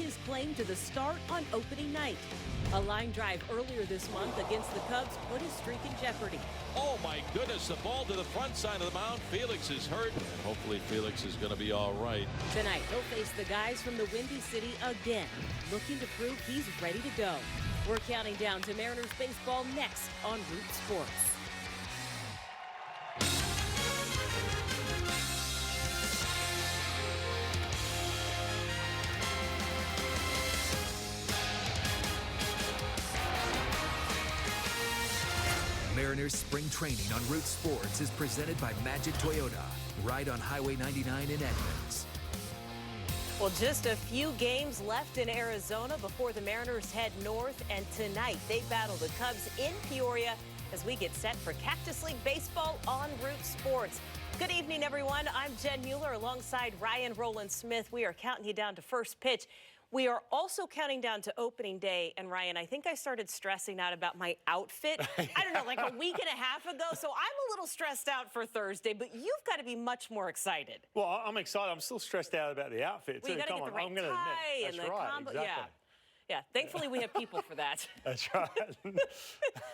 Phillies' claim to the start on opening night. A line drive earlier this month against the Cubs put his streak in jeopardy. Oh my goodness, the ball to the front side of the mound. Felix is hurt, and hopefully Felix is going to be all right. Tonight, he'll face the guys from the Windy City again, looking to prove he's ready to go. We're counting down to Mariners baseball next on Root Sports. Mariners Spring Training on Root Sports is presented by Magic Toyota, right on Highway 99 in Edmonds. Well, just a few games left in Arizona before the Mariners head north, and tonight they battle the Cubs in Peoria as we get set for Cactus League Baseball on Root Sports. Good evening, everyone. I'm Jen Mueller alongside Ryan Rowland-Smith. We are counting you down to first pitch. We are also counting down to opening day. And Ryan, I think I started stressing out about my outfit, I don't know, like a week and a half ago. So I'm a little stressed out for Thursday, but you've got to be much more excited. Well, I'm excited. I'm still stressed out about the outfit, too. Well, you got to get the right tie and the combo. Exactly. Yeah, thankfully we have people for that. That's right.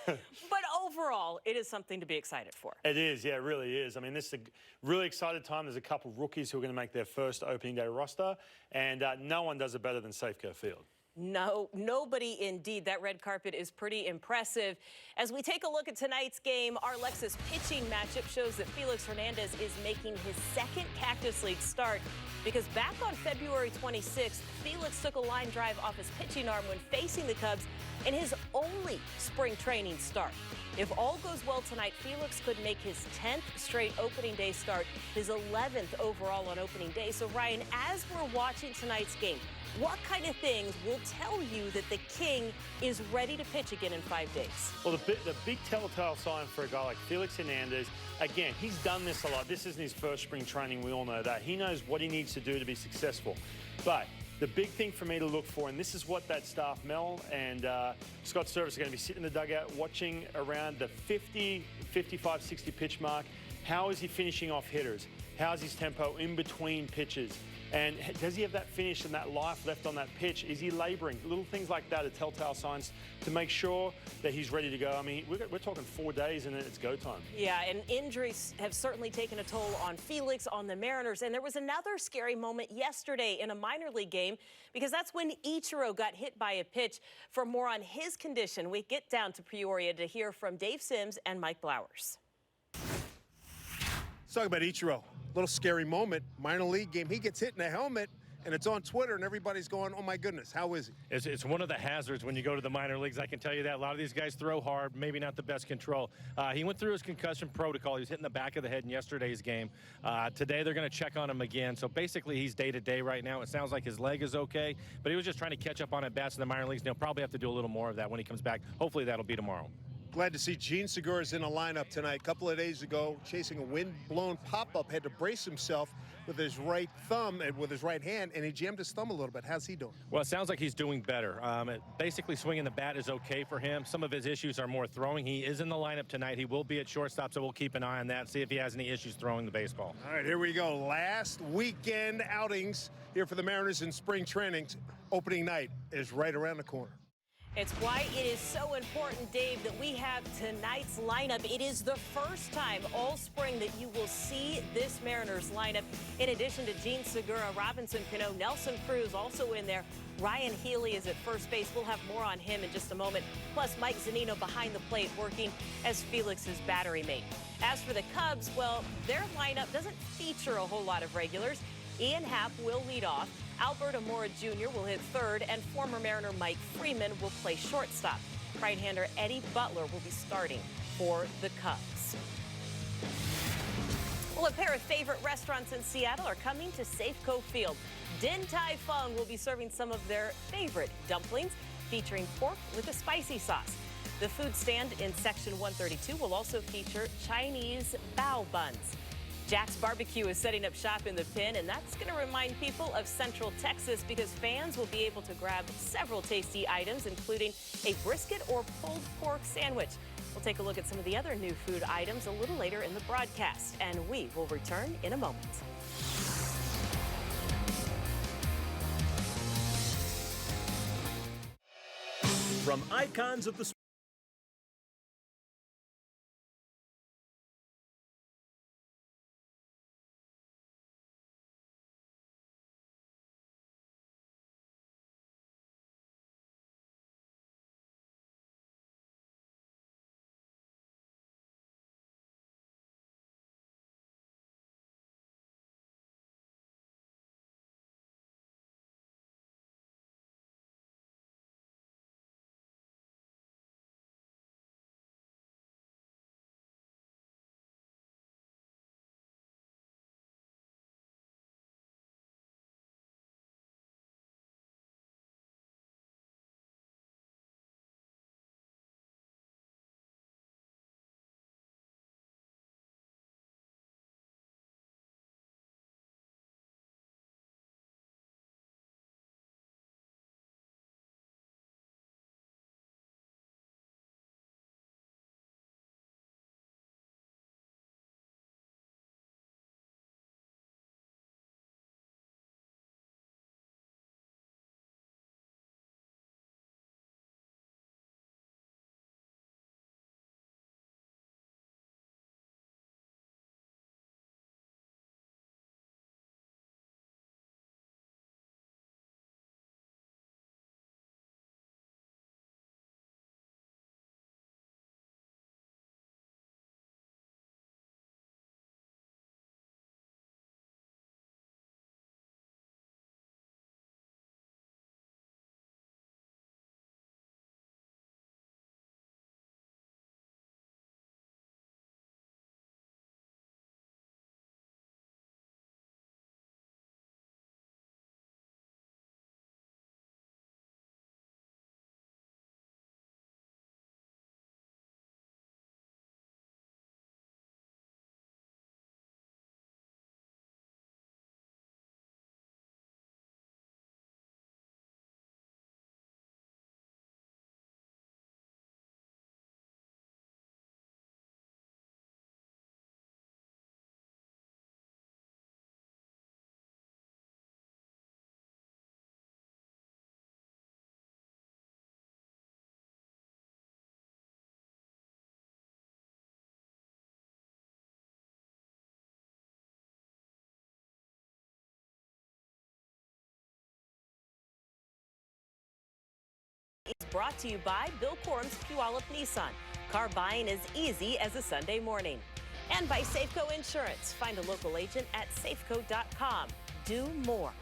But overall, it is something to be excited for. It is, yeah, it really is. I mean, this is a really excited time. There's a couple of rookies who are going to make their first opening day roster, and no one does it better than Safeco Field. No, nobody indeed. That red carpet is pretty impressive. As we take a look at tonight's game, our Lexus pitching matchup shows that Felix Hernandez is making his second Cactus League start, because back on February 26th, Felix took a line drive off his pitching arm when facing the Cubs in his only spring training start. If all goes well tonight, Felix could make his 10th straight opening day start, his 11th overall on opening day. So, Ryan, as we're watching tonight's game, what kind of things will tell you that the King is ready to pitch again in 5 days? Well, the big telltale sign for a guy like Felix Hernandez, again, he's done this a lot. This isn't his first spring training. We all know that. He knows what he needs to do to be successful. But the big thing for me to look for, and this is what that staff, Mel and Scott Service, are going to be sitting in the dugout watching around the 50, 55, 60 pitch mark. How is he finishing off hitters? How's his tempo in between pitches? And does he have that finish and that life left on that pitch? Is he laboring? Little things like that are telltale signs to make sure that he's ready to go. I mean, we're talking 4 days and then it's go time. Yeah, and injuries have certainly taken a toll on Felix, on the Mariners. And there was another scary moment yesterday in a minor league game, because that's when Ichiro got hit by a pitch. For more on his condition, we get down to Peoria to hear from Dave Sims and Mike Blowers. Let's talk about Ichiro. Little scary moment, minor league game. He gets hit in the helmet, and it's on Twitter, and everybody's going, oh, my goodness, how is he? It's one of the hazards when you go to the minor leagues. I can tell you that. A lot of these guys throw hard, maybe not the best control. He went through his concussion protocol. He was hit in the back of the head in yesterday's game. Today, they're going to check on him again. So basically, he's day-to-day right now. It sounds like his leg is okay, but he was just trying to catch up on at-bats in the minor leagues. And he'll probably have to do a little more of that when he comes back. Hopefully, that'll be tomorrow. Glad to see Gene Segura's in the lineup tonight. A couple of days ago, chasing a wind-blown pop-up, had to brace himself with his right thumb and with his right hand, and he jammed his thumb a little bit. How's he doing? Well, it sounds like he's doing better. Basically, swinging the bat is okay for him. Some of his issues are more throwing. He is in the lineup tonight. He will be at shortstop, so we'll keep an eye on that, see if he has any issues throwing the baseball. All right, here we go. Last weekend outings here for the Mariners in spring training. Opening night is right around the corner. It's why it is so important, Dave, that we have tonight's lineup. It is the first time all spring that you will see this Mariners lineup. In addition to Gene Segura, Robinson Cano, Nelson Cruz also in there. Ryan Healy is at first base. We'll have more on him in just a moment. Plus, Mike Zunino behind the plate working as Felix's battery mate. As for the Cubs, well, their lineup doesn't feature a whole lot of regulars. Ian Happ will lead off. Albert Amora Jr. will hit third, and former Mariner Mike Freeman will play shortstop. Right-hander Eddie Butler will be starting for the Cubs. Well, a pair of favorite restaurants in Seattle are coming to Safeco Field. Din Tai Fung will be serving some of their favorite dumplings, featuring pork with a spicy sauce. The food stand in Section 132 will also feature Chinese bao buns. Jack's Barbecue is setting up shop in the Pin, and that's going to remind people of Central Texas, because fans will be able to grab several tasty items, including a brisket or pulled pork sandwich. We'll take a look at some of the other new food items a little later in the broadcast, and we will return in a moment. From icons of the sport. It's brought to you by Bill Corum's Puyallup Nissan. Car buying is easy as a Sunday morning. And by Safeco Insurance. Find a local agent at safeco.com. Do more.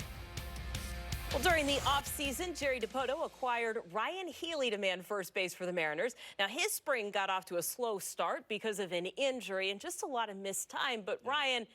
Well, during the offseason, Jerry DiPoto acquired Ryan Healy to man first base for the Mariners. Now, his spring got off to a slow start because of an injury and just a lot of missed time. But, Ryan,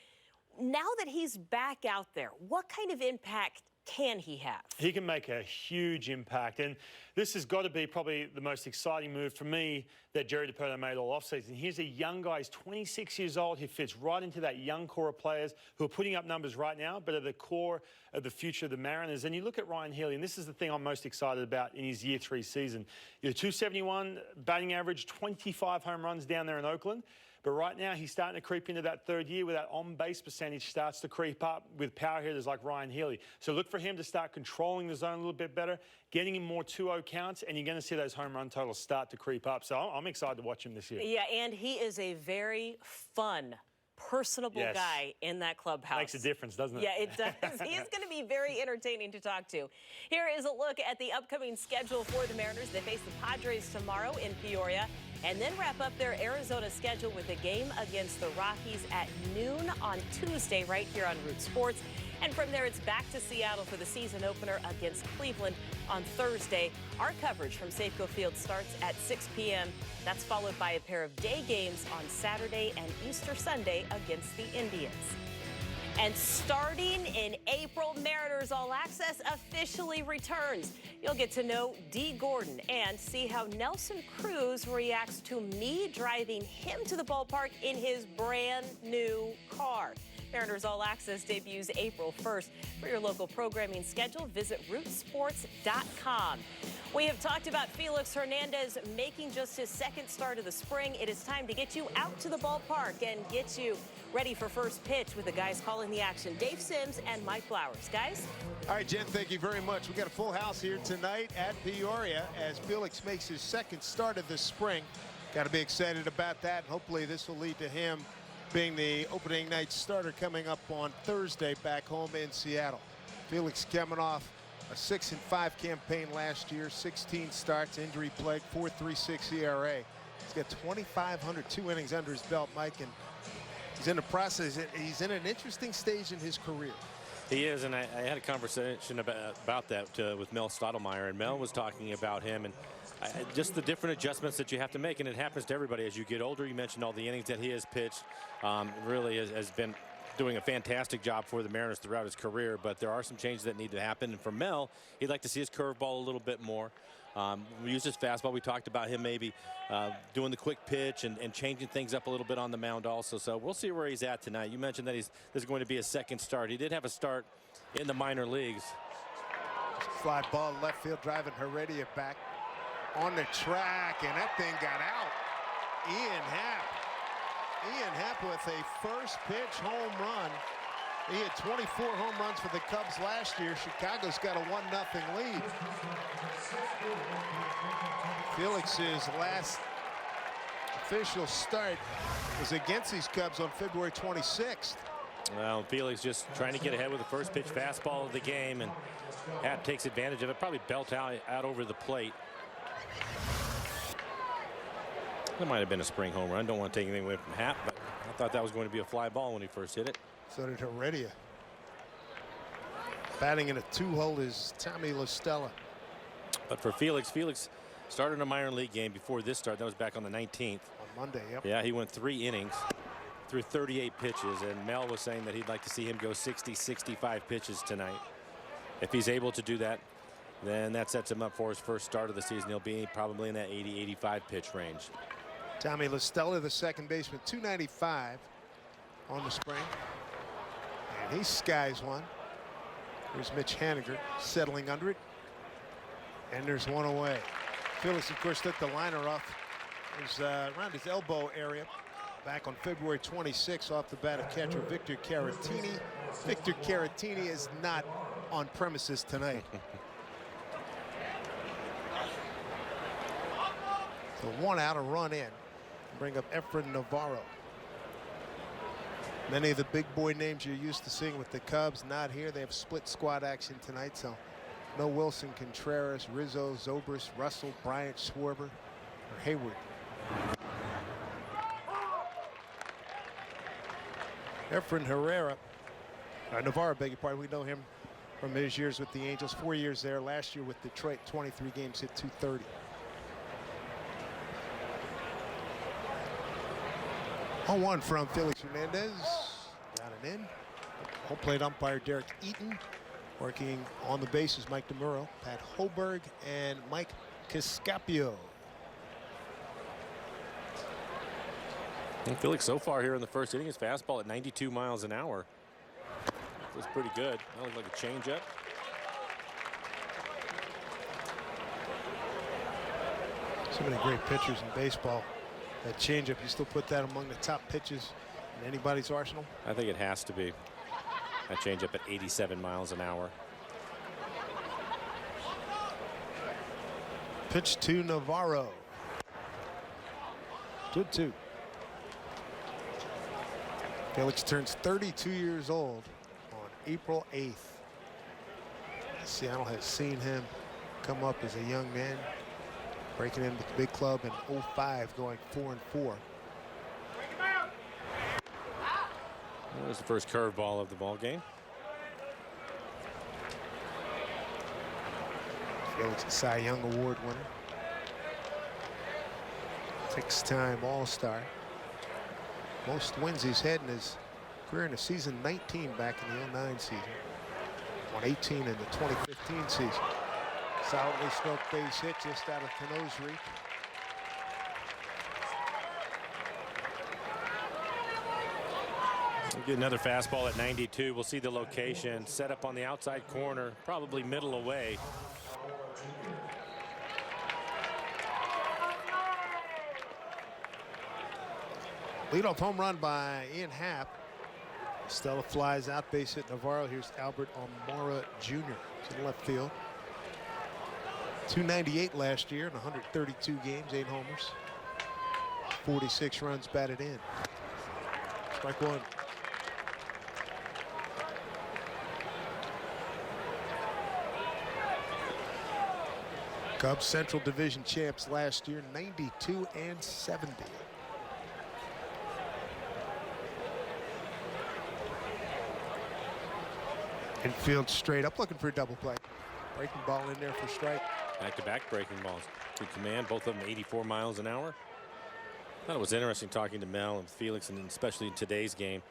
now that he's back out there, what kind of impact can he have? He can make a huge impact, and this has got to be probably the most exciting move for me that Jerry DiPoto made all offseason. He's a young guy, he's 26 years old. He fits right into that young core of players who are putting up numbers right now, but are the core of the future of the Mariners. And you look at Ryan Healy, and this is the thing I'm most excited about in his year 3 season. You're 271 batting average, 25 home runs down there in Oakland. But right now, he's starting to creep into that 3rd year where that on-base percentage starts to creep up with power hitters like Ryan Healy. So look for him to start controlling the zone a little bit better, getting him more 2-0 counts, and you're going to see those home run totals start to creep up. So I'm excited to watch him this year. Yeah, and he is a very fun, personable guy in that clubhouse. Makes a difference, doesn't it? Yeah, it does. He's going to be very entertaining to talk to. Here is a look at the upcoming schedule for the Mariners. They face the Padres tomorrow in Peoria, and then wrap up their Arizona schedule with a game against the Rockies at noon on Tuesday right here on Root Sports. And from there, it's back to Seattle for the season opener against Cleveland on Thursday. Our coverage from Safeco Field starts at 6 p.m. That's followed by a pair of day games on Saturday and Easter Sunday against the Indians. And starting in April, Mariners All Access officially returns. You'll get to know Dee Gordon and see how Nelson Cruz reacts to me driving him to the ballpark in his brand new car. Mariners All Access debuts April 1st. For your local programming schedule, visit rootsports.com. We have talked about Felix Hernandez making just his second start of the spring. It is time to get you out to the ballpark and get you ready for first pitch with the guys calling the action, Dave Sims and Mike Flowers. Guys? All right, Jen, thank you very much. We got a full house here tonight at Peoria as Felix makes his second start of the spring. Got to be excited about that, and hopefully this will lead to him being the opening night starter coming up on Thursday back home in Seattle. Felix coming off a 6-5 campaign last year, 16 starts, injury plagued, 4.36 ERA. He's got 2,502 innings under his belt, Mike, and he's in the process. He's in an interesting stage in his career. He is, and I had a conversation about that with Mel Stottlemyre, and Mel was talking about him and just the different adjustments that you have to make, and it happens to everybody as you get older. You mentioned all the innings that he has pitched. Really has been doing a fantastic job for the Mariners throughout his career, but there are some changes that need to happen. And for Mel, he'd like to see his curveball a little bit more. We use his fastball. We talked about him maybe doing the quick pitch and changing things up a little bit on the mound also. So we'll see where he's at tonight. You mentioned that this is going to be his second start. He did have a start in the minor leagues. Fly ball left field, driving Heredia back on the track, and that thing got out. Ian Happ with a first pitch home run. He had 24 home runs for the Cubs last year. Chicago's got a 1-0 lead. Felix's last official start was against these Cubs on February 26th. Well, Felix just trying to get ahead with the first pitch fastball of the game, and Happ takes advantage of it. Probably belt out over the plate. That might have been a spring home run. Don't want to take anything away from Happ, but I thought that was going to be a fly ball when he first hit it. So did Heredia. Batting in a 2-hole is Tommy La Stella. But for Felix started a minor league game before this start. That was back on the 19th. On Monday, yep. Yeah, he went 3 innings through 38 pitches, and Mel was saying that he'd like to see him go 60-65 pitches tonight. If he's able to do that, then that sets him up for his first start of the season. He'll be probably in that 80-85 pitch range. Tommy La Stella, the second baseman, 295 on the spring. And he skies one. Here's Mitch Haniger settling under it. And there's one away. Felix, of course, took the liner off. It was around his elbow area back on February 26th off the bat of catcher Victor Caratini. Victor Caratini is not on premises tonight. So 1 out, a run in. Bring up Efren Navarro. Many of the big boy names you're used to seeing with the Cubs not here. They have split squad action tonight, so no Wilson Contreras, Rizzo, Zobrist, Russell, Bryant, Schwarber, or Hayward. Efren Navarro, beg your pardon. We know him from his years with the Angels, 4 years there. Last year with Detroit, 23 games, hit .230. On 1 from Felix Hernandez. Got it in. Home plate umpire Derek Eaton. Working on the bases, Mike DeMuro, Pat Hoberg, and Mike Cascapio. And Felix so far here in the first inning, his fastball at 92 miles an hour. That's pretty good. That looks like a changeup. So many great pitchers in baseball. That changeup, you still put that among the top pitches in anybody's arsenal? I think it has to be. That changeup at 87 miles an hour. Pitch to Navarro. 2-2. Felix turns 32 years old on April 8th. Seattle has seen him come up as a young man, breaking into the big club in 05, going 4-4. That was the first curveball of the ball game. Felix, a Cy Young Award winner. 6-time All-Star. Most wins he's had in his career in a season, 19 back in the 09 season. Won 18 in the 2015 season. Solidly stroked base hit just out of Cano's reach. Get another fastball at 92. We'll see the location. Set up on the outside corner, probably middle away. Leadoff home run by Ian Happ. Stella flies out, base hit Navarro. Here's Albert Almora Jr. to the left field. 298 last year in 132 games, 8 homers. 46 runs batted in. Strike one. Cubs Central Division champs last year, 92 and 70. Infield straight up, looking for a double play. Breaking ball in there for strike. Back-to-back breaking balls. Good command, both of them 84 miles an hour. I thought it was interesting talking to Mel and Felix, and especially in today's game.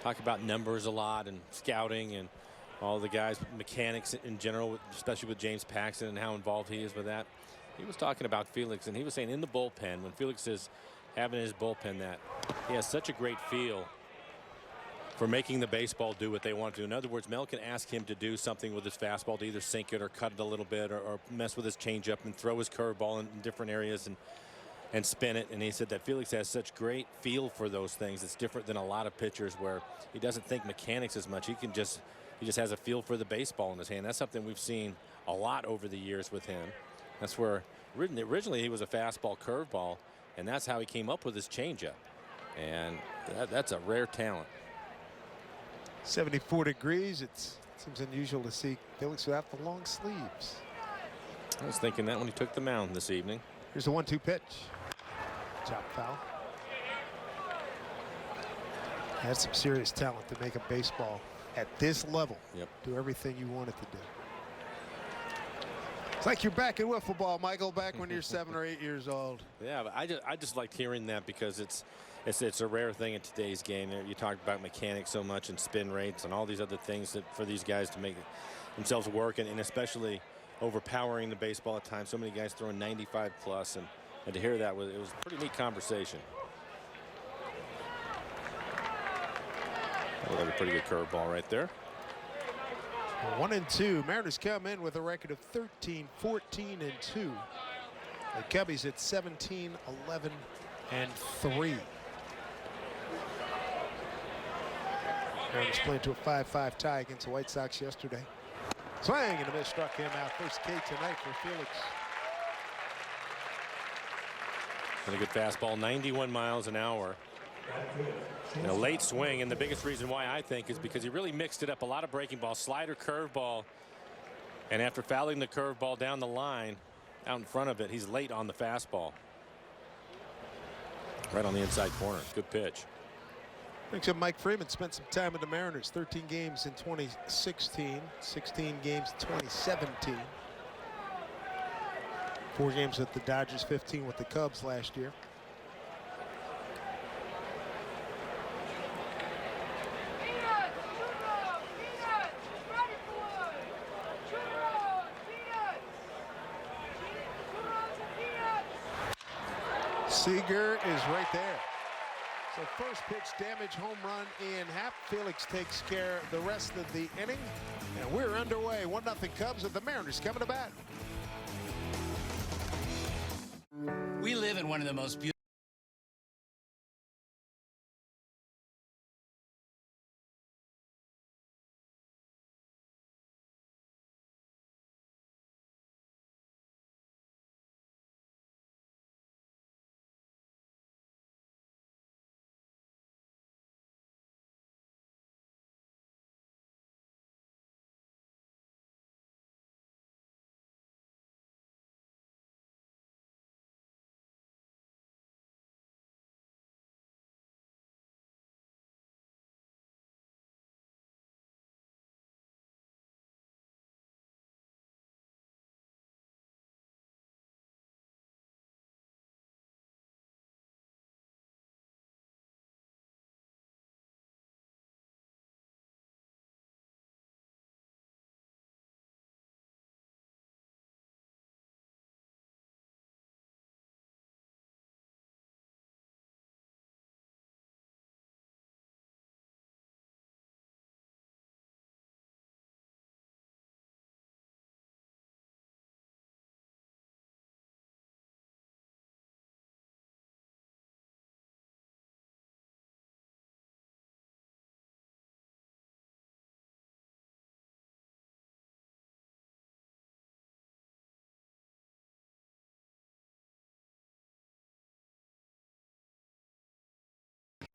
Talk about numbers a lot and scouting and all the guys, mechanics in general, especially with James Paxton and how involved he is with that. He was talking about Felix, and he was saying in the bullpen, when Felix is having his bullpen, that he has such a great feel for making the baseball do what they want to do. In other words, Mel can ask him to do something with his fastball, to either sink it or cut it a little bit, or mess with his changeup and throw his curveball in different areas and spin it. And he said that Felix has such great feel for those things. It's different than a lot of pitchers where he doesn't think mechanics as much. He just has a feel for the baseball in his hand. That's something we've seen a lot over the years with him. That's where originally he was a fastball curveball, and that's how he came up with his changeup. And that's a rare talent. 74 degrees. It seems unusual to see Felix without the long sleeves. I was thinking that when he took the mound this evening. Here's a 1-2 pitch. Chop foul. That's some serious talent to make a baseball at this level. Yep. Do everything you want it to do. It's like you're back in wiffle ball, Michael, back when you're 7 or 8 years old. Yeah, but I just liked hearing that because it's a rare thing in today's game. You talked about mechanics so much and spin rates and all these other things that for these guys to make themselves work, and especially overpowering the baseball at times. So many guys throwing 95 plus, and to hear that it was a pretty neat conversation. Oh, that's a pretty good curveball right there. 1-2. Mariners come in with a record of 13, 14, and 2. The Cubbies at 17, 11, and 3. Mariners playing to a 5-5 tie against the White Sox yesterday. Swing and a miss struck him out. First K tonight for Felix. And a good fastball, 91 miles an hour. And a late swing, and the biggest reason why I think is because he really mixed it up. A lot of breaking ball, slider, curveball, and after fouling the curveball down the line out in front of it, he's late on the fastball. Right on the inside corner. Good pitch. Brings up Mike Freeman. Spent some time with the Mariners. 13 games in 2016, 16 games in 2017. 4 games with the Dodgers, 15 with the Cubs last year. Seager is right there. So first pitch damage, home run in Happ. Felix takes care of the rest of the inning. And we're underway. 1-0 Cubs with the Mariners coming to bat. We live in one of the most beautiful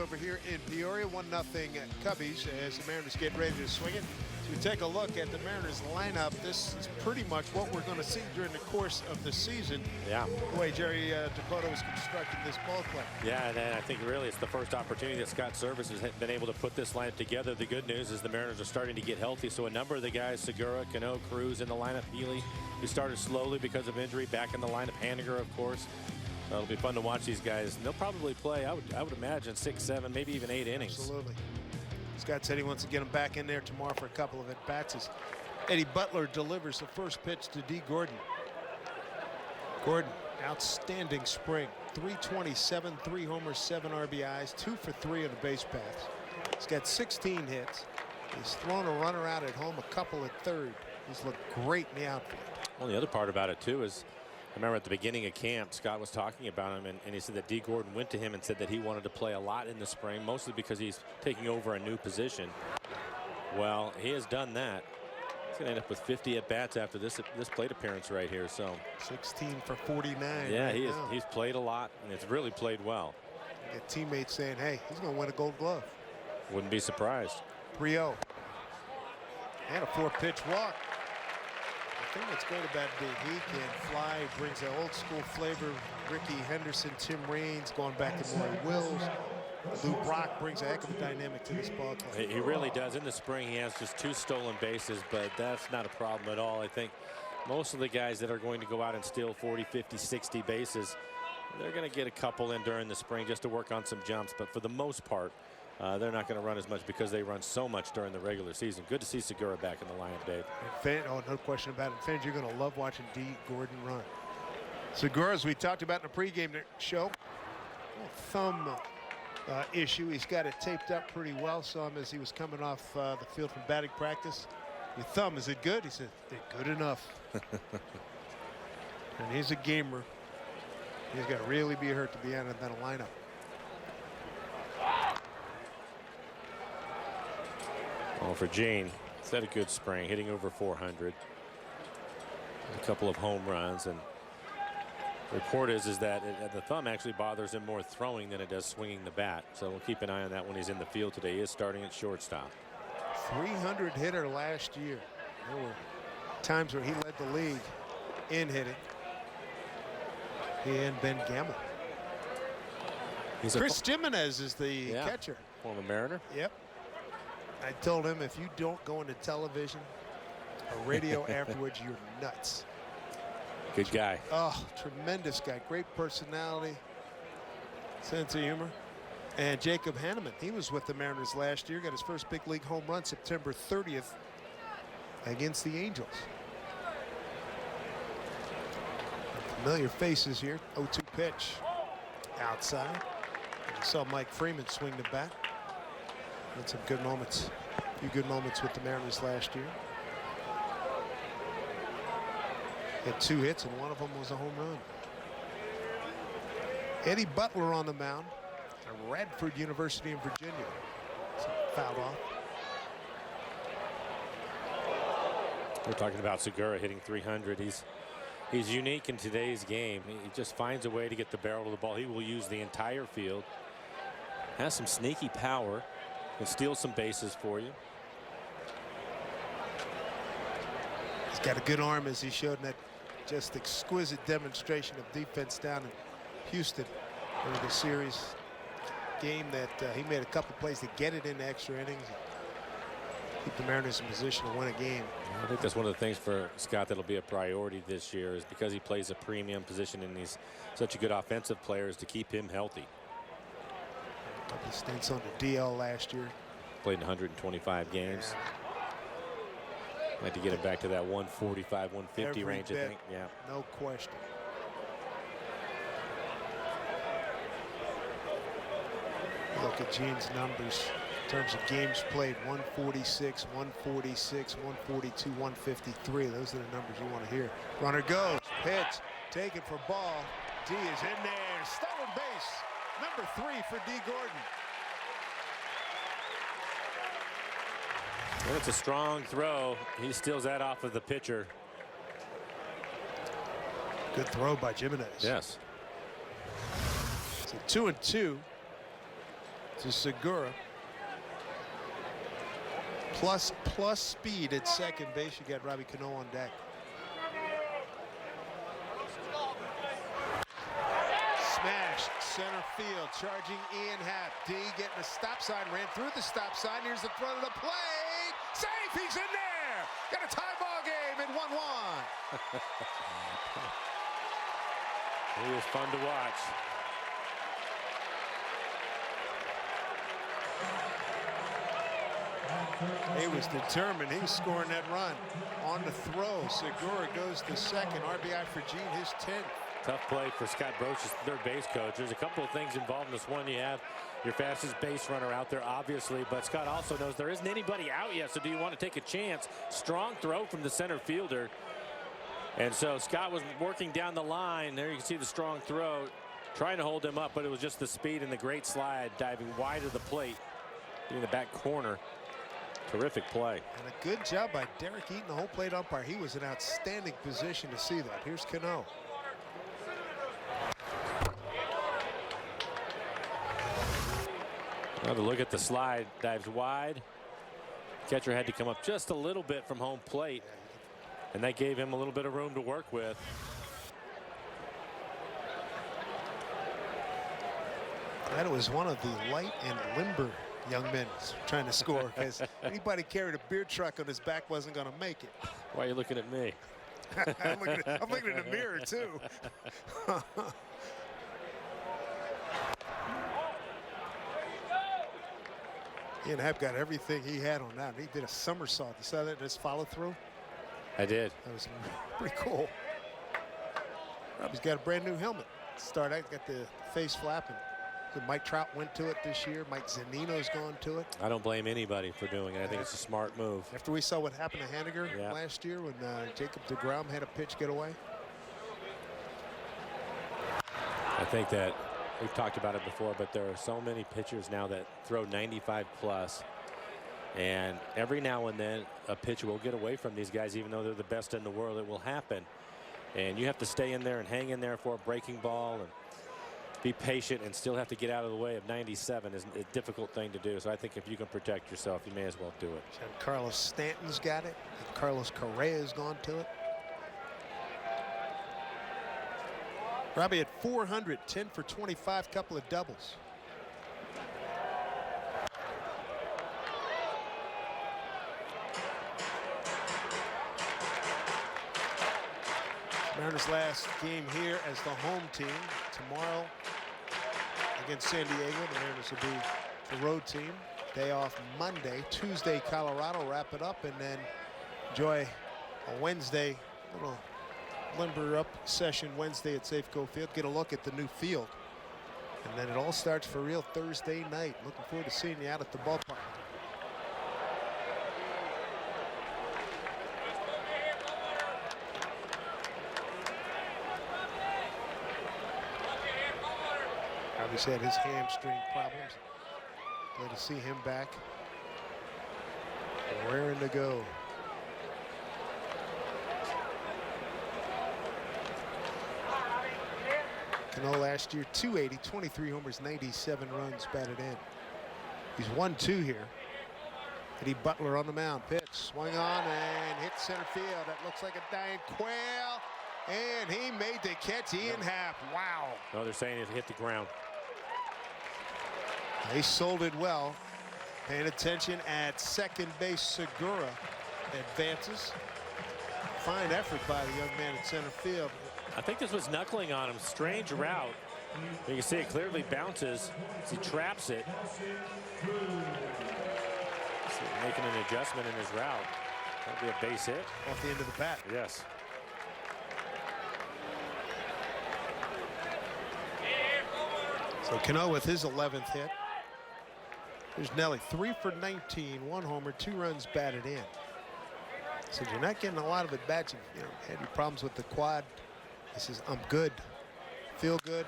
over here in Peoria, 1-0 Cubbies as the Mariners get ready to swing it. So we take a look at the Mariners lineup. This is pretty much what we're going to see during the course of the season. Yeah. The way Jerry Dakota was constructing this ball club. Yeah, and I think really it's the first opportunity that Scott Service has been able to put this lineup together. The good news is the Mariners are starting to get healthy, so a number of the guys, Segura, Cano, Cruz in the lineup, Healy, who started slowly because of injury, back in the lineup, Haniger, of course. It'll be fun to watch these guys. They'll probably play, I would imagine, 6, 7, maybe even 8 innings. Absolutely. Scott said he wants to get him back in there tomorrow for a couple of at-bats as Eddie Butler delivers the first pitch to D. Gordon. Gordon, outstanding spring. 327, 3 homers, 7 RBIs, 2 for 3 on the base paths. He's got 16 hits. He's thrown a runner out at home, a couple at third. He's looked great in the outfield. Well, the other part about it, too, is I remember at the beginning of camp, Scott was talking about him, and he said that D. Gordon went to him and said that he wanted to play a lot in the spring, mostly because he's taking over a new position. Well, he has done that. He's going to end up with 50 at-bats after this plate appearance right here. So 16 for 49. yeah, right he's played a lot, and it's really played well. You got teammates saying, hey, he's going to win a Gold Glove. Wouldn't be surprised. 3-0. And a 4-pitch walk. The thing that's great about D, he can fly, brings an old school flavor. Ricky Henderson, Tim Raines, going back to Maury Wills. Lou Brock brings a heck of a dynamic to this ball club. He really does. In the spring, he has just 2 stolen bases, but that's not a problem at all. I think most of the guys that are going to go out and steal 40, 50, 60 bases, they're going to get a couple in during the spring just to work on some jumps. But for the most part, they're not going to run as much because they run so much during the regular season. Good to see Segura back in the lineup, Dave. Oh, no question about it. Fans, you're going to love watching D. Gordon run. Segura, as we talked about in the pregame show, thumb issue. He's got it taped up pretty well. Saw him as he was coming off the field from batting practice. Your thumb, is it good? He said, it's good enough. And he's a gamer. He's got to really be hurt to be out of that lineup. Well, for Gene, he's had a good spring, hitting over 400. A couple of home runs, and the report is that the thumb actually bothers him more throwing than it does swinging the bat. So we'll keep an eye on that when he's in the field today. He is starting at shortstop. 300 hitter last year. There were times where he led the league in hitting. He and Ben Gamble. Chris Jimenez is the catcher. Former Mariner. Yep. I told him, if you don't go into television or radio afterwards, you're nuts. Good guy. Oh, tremendous guy. Great personality, sense of humor. And Jacob Hanneman, he was with the Mariners last year, got his first big league home run September 30th against the Angels. Familiar faces here. 0-2 pitch outside. You saw Mike Freeman swing the bat. Had some good moments, a few good moments with the Mariners last year. Had 2 hits, and one of them was a home run. Eddie Butler on the mound at Radford University in Virginia. So fouled off. We're talking about Segura hitting 300. He's unique in today's game. He just finds a way to get the barrel of the ball. He will use the entire field. Has some sneaky power. Can steal some bases for you. He's got a good arm, as he showed in that just exquisite demonstration of defense down in Houston over the series game that he made a couple plays to get it into extra innings and keep the Mariners in position to win a game. I think that's one of the things for Scott that'll be a priority this year, is because he plays a premium position and he's such a good offensive player, is to keep him healthy. A couple of stints on the DL last year. Played in 125 games. Like to get him back to that 145, 150 range, I think. Yeah. No question. Look at Gene's numbers in terms of games played. 146, 146, 142, 153. Those are the numbers you want to hear. Runner goes, pitch, taken for ball. D is in there. Stolen base. Number 3 for D. Gordon. And it's a strong throw. He steals that off of the pitcher. Good throw by Jimenez. Yes. So 2-2. to Segura. Plus speed at second base. You got Robbie Cano on deck. Smash center field, charging Ian Happ. D getting the stop sign, ran through the stop sign. Here's the front of the plate. Safe, he's in there. Got a tie ball game at 1-1. He was fun to watch. He was determined. He was scoring that run on the throw. Segura goes to second. RBI for Gene, his 10th. Tough play for Scott Broch's third base coach. There's a couple of things involved in this one. You have your fastest base runner out there, obviously, but Scott also knows there isn't anybody out yet, so do you want to take a chance? Strong throw from the center fielder. And so Scott was working down the line. There you can see the strong throw, trying to hold him up, but it was just the speed and the great slide, diving wide of the plate in the back corner. Terrific play. And a good job by Derek Eaton, the home plate umpire. He was in outstanding position to see that. Here's Cano. Another look at the slide, dives wide. Catcher had to come up just a little bit from home plate, and that gave him a little bit of room to work with. That was one of the light and limber young men trying to score, because anybody carried a beer truck on his back wasn't going to make it. Why are you looking at me? I'm looking in the mirror too. Ian Happ got everything he had on that. He did a somersault. You saw that, just follow through? I did. That was pretty cool. Robbie's got a brand new helmet. Start out, got the face flapping. So Mike Trout went to it this year. Mike Zunino's gone to it. I don't blame anybody for doing it. I think it's a smart move. After we saw what happened to Haniger last year when Jacob deGrom had a pitch get away. I think that we've talked about it before, but there are so many pitchers now that throw 95 plus, and every now and then a pitch will get away from these guys, even though they're the best in the world. It will happen, and you have to stay in there and hang in there for a breaking ball and be patient and still have to get out of the way of 97 is a difficult thing to do. So I think if you can protect yourself, you may as well do it. Carlos Stanton's got it. Carlos Correa's gone to it. Robbie at 400, 10 for 25, couple of doubles. Mariners' last game here as the home team. Tomorrow against San Diego, the Mariners will be the road team. Day off Monday. Tuesday, Colorado, wrap it up, and then enjoy a Wednesday, little limber up session Wednesday at Safeco Field. Get a look at the new field. And then it all starts for real Thursday night. Looking forward to seeing you out at the ballpark. Obviously had his hamstring problems. Glad to see him back. Raring to go. Cano last year, 280, 23 homers, 97 runs batted in. He's 1-2 here. Eddie Butler on the mound. Pitch, swung on and hit center field. That looks like a dying quail. And he made the catch. Ian Happ. Wow. No, they're saying it hit the ground. They sold it well. Paying attention at second base. Segura advances. Fine effort by the young man at center field. I think this was knuckling on him. Strange route. You can see it clearly bounces as he traps it. Making an adjustment in his route. That'll be a base hit. Off the end of the bat. Yes. So Cano with his 11th hit. There's Nelly, 3 for 19, 1 homer, 2 runs batted in. So you're not getting a lot of at bats. You know, had any problems with the quad. He says, I'm good. Feel good.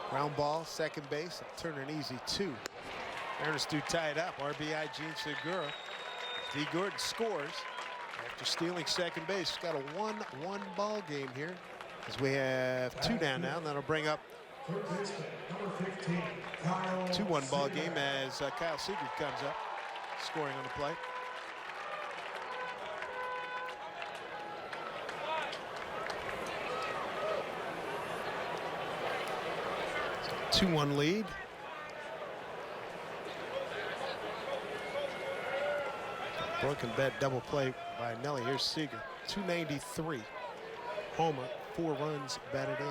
Ground ball, second base. Turn an easy 2. Mariners do tie it up. RBI Gene Segura. D. Gordon scores after stealing second base. Got a 1-1 ball game here as we have 2 down now. And that'll bring up 2-1 ball game as Kyle Seeger comes up, scoring on the play. 2-1 lead. Broken bet double play by Nelly. Here's Seeger, 293. Homer, 4 runs batted in.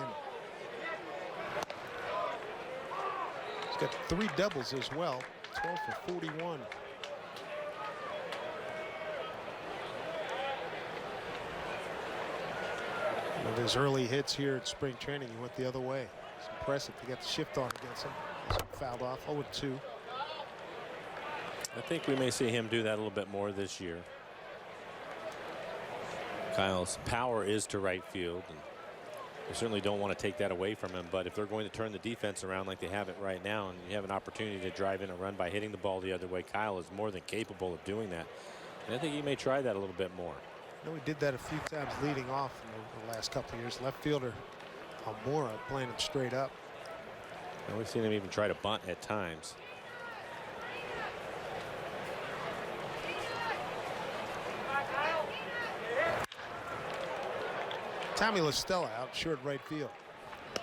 He's got 3 doubles as well, 12 for 41. One of his early hits here at spring training, he went the other way. It's impressive. He got the shift on against him. He's fouled off, 0-2. I think we may see him do that a little bit more this year. Kyle's power is to right field, and we certainly don't want to take that away from him. But if they're going to turn the defense around like they have it right now, and you have an opportunity to drive in a run by hitting the ball the other way, Kyle is more than capable of doing that. And I think he may try that a little bit more. I know he did that a few times leading off in the last couple of years. Left fielder Almora playing him straight up. And we've seen him even try to bunt at times. Tommy LaStella out short right field.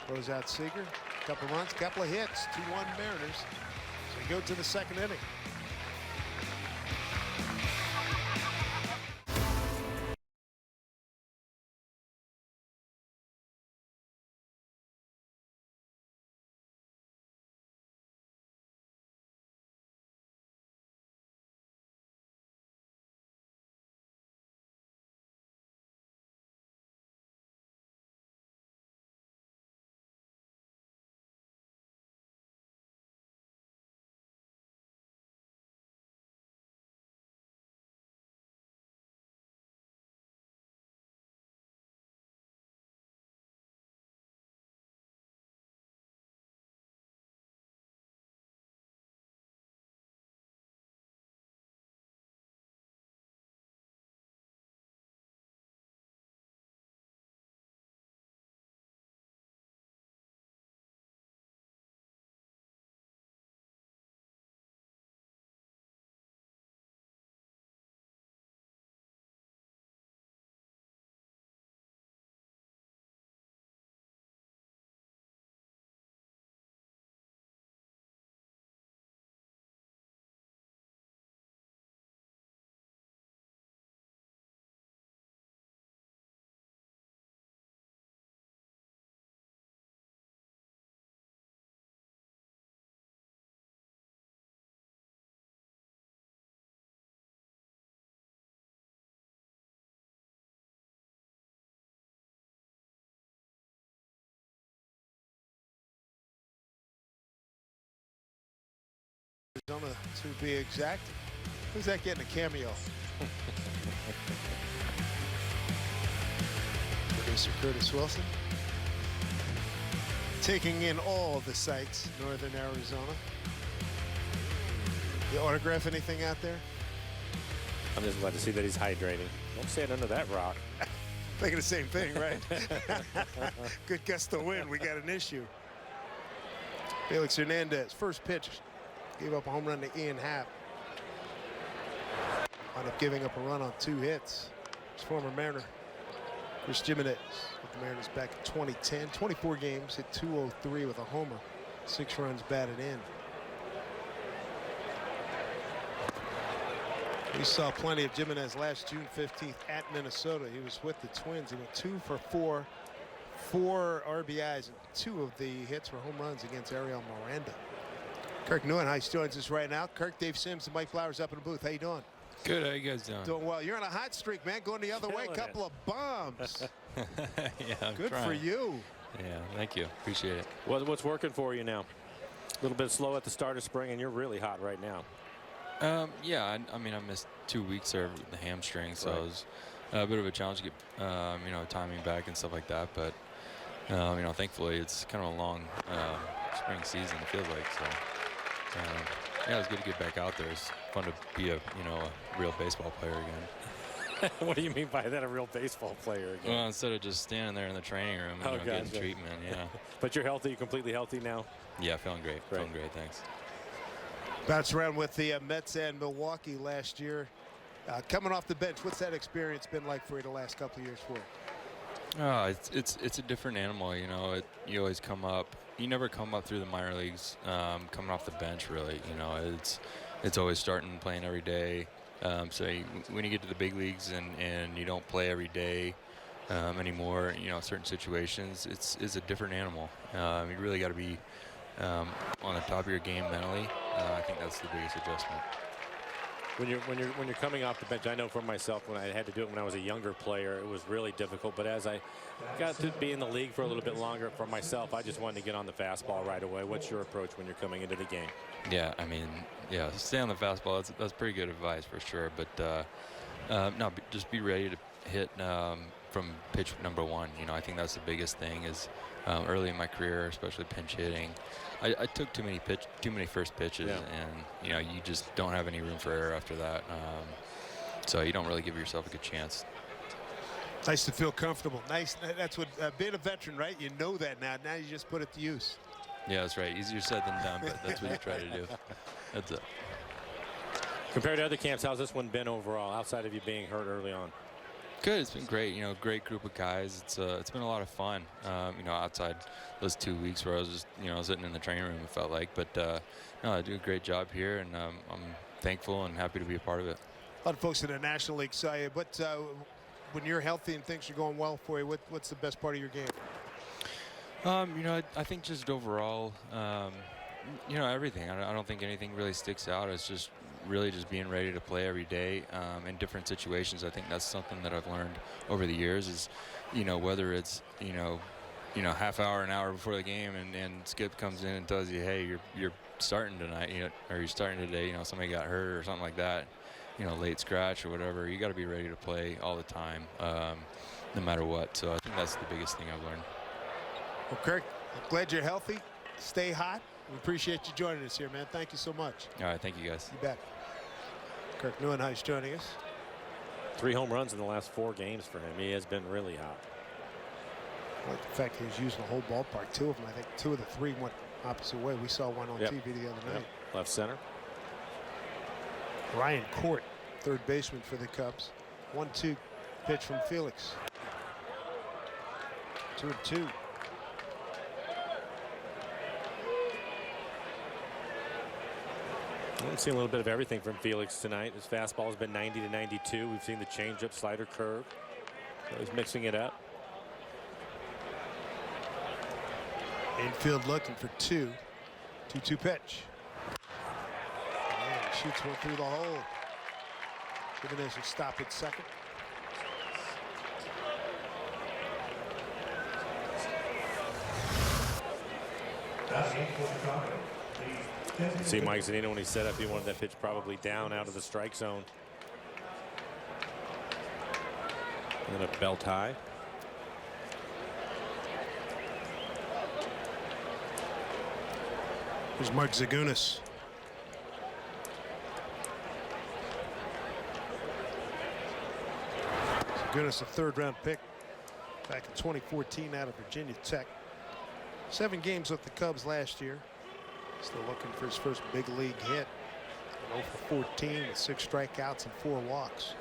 Throws out Seeger. Couple runs, couple of hits. 2-1 Mariners. So we go to the second inning. Arizona, to be exact. Who's that getting a cameo? Producer Curtis Wilson. Taking in all of the sights, northern Arizona. You autograph anything out there? I'm just glad to see that he's hydrating. Don't stand under that rock. Thinking the same thing, right? Good gust of wind. We got an issue. Felix Hernandez, first pitch. Gave up a home run to Ian Happ. Wound up giving up a run on 2 hits. His former Mariner, Chris Jimenez, with the Mariners back in 2010. 24 games, hit .203 with a homer. 6 runs batted in. We saw plenty of Jimenez last June 15th at Minnesota. He was with the Twins. He went 2 for 4, 4 RBIs, and 2 of the hits were home runs against Ariel Miranda. Kirk Neuenhuis joins us right now. Kirk, Dave Sims, and Mike Flowers up in the booth. How you doing? Good. How you guys doing? Doing well. You're on a hot streak, man. Going the other way. Couple of bombs. Yeah, I'm good trying. for you. Yeah, thank you. Appreciate it. What's working for you now? A little bit slow at the start of spring, and you're really hot right now. Yeah, I mean, I missed 2 weeks there with the hamstring, so it was a bit of a challenge to get, timing back and stuff like that. But, thankfully, it's kind of a long spring season, it feels like. So, yeah, it was good to get back out there. It's fun to be a real baseball player again. What do you mean by that, a real baseball player again? Well, instead of just standing there in the training room and getting treatment, yeah. But you're healthy, completely healthy now? Yeah, feeling great. Feeling great, thanks. Bounced around with the Mets and Milwaukee last year. Coming off the bench, what's that experience been like for you the last couple of years for you? Oh, it's a different animal, you know. You always come up. You never come up through the minor leagues coming off the bench, really. You know, it's always starting playing every day. So when you get to the big leagues and you don't play every day anymore, you know, certain situations, it's a different animal. You really got to be on the top of your game mentally. I think that's the biggest adjustment. When you're coming off the bench, I know for myself, when I had to do it when I was a younger player, it was really difficult. But as I got to be in the league for a little bit longer, for myself, I just wanted to get on the fastball right away. What's your approach when you're coming into the game? Yeah, I mean, yeah, stay on the fastball. That's pretty good advice for sure. But no, just be ready to hit from pitch number one. You know, I think that's the biggest thing. Is early in my career, especially pinch hitting, I took too many first pitches, and you know, you just don't have any room for error after that. So you don't really give yourself a good chance. Nice to feel comfortable. Nice. That's what being a veteran, right? You know that now. Now you just put it to use. Yeah, that's right. Easier said than done, but that's what you try to do. That's it. Compared to other camps, how's this one been overall, outside of you being hurt early on? Good. It's been great. You know, great group of guys. It's been a lot of fun. You know, outside those 2 weeks where I was just, you know, sitting in the training room, it felt like. But no, I do a great job here, and I'm thankful and happy to be a part of it. A lot of folks in the National League saw you, but when you're healthy and things are going well for you, what's the best part of your game? You know, I think just overall, you know, everything. I don't think anything really sticks out. It's just really just being ready to play every day in different situations. I think that's something that I've learned over the years is, you know, whether it's, you know, half hour, an hour before the game and Skip comes in and tells you, hey, you're starting tonight, you know, or you're starting today, you know, somebody got hurt or something like that, you know, late scratch or whatever. You got to be ready to play all the time, no matter what. So I think that's the biggest thing I've learned. Well, Kirk, I'm glad you're healthy. Stay hot. We appreciate you joining us here, man. Thank you so much. All right, thank you, guys. You bet. Kirk Neuenhuis joining us. 3 home runs in the last 4 games for him. He has been really hot. I like the fact he was using the whole ballpark. 2 of them, I think 2 of the 3 went opposite way. We saw one on TV the other night. Left center. Ryan Court, third baseman for the Cubs. 1-2 pitch from Felix. 2-2. We've seen a little bit of everything from Felix tonight. His fastball has been 90 to 92. We've seen the changeup, slider, curve. So he's mixing it up. Infield looking for 2. 2-2 pitch. And he shoots one through the hole. Giving us a stop at second. See Mike Zunino when he set up, he wanted that pitch probably down out of the strike zone. And then a belt high. Here's Mark Zagunis. Zagunis, a 3rd-round pick back in 2014 out of Virginia Tech. 7 games with the Cubs last year. Still looking for his first big league hit. 0 for 14 with 6 strikeouts and 4 walks.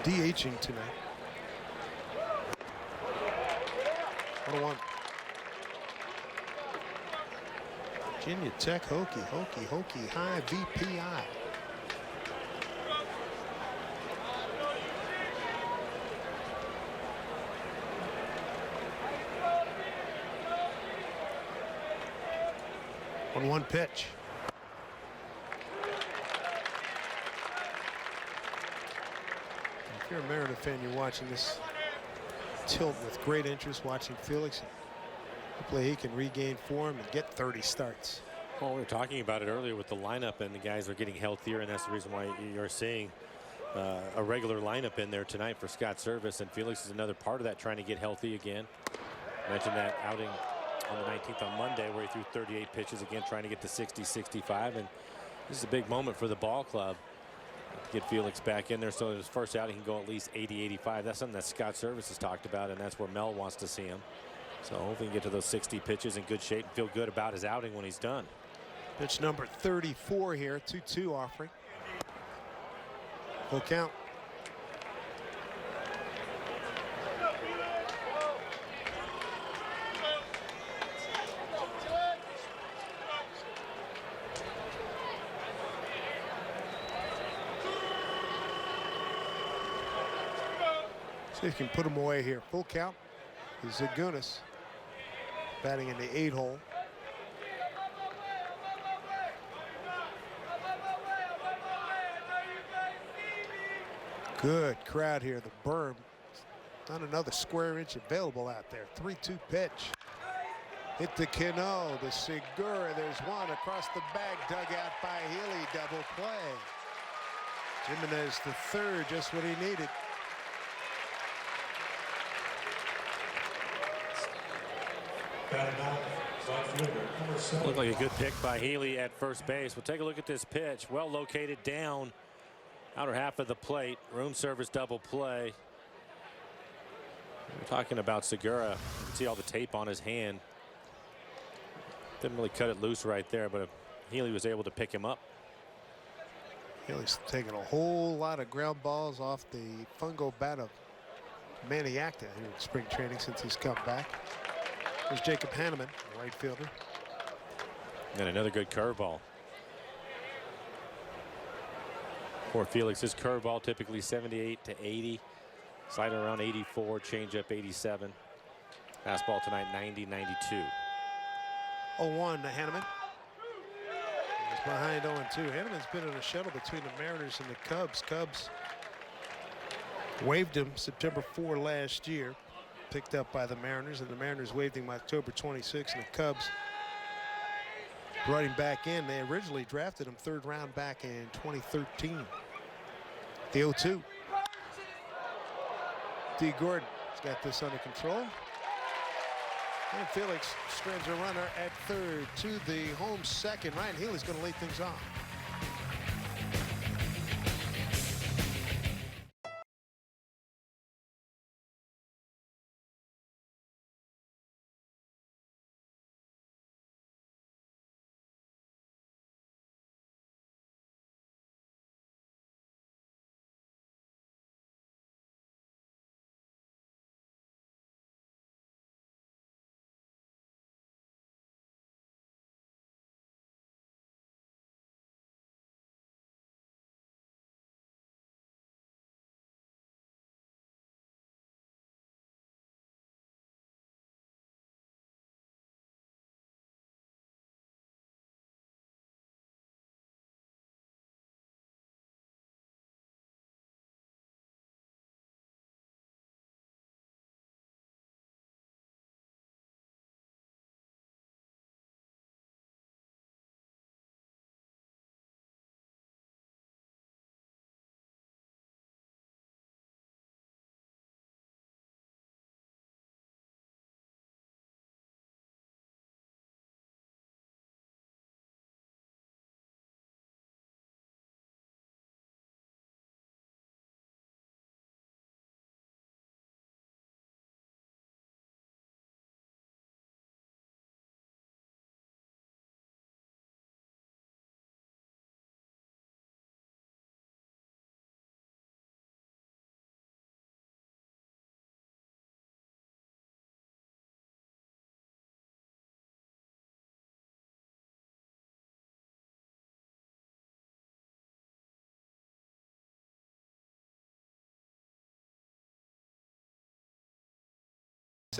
He's DHing tonight. 1-1. Virginia Tech Hokie high VPI. One pitch. If you're a Mariner fan, you're watching this tilt with great interest, watching Felix. Hopefully he can regain form and get 30 starts. Well, we were talking about it earlier with the lineup, and the guys are getting healthier, and that's the reason why you're seeing a regular lineup in there tonight for Scott Service, and Felix is another part of that, trying to get healthy again. Mentioned that outing on the 19th on Monday where he threw 38 pitches, again trying to get to 60, 65, and This is a big moment for the ball club. Get Felix back in there so in his first outing he can go at least 80-85. That's something that Scott Service has talked about, and that's where Mel wants to see him. So hopefully he can get to those 60 pitches in good shape and feel good about his outing when he's done. Pitch number 34 here, 2-2 offering. Full count. See if you can put him away here. Full count. Zagunis batting in the 8 hole. Good crowd here. The berm. Not another square inch available out there. 3-2 pitch. Hit the Cano, the Segura. There's one across the bag, dug out by Healy. Double play. Jimenez the third, just what he needed. Looked like a good pick by Healy at first base. We'll take a look at this pitch. Well located down outer half of the plate. Room service double play. We're talking about Segura. You can see all the tape on his hand. Didn't really cut it loose right there, but Healy was able to pick him up. Healy's taking a whole lot of ground balls off the fungo bat of Maniacta here in spring training since he's come back. There's Jacob Hanneman, right fielder. And another good curveball. For Felix, his curveball typically 78 to 80. Slider around 84, changeup 87. Fastball tonight 90, 92. 0-1 to Hanneman. He's behind 0-2. Hanneman's been in a shuttle between the Mariners and the Cubs. Cubs waived him September 4 last year. Picked up by the Mariners, and the Mariners waived him October 26, and the Cubs brought him back in. They originally drafted him 3rd round back in 2013. The 0-2. D. Gordon has got this under control. And Felix strands a runner at 3rd to the home second. Ryan Healy's going to lead things off.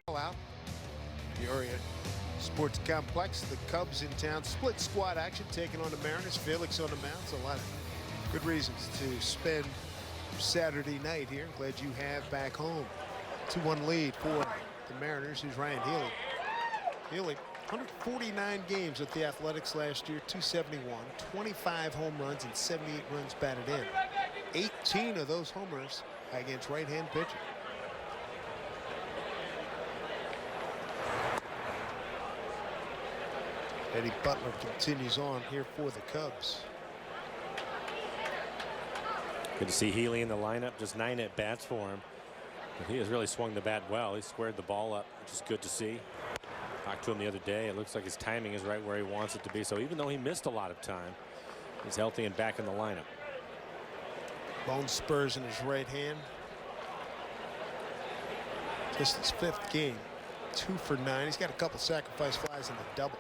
Sell out. Peoria Sports Complex. The Cubs in town. Split squad action taking on the Mariners. Felix on the mound. So a lot of good reasons to spend Saturday night here. Glad you have back home. 2-1 lead for the Mariners. Here's Ryan Healy. Healy, 149 games with the Athletics last year. 271, 25 home runs and 78 runs batted in. 18 of those homers against right-hand pitching. Eddie Butler continues on here for the Cubs. Good to see Healy in the lineup. Just 9 at-bats for him. But he has really swung the bat well. He squared the ball up, which is good to see. Talked to him the other day. It looks like his timing is right where he wants it to be. So even though he missed a lot of time, he's healthy and back in the lineup. Bone spurs in his right hand. Just his 5th game. 2 for 9. He's got a couple sacrifice flies in the double.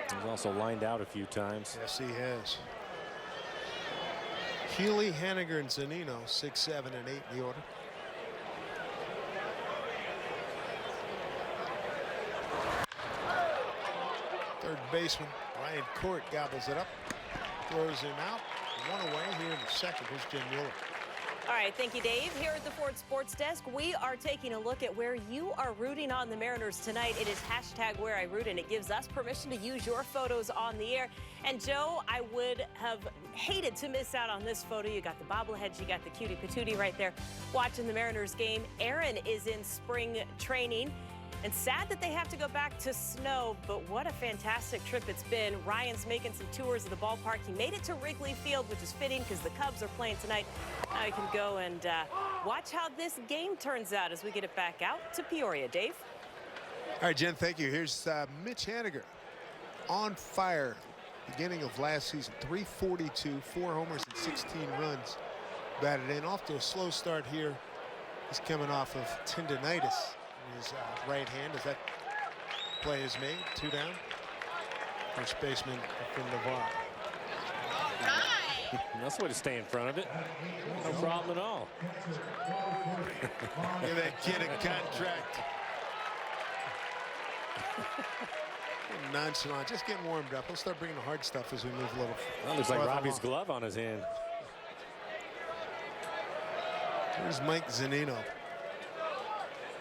He's also lined out a few times. Yes, he has. Healy, Haniger, and Zunino, 6, 7, and 8 in the order. Third baseman Ryan Court gobbles it up, throws him out. 1 away here in the second. Here's Jim Mueller. All right, thank you, Dave. Here at the Ford Sports Desk, we are taking a look at where you are rooting on the Mariners tonight. It is #WhereIRoot, and it gives us permission to use your photos on the air. And, Joe, I would have hated to miss out on this photo. You got the bobbleheads, you got the cutie patootie right there watching the Mariners game. Aaron is in spring training. And sad that they have to go back to snow, but what a fantastic trip it's been. Ryan's making some tours of the ballpark. He made it to Wrigley Field, which is fitting because the Cubs are playing tonight. Now you can go and watch how this game turns out as we get it back out to Peoria. Dave? All right, Jen, thank you. Here's Mitch Haniger on fire. Beginning of last season, 342, 4 homers and 16 runs batted in. Off to a slow start here. He's coming off of tendonitis in his right hand as that play is made. 2 down. First baseman from Navarre. That's the way to stay in front of it. No problem at all. Give that kid a contract. Nonchalant, just getting warmed up. He'll start bringing the hard stuff as we move a little. Well, looks like Robbie's glove on his hand. Here's Mike Zunino.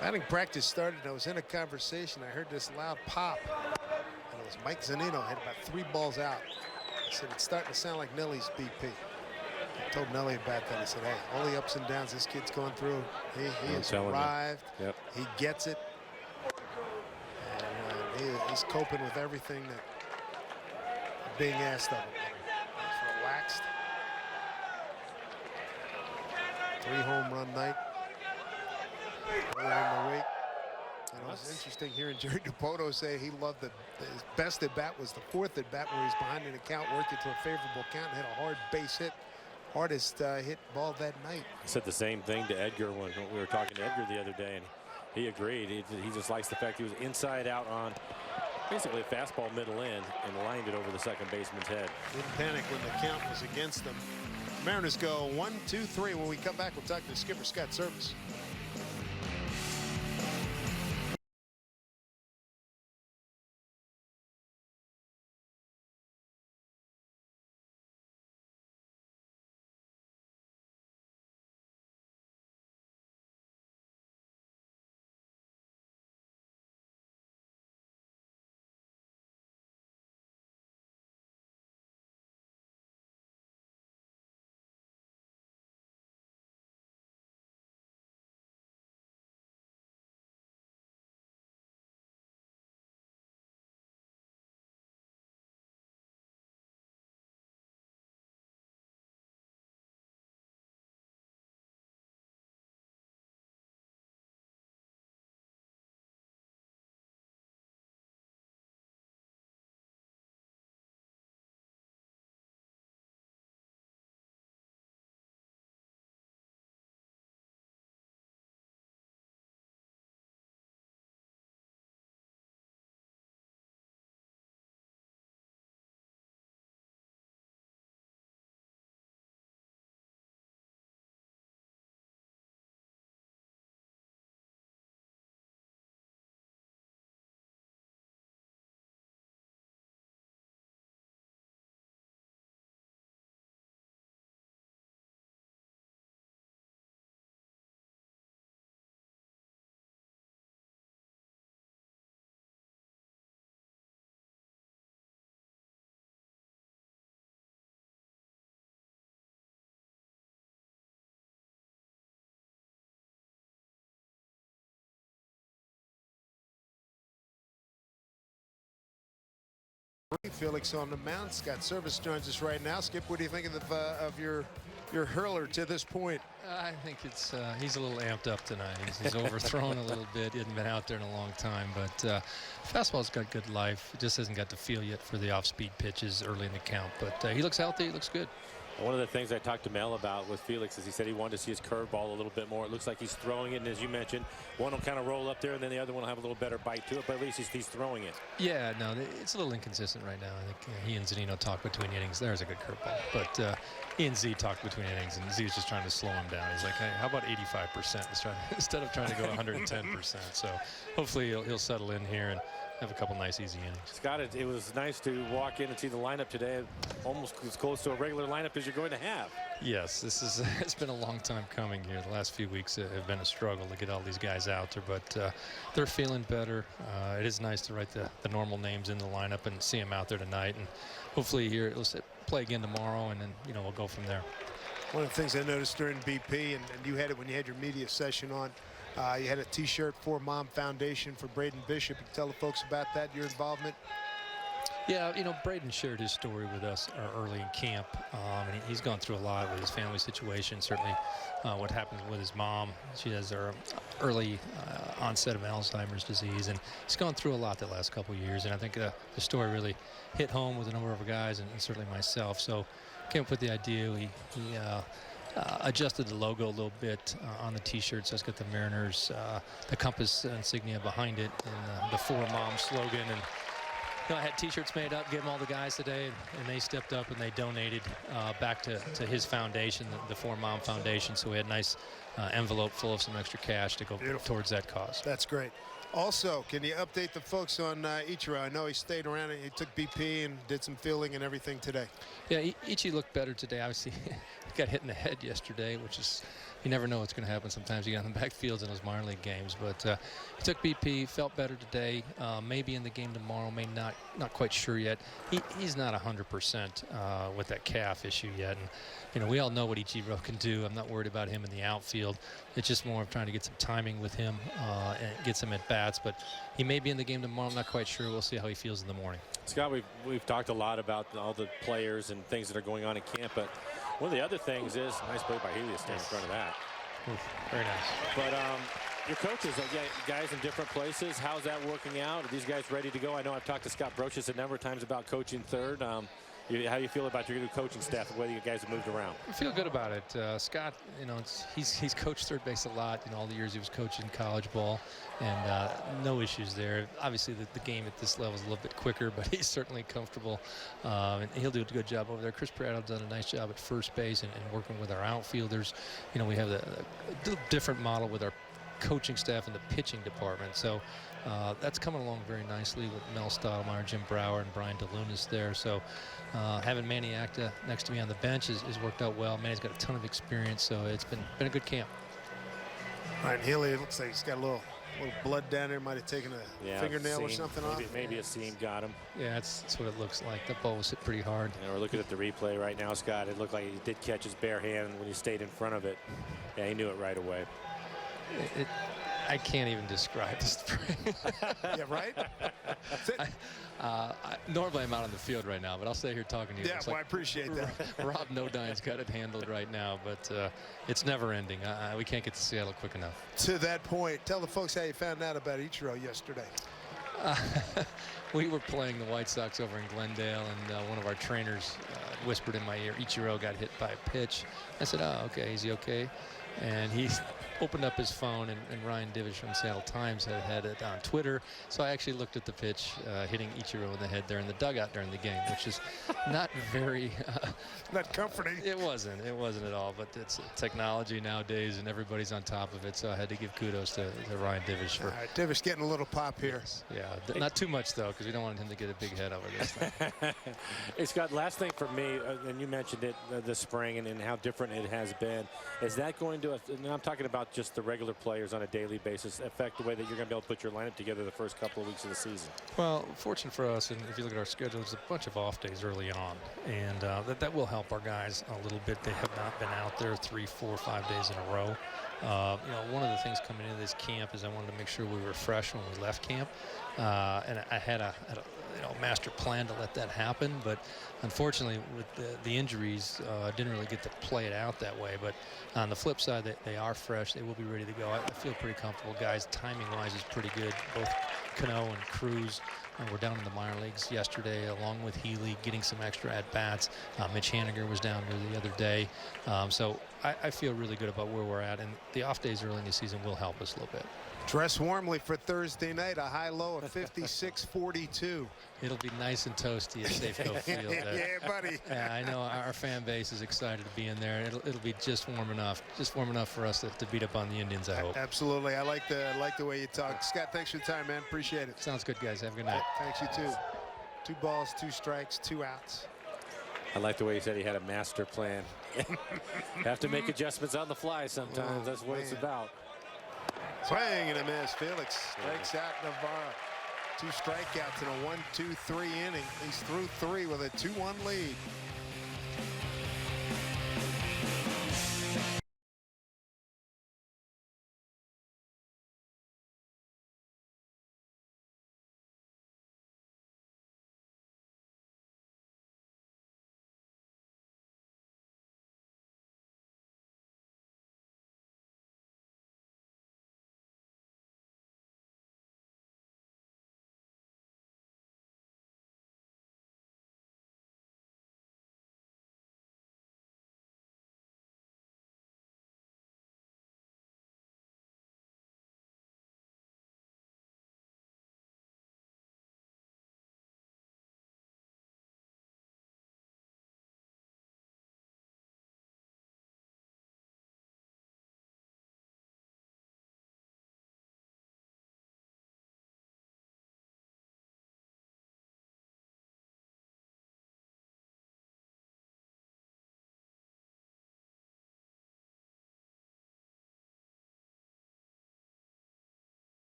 Batting practice started. I was in a conversation. I heard this loud pop. And it was Mike Zunino. Had about 3 balls out. I said, it's starting to sound like Nelly's BP. I told Nelly about that. I said, hey, all the ups and downs this kid's going through. He has arrived. Yep. He gets it. And he's coping with everything that being asked of him. He's relaxed. 3 home run night. Earlier in the week. And it was interesting hearing Jerry DiPoto say he loved his best at bat was the 4th at bat where he's behind an account, worked it to a favorable count, and hit a hard base hit. Hardest hit ball that night. I said the same thing to Edgar when we were talking to Edgar the other day, and he agreed. He just likes the fact he was inside out on basically a fastball middle end and lined it over the second baseman's head. Didn't panic when the count was against them. Mariners go 1-2-3. When we come back, we'll talk to skipper Scott Service. Felix on the mound. Scott Service joins us right now. Skip, what do you think of your hurler to this point? I think it's he's a little amped up tonight. He's overthrown a little bit. He hasn't been out there in a long time, but fastball's got good life. It just hasn't got the feel yet for the off-speed pitches early in the count. But he looks healthy. He looks good. One of the things I talked to Mel about with Felix is he said he wanted to see his curveball a little bit more. It looks like he's throwing it, and as you mentioned, one will kind of roll up there, and then the other one will have a little better bite to it, but at least he's throwing it. Yeah, no, it's a little inconsistent right now. I think he and Zunino talk between innings. There's a good curveball. But he and Z talked between innings, and Z was just trying to slow him down. He's like, hey, how about 85% instead of trying to go 110%. So hopefully he'll settle in here and have a couple nice, easy innings. Scott, it was nice to walk in and see the lineup today, almost as close to a regular lineup as you're going to have. Yes, it's been a long time coming here. The last few weeks have been a struggle to get all these guys out there, but they're feeling better. It is nice to write the normal names in the lineup and see them out there tonight, and hopefully here let's play again tomorrow, and then we'll go from there. One of the things I noticed during BP, and you had it when you had your media session on, you had a T-shirt for Mom Foundation for Braden Bishop. You tell the folks about that, your involvement. Yeah, Braden shared his story with us early in camp, and he's gone through a lot with his family situation. Certainly, what happened with his mom. She has her early onset of Alzheimer's disease, and he's gone through a lot the last couple of years. And I think the story really hit home with a number of guys, and certainly myself. So, came up with the idea. He adjusted the logo a little bit on the T-shirt, so it's got the Mariners, the compass insignia behind it, and the For Mom slogan. And I had T-shirts made up, gave them all the guys today, and they stepped up and they donated back to his foundation, the For Mom Foundation. So we had a nice envelope full of some extra cash to go towards that cause. That's great. Also, can you update the folks on Ichiro? I know he stayed around and he took BP and did some fielding and everything today. Yeah, Ichi looked better today. Obviously, he got hit in the head yesterday, which is, you never know what's going to happen. Sometimes you get on the backfields in those minor league games. But he took BP, felt better today. Maybe in the game tomorrow, not quite sure yet. He's not 100% with that calf issue yet. And we all know what Ichiro can do. I'm not worried about him in the outfield. It's just more of trying to get some timing with him and get some at bats. But he may be in the game tomorrow. I'm not quite sure. We'll see how he feels in the morning. Scott, we've talked a lot about all the players and things that are going on in camp, but one of the other things is nice play by Helios staying in front of that. Oof, very nice. But your coaches, guys in different places, how's that working out? Are these guys ready to go? I know I've talked to Scott Brochus a number of times about coaching third. How do you feel about your new coaching staff and whether you guys have moved around? I feel good about it. Scott, he's coached third base a lot. All the years he was coaching college ball, and no issues there. Obviously, the game at this level is a little bit quicker, but he's certainly comfortable, and he'll do a good job over there. Chris Prado's done a nice job at first base and working with our outfielders. We have a different model with our coaching staff in the pitching department. So that's coming along very nicely with Mel Stottlemyre, Jim Brower, and Brian DeLunas there. So having Manny Acta next to me on the bench has worked out well. Manny's got a ton of experience, so it's been a good camp. All right, Healy, it looks like he's got a little blood down there. Might have taken a fingernail or something off. Maybe a seam got him. Yeah, that's what it looks like. That ball was hit pretty hard. We're looking at the replay right now, Scott. It looked like he did catch his bare hand when he stayed in front of it. Yeah, he knew it right away. I can't even describe this. Yeah, right? Normally I'm out on the field right now, but I'll stay here talking to you. Yeah, I appreciate that. Rob Nodine's got it handled right now, but it's never ending. We can't get to Seattle quick enough. To that point, tell the folks how you found out about Ichiro yesterday. We were playing the White Sox over in Glendale, and one of our trainers whispered in my ear, Ichiro got hit by a pitch. I said, oh, okay, is he okay? And he opened up his phone, and Ryan Divish from Seattle Times had it on Twitter. So I actually looked at the pitch hitting Ichiro in the head there in the dugout during the game, which is not very not comforting. It wasn't at all. But it's technology nowadays, and everybody's on top of it. So I had to give kudos to Ryan Divish. All right, Divish getting a little pop here. Yes, yeah, not too much though, because we don't want him to get a big head over this thing. Hey Scott, last thing for me, and you mentioned it this spring and how different it has been. Is that going to, and I'm talking about just the regular players on a daily basis, affect the way that you're going to be able to put your lineup together the first couple of weeks of the season? Well, fortunate for us, and if you look at our schedule, there's a bunch of off days early on, and that will help our guys a little bit. They have not been out there 3, 4, 5 days in a row. One of the things coming into this camp is I wanted to make sure we were fresh when we left camp, and I had a master plan to let that happen. But unfortunately, with the injuries, didn't really get to play it out that way. But on the flip side, they are fresh. They will be ready to go. I feel pretty comfortable, guys. Timing-wise is pretty good. Both Cano and Cruz were down in the minor leagues yesterday, along with Healy, getting some extra at-bats. Mitch Haniger was down here the other day. So I feel really good about where we're at, and the off days early in the season will help us a little bit. Dress warmly for Thursday night, a high-low of 56-42. It'll be nice and toasty at Safeco Field. Yeah, buddy. I know our fan base is excited to be in there. It'll be just warm enough for us to beat up on the Indians, I hope. Absolutely. I like the way you talk. Scott, thanks for your time, man. Appreciate it. Sounds good, guys. Have a good night. Thanks, you too. 2 balls, 2 strikes, 2 outs. I like the way he said he had a master plan. Have to make adjustments on the fly sometimes. That's what it's about. Swing and a miss. Felix strikes out Navarro. 2 strikeouts in a 1-2-3 inning. He's through 3 with a 2-1 lead.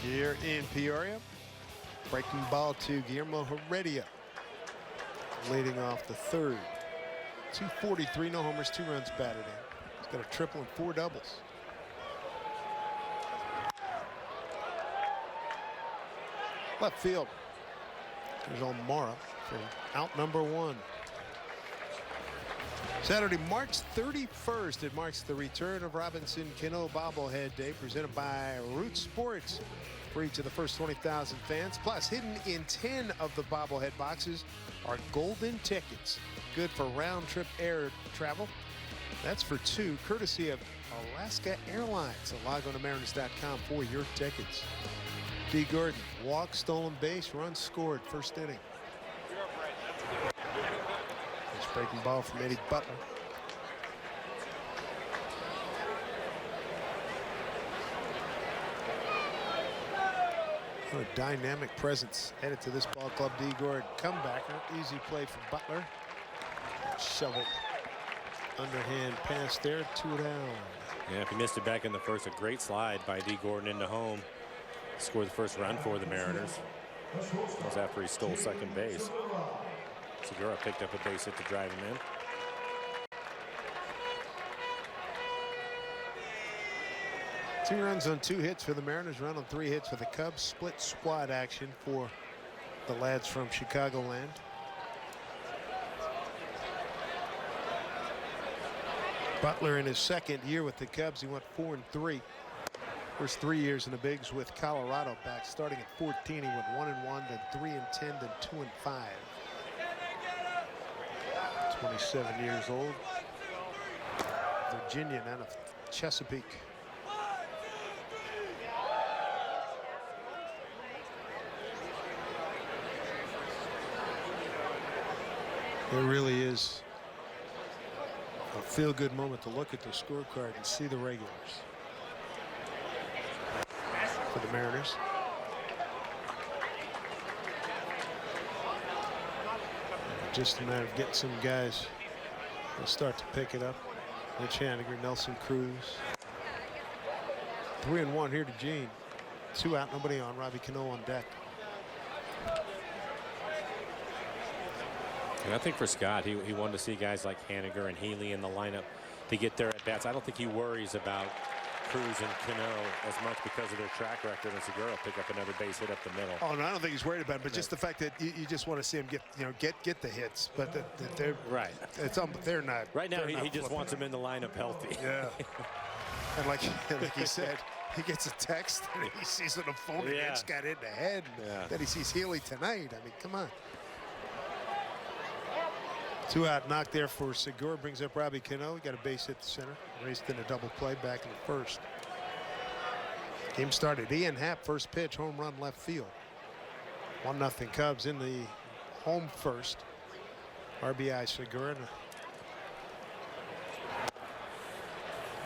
Here in Peoria, breaking ball to Guillermo Heredia, leading off the 3rd. 243, no homers, 2 runs batted in. He's got a triple and 4 doubles. Left field. There's O'Mara for out number 1. Saturday, March 31st, it marks the return of Robinson Cano Bobblehead Day, presented by Root Sports. Free to the first 20,000 fans. Plus, hidden in 10 of the bobblehead boxes are golden tickets. Good for round-trip air travel. That's for 2, courtesy of Alaska Airlines. So log on to Mariners.com for your tickets. D. Gordon, walk, stolen base, run scored, first inning. Nice breaking ball from Eddie Butler. What a dynamic presence headed to this ball club, D. Gordon. Comebacker, easy play for Butler. Shovel, underhand pass there, 2 down. Yeah, if he missed it back in the first, a great slide by D. Gordon into home. Scored the first run for the Mariners. That was after he stole second base. Segura picked up a base hit to drive him in. Two runs on 2 hits for the Mariners, run on 3 hits for the Cubs. Split squad action for the lads from Chicagoland. Butler in his 2nd year with the Cubs, he went 4-3. First 3 years in the bigs with Colorado back. Starting at 14, he went 1-1, then 3-10, then 2-5. 27 years old. Virginian out of Chesapeake. It really is a feel-good moment to look at the scorecard and see the regulars for the Mariners. Just a matter of getting some guys to start to pick it up. Mitch Haniger, Nelson Cruz. 3-1 here to Gene. 2 out, nobody on. Robbie Cano on deck. And I think for Scott, he wanted to see guys like Haniger and Healy in the lineup to get their at-bats. I don't think he worries about Cruz and Cano as much because of their track record, and Segura pick up another base hit up the middle. Oh no, I don't think he's worried about it, but just the fact that you just want to see him get the hits, but they're right. They're not. Right now, not he just wants them in the lineup healthy. Yeah. And like he said, he gets a text and he sees an opponent that's got in the head. That he sees Healy tonight. I mean, come on. 2 out, knock there for Segura, brings up Robbie Cano. He got a base hit to center, raced in a double play back in the first. Game started. Ian Happ, first pitch, home run left field. 1-0 Cubs in the home first. RBI Segura.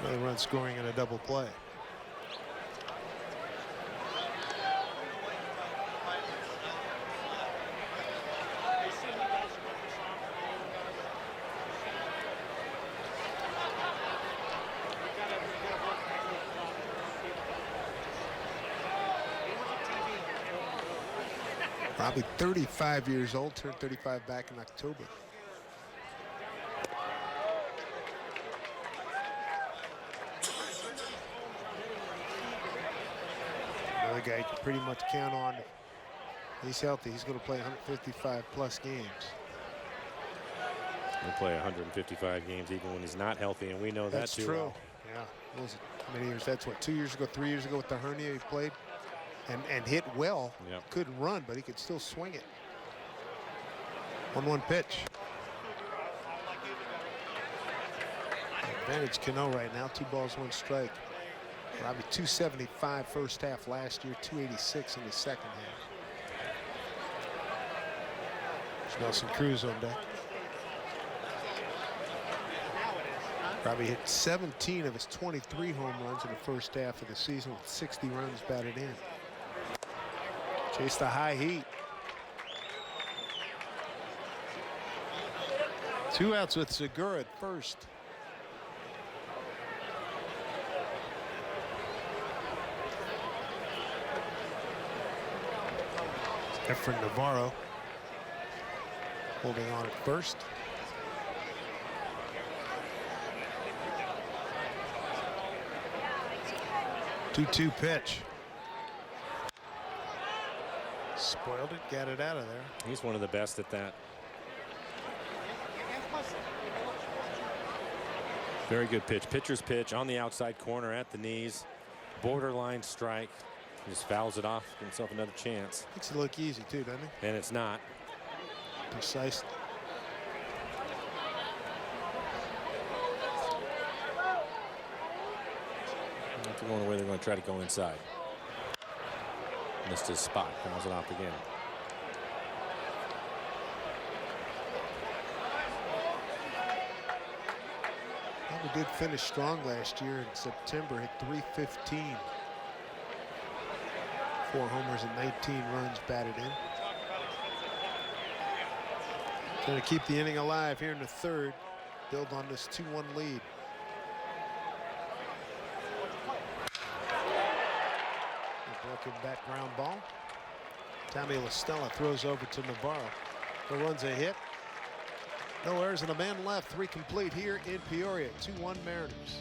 Another run scoring in a double play. Probably 35 years old, turned 35 back in October. Another guy you can pretty much count on. He's healthy. He's going to play 155 plus games. He'll play 155 games even when he's not healthy, and we know That's too true. well. Yeah. What was it? How many years? That's what, 2 years ago, 3 years ago with the hernia he played and hit well. Yep. Couldn't run, but he could still swing it. 1-1 pitch. Advantage Cano right now. 2 balls, 1 strike. Robbie 275 first half last year, 286 in the second half. There's Nelson Cruz on deck. Robbie hit 17 of his 23 home runs in the first half of the season with 60 runs batted in. Chased the high heat. 2 outs with Segura at first. Efren Navarro holding on at first. 2-2 pitch. Spoiled it, got it out of there. He's one of the best at that. Very good pitch. Pitcher's pitch on the outside corner at the knees. Borderline strike. He just fouls it off, gives himself another chance. Makes it look easy too, doesn't it? And it's not. Precise. If they're going away, they're going to try to go inside. Missed his spot. Fouls it off again. He did finish strong last year in September, hit 315. 4 homers and 19 runs batted in. Trying to keep the inning alive here in the third. Build on this 2-1 lead. A broken back ground ball. Tommy La Stella throws over to Navarro. The run's a hit. No errors and a man left. 3 complete here in Peoria. 2-1 Mariners.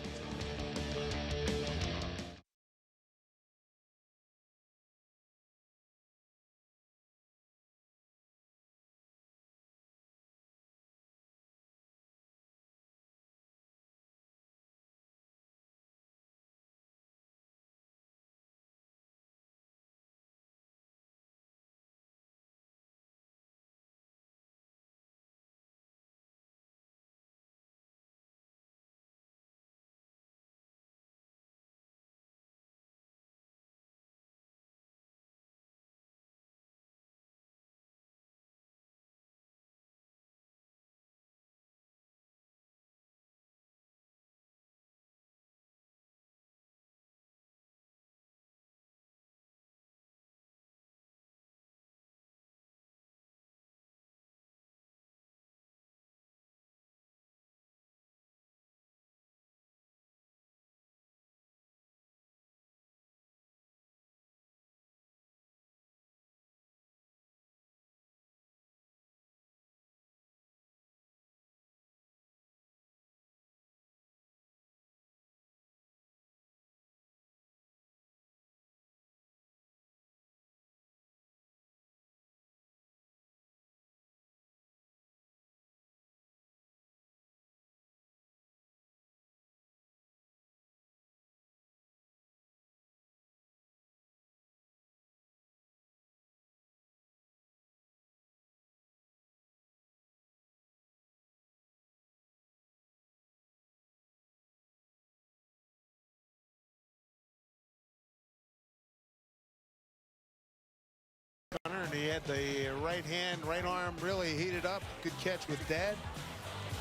had the right hand, right arm really heated up. Good catch with Dad.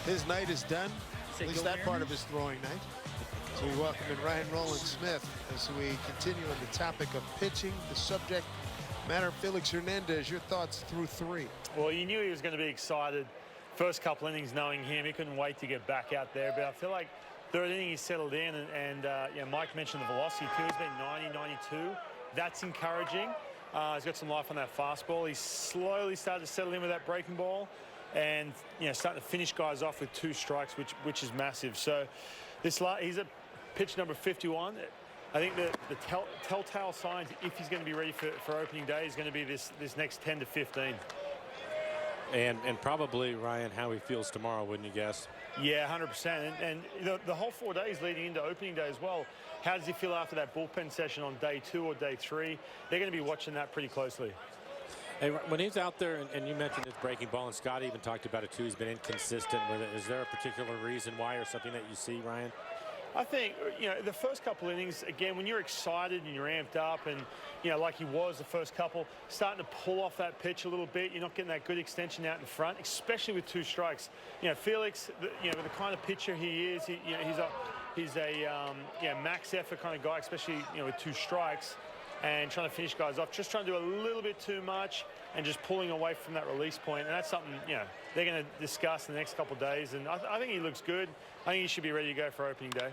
His night is done. At least that part of his throwing night. So we welcome in Ryan Rowland-Smith as we continue on the topic of pitching. The subject matter, Felix Hernandez, your thoughts through 3. Well, you knew he was going to be excited. First couple innings, knowing him, he couldn't wait to get back out there. But I feel like third inning, he settled in. And Mike mentioned the velocity, too. He's been 90, 92. That's encouraging. He's got some life on that fastball. He's slowly started to settle in with that breaking ball. And, starting to finish guys off with 2 strikes, which is massive. So he's at pitch number 51. I think the telltale signs, if he's going to be ready for opening day, is going to be this next 10 to 15. And probably, Ryan, how he feels tomorrow, wouldn't you guess? Yeah, 100%. And the whole 4 days leading into opening day as well, how does he feel after that bullpen session on day 2 or day 3? They're going to be watching that pretty closely. Hey, when he's out there, and you mentioned his breaking ball, and Scott even talked about it too, he's been inconsistent with it. Is there a particular reason why or something that you see, Ryan? I think, the first couple innings, again, when you're excited and you're amped up and, like he was the first couple, starting to pull off that pitch a little bit, you're not getting that good extension out in front, especially with 2 strikes. Felix, the kind of pitcher he is, he's a max effort kind of guy, especially, with 2 strikes and trying to finish guys off, just trying to do a little bit too much and just pulling away from that release point. And that's something, they're going to discuss in the next couple of days. And I think he looks good. I think he should be ready to go for opening day.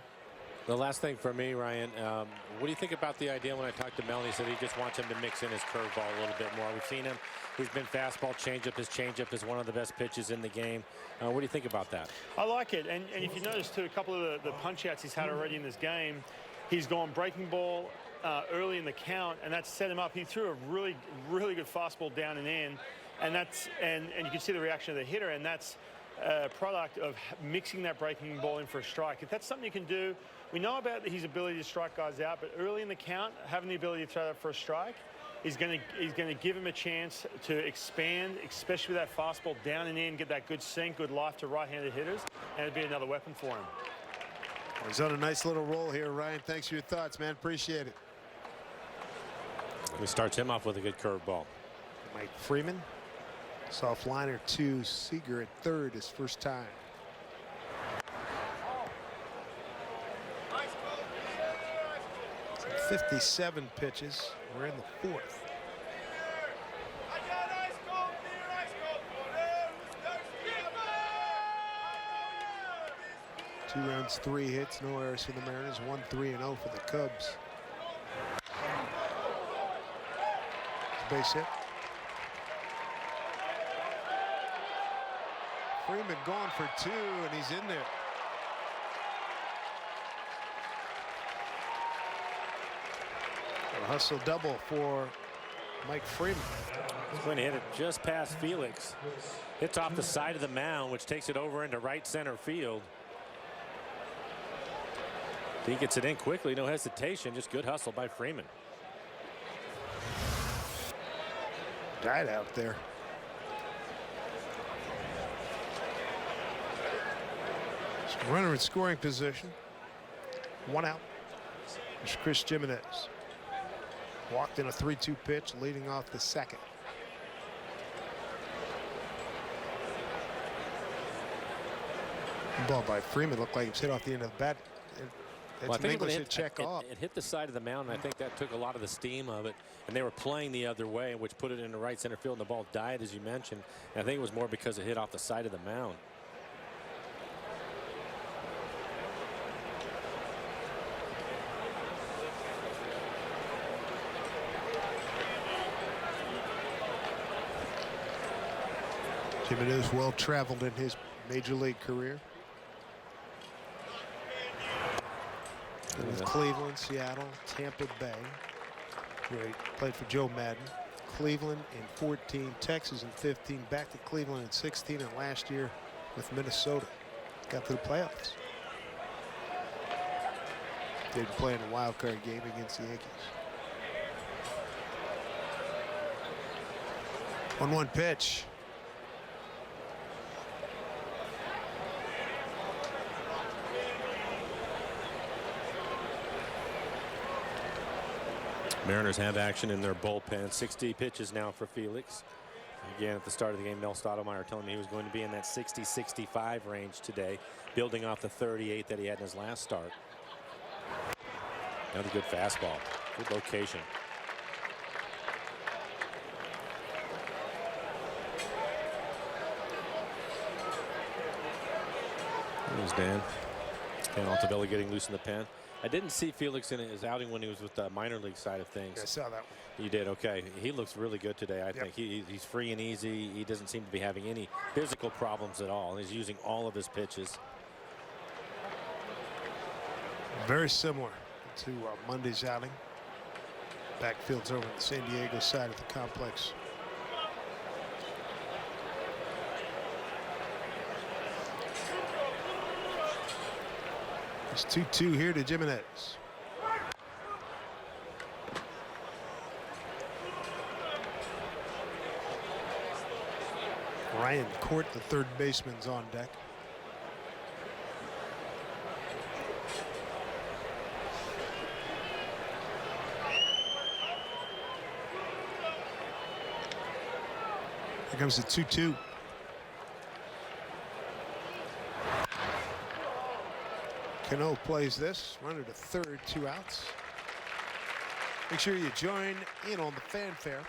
The last thing for me, Ryan, what do you think about the idea when I talked to Melanie, said he just wants him to mix in his curveball a little bit more? We've seen him. He's been fastball, changeup. His changeup is one of the best pitches in the game. What do you think about that? I like it. And if you notice, too, a couple of the punch-outs he's had already in this game, he's gone breaking ball early in the count, and that's set him up. He threw a really, really good fastball down and in, and you can see the reaction of the hitter, and that's a product of mixing that breaking ball in for a strike. If that's something you can do, we know about his ability to strike guys out, but early in the count, having the ability to throw that for a strike is going to give him a chance to expand, especially with that fastball down and in, get that good sink, good life to right-handed hitters, and it'd be another weapon for him. He's on a nice little roll here, Ryan. Thanks for your thoughts, man. Appreciate it. He starts him off with a good curveball. Mike Freeman. Soft liner to Seager at third, his first time. So 57 pitches. We're in the 4th. Two runs, 3 hits, no errors for the Mariners. 1-3-0 for the Cubs. Base hit. Freeman gone for 2, and he's in there. A hustle double for Mike Freeman. He's going to hit it just past Felix. Hits off the side of the mound, which takes it over into right center field. He gets it in quickly, no hesitation, just good hustle by Freeman. Died out there. Runner in scoring position. 1 out. There's Chris Jimenez. Walked in a 3-2 pitch, leading off the 2nd. Ball by Freeman looked like it was hit off the end of the bat. Well, I think it hit the side of the mound, and I think that took a lot of the steam of it, and they were playing the other way, which put it into right center field, and the ball died, as you mentioned. And I think it was more because it hit off the side of the mound. Jimenez well traveled in his major league career. With Cleveland, Seattle, Tampa Bay, where he played for Joe Madden. Cleveland in 14, Texas in 15, back to Cleveland in 16, and last year with Minnesota. Got to the playoffs. Didn't play in a wild card game against the Yankees. 1-1 pitch. Mariners have action in their bullpen. 60 pitches now for Felix. Again, at the start of the game, Mel Stottlemyre telling me he was going to be in that 60-65 range today, building off the 38 that he had in his last start. Another good fastball. Good location. There's Dan. And Altavella getting loose in the pen. I didn't see Felix in his outing when he was with the minor league side of things. Yeah, I saw that one. You did? Okay. He looks really good today, I think. He's free and easy. He doesn't seem to be having any physical problems at all. He's using all of his pitches. Very similar to Monday's outing. Backfield's over on the San Diego side of the complex. It's 2-2 here to Jimenez. Ryan Court, the third baseman's on deck. Here comes the 2-2. Cano plays this, runner to third, 2 outs. Make sure you join in on the fanfare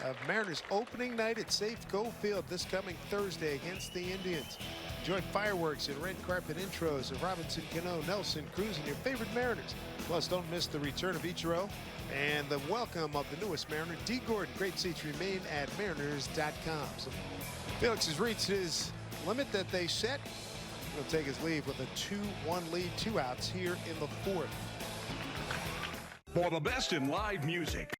of Mariners opening night at Safeco Field this coming Thursday against the Indians. Enjoy fireworks and red carpet intros of Robinson, Cano, Nelson, Cruz, and your favorite Mariners. Plus, don't miss the return of Ichiro and the welcome of the newest Mariner, D. Gordon. Great seats remain at mariners.com. So Felix has reached his limit that they set. He'll take his leave with a 2-1 lead, 2 outs here in the 4th. For the best in live music.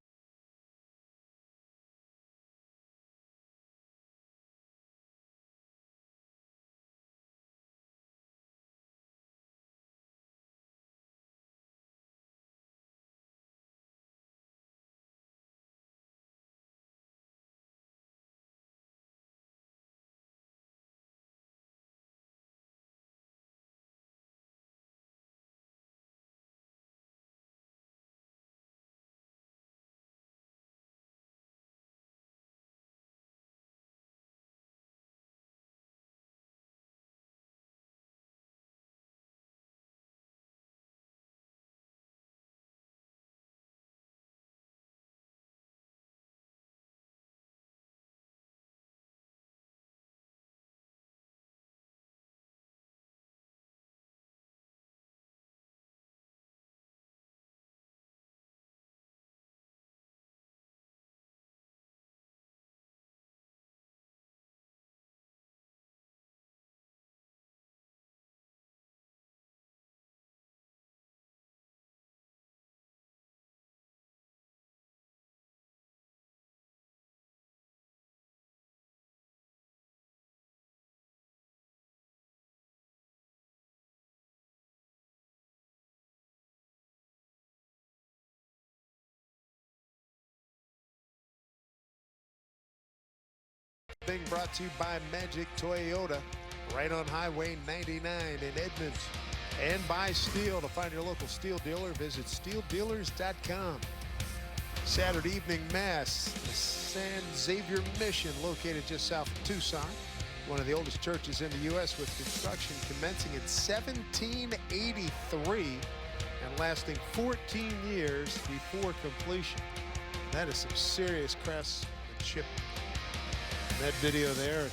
Being brought to you by Magic Toyota, right on Highway 99 in Edmonds. And by Steel. To find your local Steel dealer, visit steeldealers.com. Saturday evening mass, the San Xavier Mission, located just south of Tucson. One of the oldest churches in the U.S. with construction commencing in 1783 and lasting 14 years before completion. That is some serious craftsmanship. That video there,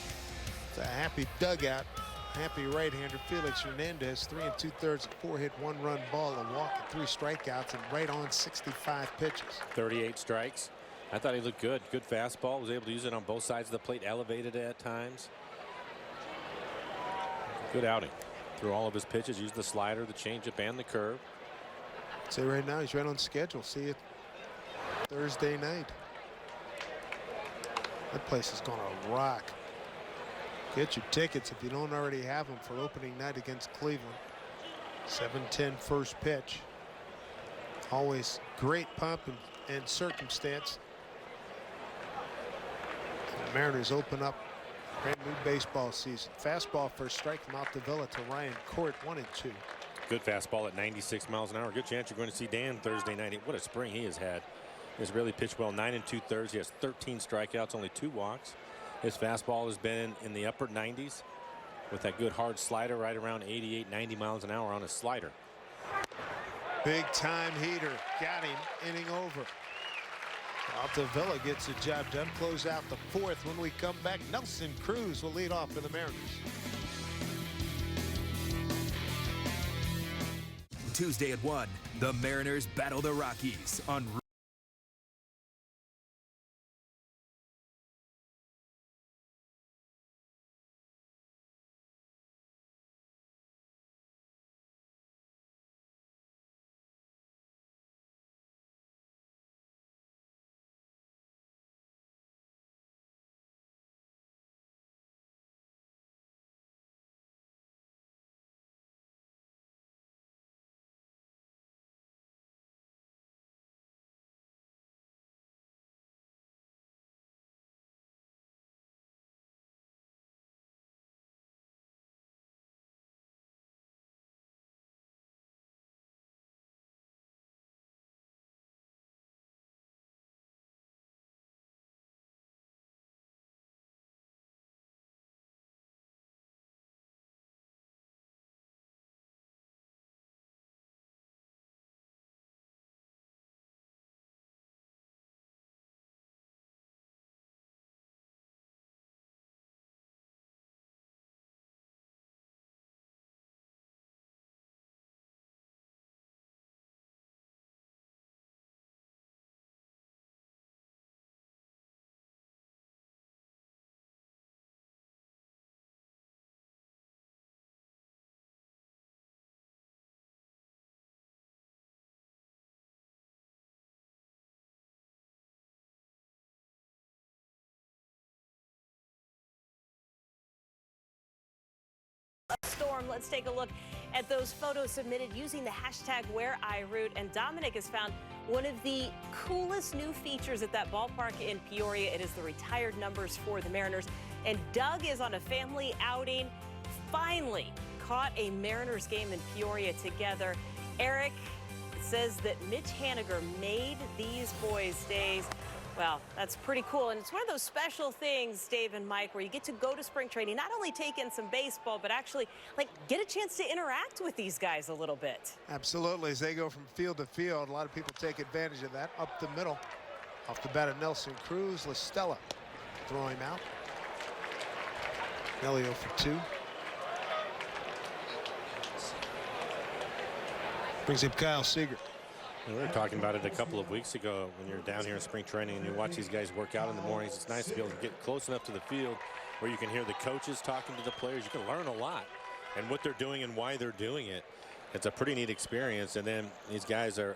it's a happy dugout, happy right-hander Felix Hernandez, 3 2/3, 4-hit, 1-run ball, a walk, and 3 strikeouts, and right on 65 pitches. 38 strikes. I thought he looked good. Good fastball. Was able to use it on both sides of the plate, elevated at times. Good outing. Threw all of his pitches, used the slider, the changeup, and the curve. I'd say right now he's right on schedule. See you Thursday night. That place is going to rock. Get your tickets if you don't already have them for opening night against Cleveland. 7:10 first pitch. Always great pump and circumstance. The Mariners open up brand new baseball season. Fastball first strike from Altavella to Ryan Court, 1-2. Good fastball at 96 miles an hour. Good chance you're going to see Dan Thursday night. What a spring he has had. has really pitched well. 9 2/3. He has 13 strikeouts, only 2 walks. His fastball has been in the upper 90s with that good hard slider right around 88, 90 miles an hour on his slider. Big time heater. Got him. Inning over. Altavilla gets the job done. Close out the 4th. When we come back, Nelson Cruz will lead off for the Mariners. Tuesday at 1, the Mariners battle the Rockies on storm. Let's take a look at those photos submitted using the hashtag #WhereIRoot. And Dominic has found one of the coolest new features at that ballpark in Peoria. It is the retired numbers for the Mariners. And Doug is on a family outing. Finally caught a Mariners game in Peoria together. Eric says that Mitch Haniger made these boys' days. Well, that's pretty cool. And it's one of those special things, Dave and Mike, where you get to go to spring training, not only take in some baseball, but actually get a chance to interact with these guys a little bit. Absolutely. As they go from field to field, a lot of people take advantage of that. Up the middle. Off the bat of Nelson Cruz. La Stella throw him out. Elio for 2. Brings up Kyle Seager. We were talking about it a couple of weeks ago when you're down here in spring training and you watch these guys work out in the mornings. It's nice to be able to get close enough to the field where you can hear the coaches talking to the players. You can learn a lot and what they're doing and why they're doing it. It's a pretty neat experience. And then these guys are,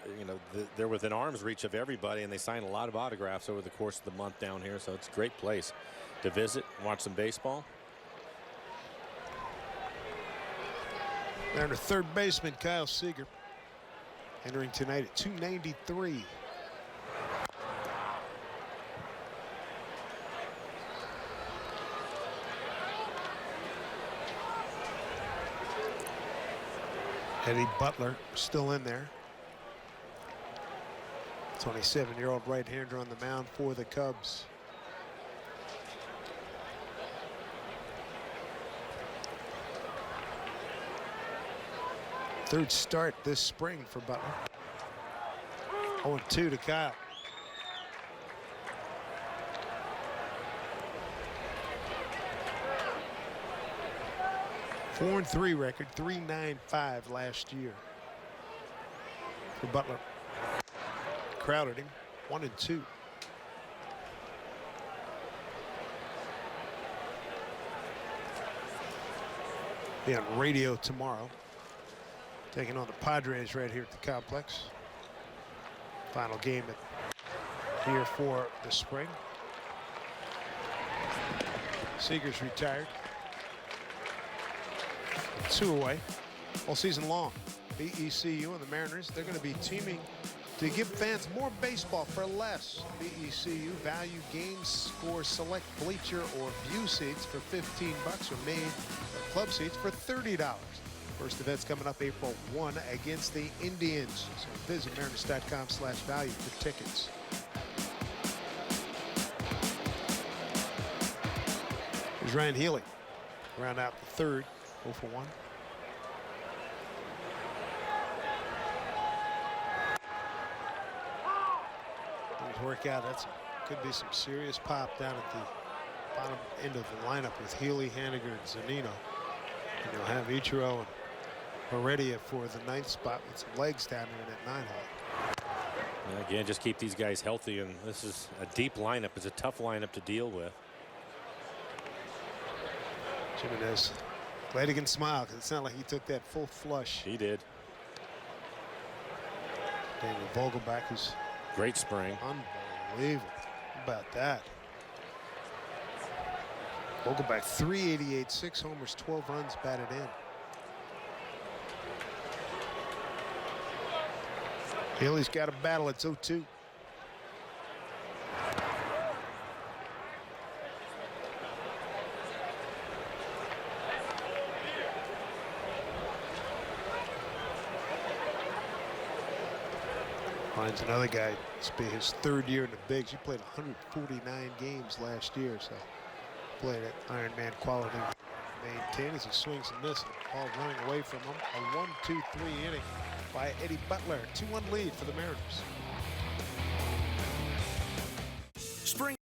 they're within arm's reach of everybody, and they sign a lot of autographs over the course of the month down here. So it's a great place to visit, watch some baseball. Mariner third baseman Kyle Seager entering tonight at 293. Eddie Butler still in there. 27-year-old right-hander on the mound for the Cubs. Third start this spring for Butler. 0-2 to Kyle. .4-3 record, 3.95 last year for Butler. Crowded him, 1-2. Be on radio tomorrow. Taking on the Padres right here at the complex. Final game here for the spring. Seager's retired. 2 away all season long. BECU and the Mariners, they're going to be teaming to give fans more baseball for less. BECU value games, score select bleacher or view seats for $15 or made club seats for $30. First event's coming up April 1 against the Indians. So visit mariners.com/value for tickets. Ryan Healy. Round out the third, 0 for 1. Things work out. Could be some serious pop down at the bottom end of the lineup with Healy, Haniger, and Zunino. And you'll have Ichiro and Heredia for the 9th spot with some legs down there in that 9 hole. And again, just keep these guys healthy, and this is a deep lineup. It's a tough lineup to deal with. Jimenez, glad he can smile because it sounded like he took that full flush. He did. Daniel Vogelback, who's great spring. Unbelievable. How about that? Vogelback 388, 6 homers, 12 runs batted in. Healy's got a battle. It's 0-2. Finds another guy. This will be his 3rd year in the bigs. He played 149 games last year, so played at Ironman quality. Maintain as he swings and misses. Ball running away from him. A 1-2-3 inning by Eddie Butler. 2-1 lead for the Mariners. Spring.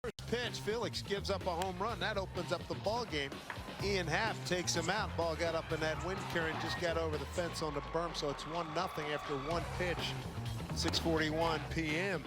First pitch, Felix gives up a home run. That opens up the ball game. Ian Happ takes him out. Ball got up in that wind current, just got over the fence on the berm, so it's 1-0 after 1 pitch. 6:41 p.m.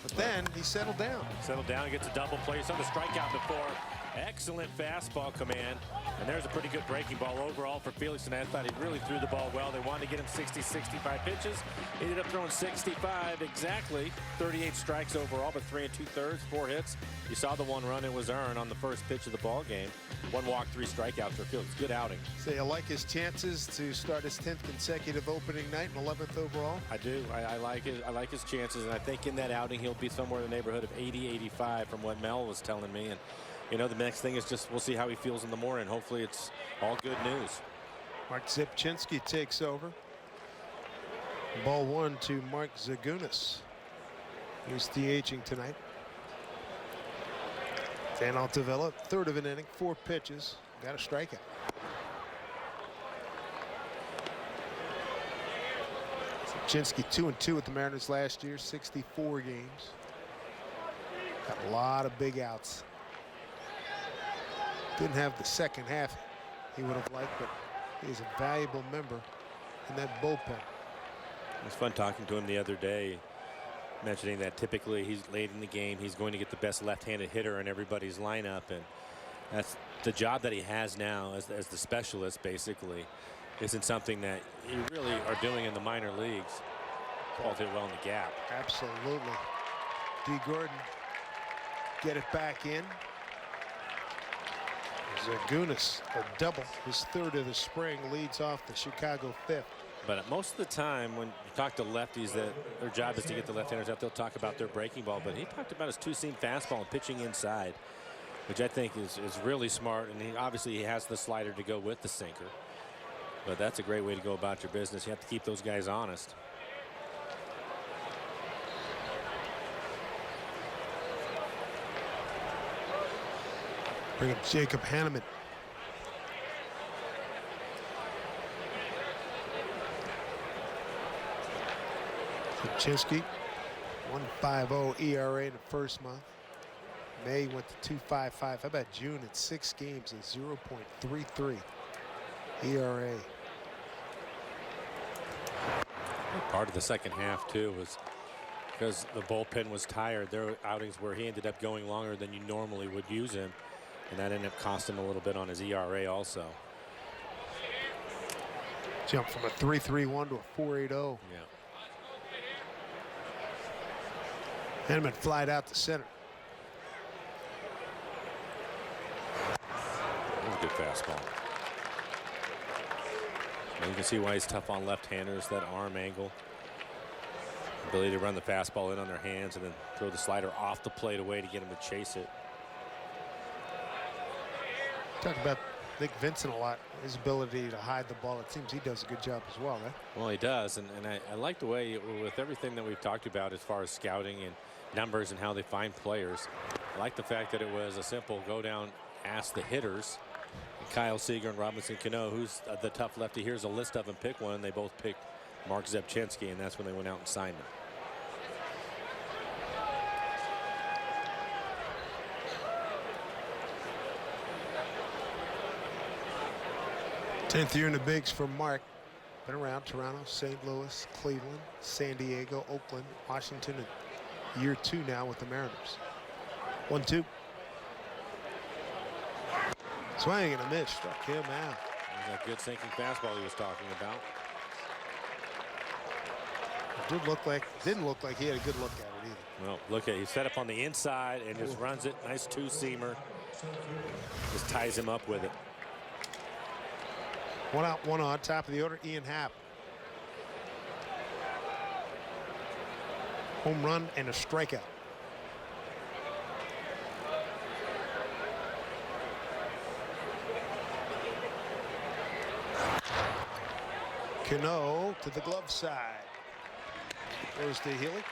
But then he settled down. Settled down, gets a double place on the strikeout before. Excellent fastball command. And there's a pretty good breaking ball overall for Felix. And I thought he really threw the ball well. They wanted to get him 60, 65 pitches. He ended up throwing 65 exactly. 38 strikes overall, but 3 2/3, 4 hits. You saw the 1 run. It was earned on the first pitch of the ball game. 1 walk, 3 strikeouts for Felix. Good outing. So you like his chances to start his 10th consecutive opening night and 11th overall? I do. I like his chances, and I think in that outing he'll be somewhere in the neighborhood of 80, 85 from what Mel was telling me. And you know, the next thing is just we'll see how he feels in the morning. Hopefully it's all good news. Mark Zipchinski takes over. Ball 1 to Mark Zagunis. He's DHing tonight. Dan Altavilla, 3rd of an inning, 4 pitches, got a strikeout. Zipchinski 2-2 with the Mariners last year, 64 games. Got a lot of big outs. Didn't have the second half he would have liked, but he's a valuable member in that bullpen. It was fun talking to him the other day, mentioning that typically he's late in the game. He's going to get the best left-handed hitter in everybody's lineup, and that's the job that he has now as the specialist. Basically, isn't something that you really are doing in the minor leagues. Paul did well in the gap. Absolutely. D. Gordon get it back in. Zagunis, a double, his third of the spring, leads off the Chicago fifth. But most of the time when you talk to lefties, that their job is to get the left-handers out, they'll talk about their breaking ball. But he talked about his two-seam fastball and pitching inside, which I think is really smart. And he obviously has the slider to go with the sinker. But that's a great way to go about your business. You have to keep those guys honest. Bring up Jacob Hanneman. Kupczynski, 1.50 ERA in the first month. May went to 2.55. How about June at 6 games at 0.33 ERA. Part of the second half too was because the bullpen was tired. There were outings where he ended up going longer than you normally would use him, and that ended up costing him a little bit on his ERA also. Jumped from a 3.31 to a 4.80. Yeah. Hanneman flied out to center. That was a good fastball. And you can see why he's tough on left-handers, that arm angle. Ability to run the fastball in on their hands and then throw the slider off the plate away to get him to chase it. Talk about Nick Vincent a lot, his ability to hide the ball. It seems he does a good job as well, right? Well, he does, and I like the way, with everything that we've talked about as far as scouting and numbers and how they find players, I like the fact that it was a simple go down, ask the hitters. Kyle Seager and Robinson Cano, who's the tough lefty. Here's a list of them. Pick one. They both picked Mark Zebchinski, and that's when they went out and signed him. Tenth year in the bigs for Mark. Been around Toronto, St. Louis, Cleveland, San Diego, Oakland, Washington, and year 2 now with the Mariners. 1-2. Swing and a miss, struck him out. That good sinking fastball he was talking about. It didn't look like he had a good look at it either. Well, look at, he set up on the inside and just runs it. Nice two-seamer. Just ties him up with it. 1 out, 1 on, top of the order, Ian Happ. Home run and a strikeout. Cano to the glove side. Goes to Healy.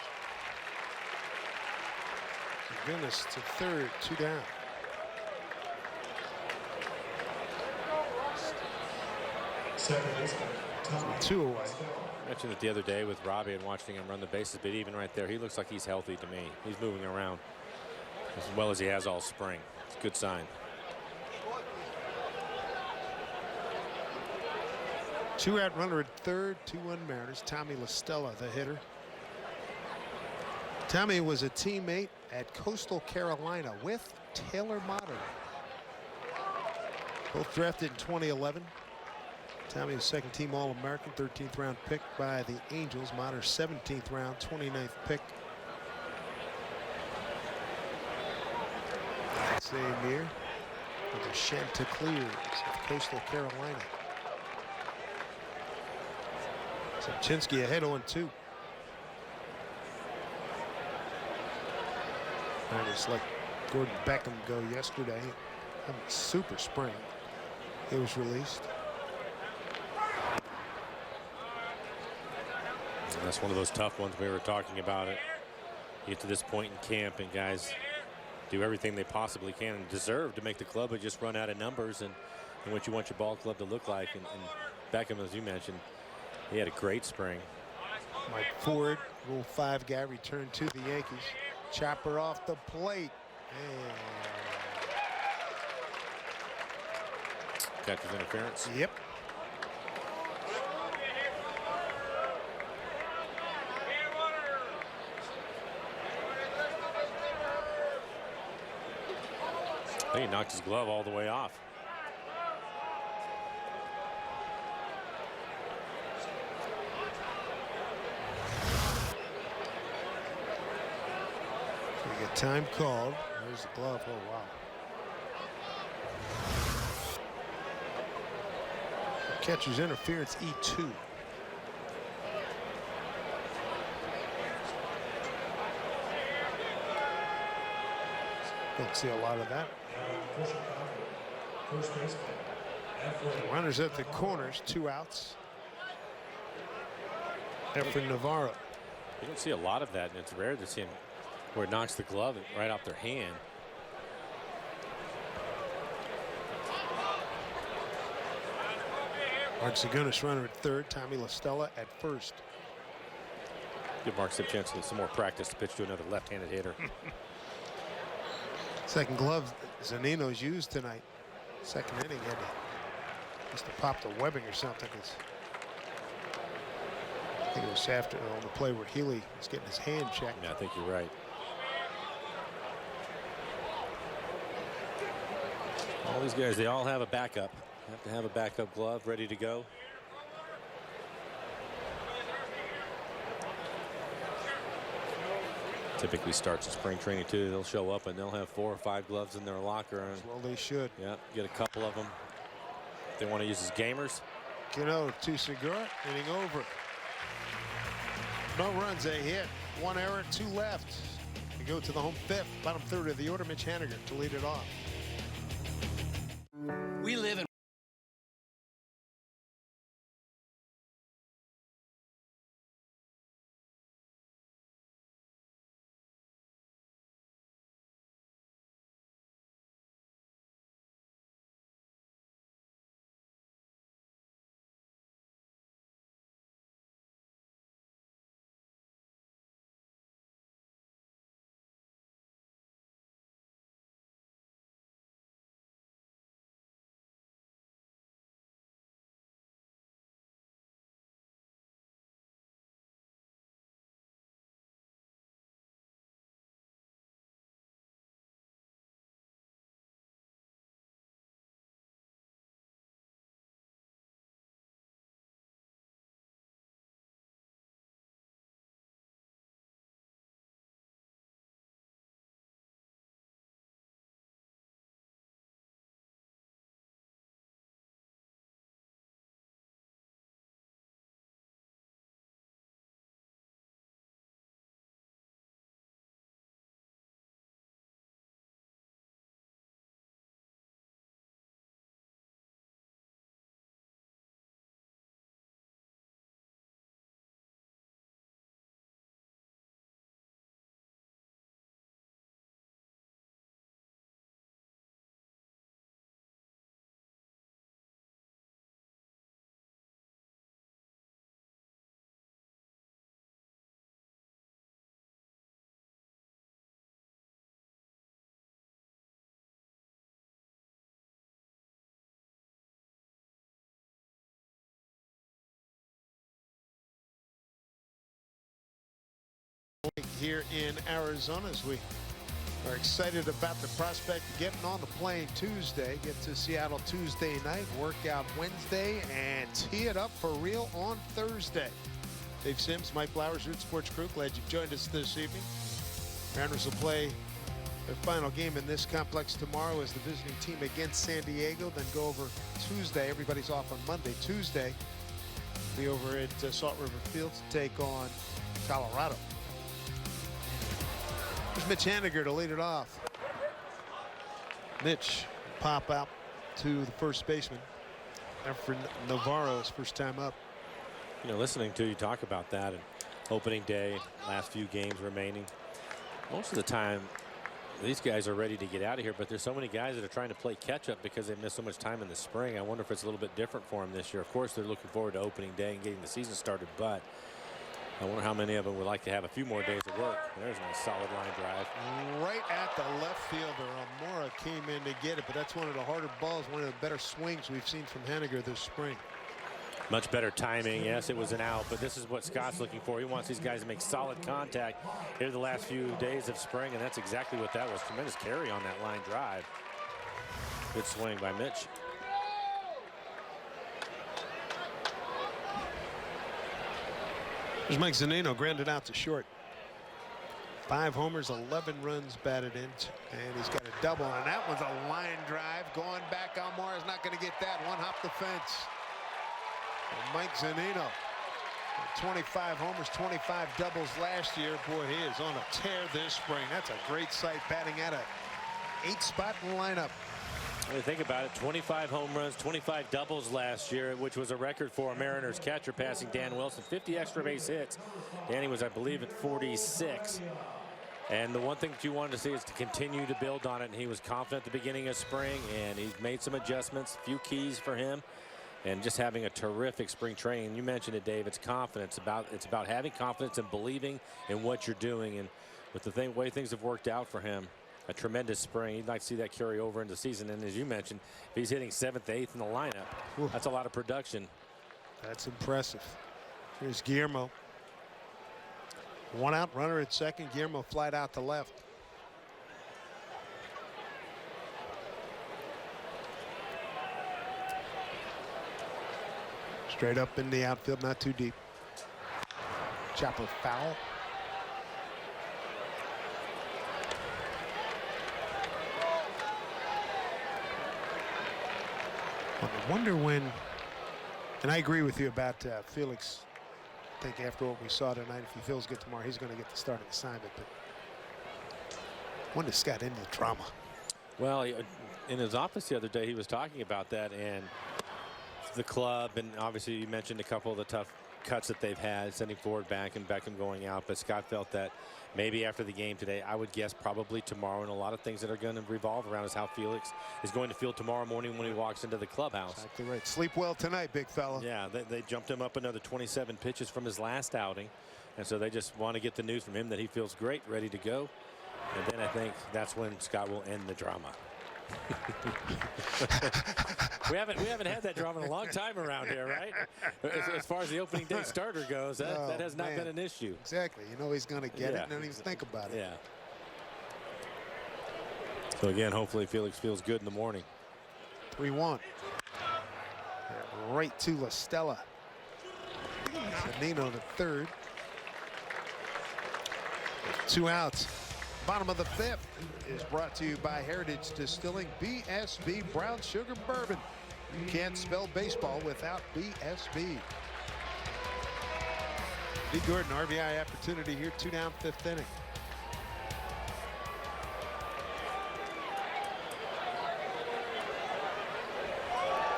Goodness to third, 2 down. Two away. I mentioned it the other day with Robbie and watching him run the bases, but even right there, he looks like he's healthy to me. He's moving around as well as he has all spring. It's a good sign. 2-out runner at third, 2-1 Mariners. Tommy LaStella, the hitter. Tommy was a teammate at Coastal Carolina with Taylor Motter. Both drafted in 2011. Tommy was second team All-American, 13th round pick by the Angels. Motter 17th round, 29th pick. Same year with the Chanticleers of Coastal Carolina. Zebchinski ahead 0-2. And it's like Gordon Beckham go yesterday. Super spring. It was released. And that's one of those tough ones we were talking about. It. You get to this point in camp and guys do everything they possibly can and deserve to make the club, but just run out of numbers and what you want your ball club to look like. And Beckham, as you mentioned, he had a great spring. Mike Ford, Rule 5 guy, returned to the Yankees. Chopper off the plate. Catcher's interference. Yep. I think he knocked his glove all the way off. We get time called. There's the glove. Oh, wow. Catcher's interference, E2. Don't see a lot of that. Runners at the corners, 2 outs. Efren Navarro. You don't see a lot of that, and it's rare to see him where it knocks the glove right off their hand. Mark Zagunis, runner at third. Tommy La Stella at first. Give Mark some chance to get some more practice to pitch to another left-handed hitter. Second glove Zunino's used tonight. Second inning must have popped a webbing or something. I think it was after on the play where Healy was getting his hand checked. Yeah, I think you're right. All these guys, they all have a backup. Have to have a backup glove ready to go. Typically starts in spring training too. They'll show up and they'll have 4 or 5 gloves in their locker. And well, they should. Yeah, get a couple of them. If they want to use as gamers. Kino to Segura, inning over. No runs, a hit, 1 error, 2 left. We go to the home 5th, bottom 3rd of the order. Mitch Haniger to lead it off. We live in here in Arizona as we are excited about the prospect of getting on the plane Tuesday. Get to Seattle Tuesday night, workout Wednesday, and tee it up for real on Thursday. Dave Sims, Mike Flowers, Root Sports Crew, glad you joined us this evening. Mariners will play their final game in this complex tomorrow as the visiting team against San Diego, then go over Tuesday. Everybody's off on Monday. Tuesday, be over at Salt River Field to take on Colorado. Here's Mitch Haniger to lead it off. Mitch pop out to the first baseman. Efren Navarro's first time up. You know, listening to you talk about that and opening day, last few games remaining. Most of the time, these guys are ready to get out of here, but there's so many guys that are trying to play catch up because they missed so much time in the spring. I wonder if it's a little bit different for them this year. Of course, they're looking forward to opening day and getting the season started, but I wonder how many of them would like to have a few more days of work. There's a nice solid line drive. Right at the left fielder. Amora came in to get it, but that's one of the harder balls, one of the better swings we've seen from Haniger this spring. Much better timing. Yes, it was an out, but this is what Scott's looking for. He wants these guys to make solid contact here the last few days of spring, and that's exactly what that was. Tremendous carry on that line drive. Good swing by Mitch. There's Mike Zunino grounded out to short. 5 homers, 11 runs batted in, and he's got a double, and that one's a line drive going back. Almora is not going to get that. One hop the fence. And Mike Zunino, 25 homers, 25 doubles last year. Boy, he is on a tear this spring. That's a great sight, batting at a 8th spot in the lineup. When you think about it, 25 home runs, 25 doubles last year, which was a record for a Mariners catcher, passing Dan Wilson. 50 extra base hits. Danny was, I believe, at 46. And the one thing that you wanted to see is to continue to build on it. And he was confident at the beginning of spring, and he's made some adjustments. A few keys for him, and just having a terrific spring training. You mentioned it, Dave. It's confidence. It's about having confidence and believing in what you're doing. And with the way things have worked out for him, a tremendous spring. You'd like to see that carry over into the season. And as you mentioned, if he's hitting 7th, 8th in the lineup, that's a lot of production. That's impressive. Here's Guillermo. 1 out, runner at second. Guillermo flied out to left. Straight up in the outfield, not too deep. Chopper foul. I wonder when, and I agree with you about Felix. I think after what we saw tonight, if he feels good tomorrow, he's going to get the starting assignment. But when does Scott into the drama? Well, in his office the other day, he was talking about that, and the club, and obviously you mentioned a couple of the tough cuts that they've had, sending Ford back and Beckham going out. But Scott felt that maybe after the game today, I would guess probably tomorrow, and a lot of things that are going to revolve around is how Felix is going to feel tomorrow morning when he walks into the clubhouse. Exactly right. Sleep well tonight, big fella. Yeah, they jumped him up another 27 pitches from his last outing, and so they just want to get the news from him that he feels great, ready to go. And then I think that's when Scott will end the drama. we haven't had that drama in a long time around here, right? As far as the opening day starter goes, that has not been an issue. Exactly. You know he's going to get it, and don't even think about it. Yeah. So again, hopefully Felix feels good in the morning. 3-1. Right to La Stella. Nino the third. 2 outs. Bottom of the 5th is brought to you by Heritage Distilling, BSB Brown Sugar Bourbon. You can't spell baseball without BSB. D. Gordon, RBI opportunity here, 2 down, 5th inning.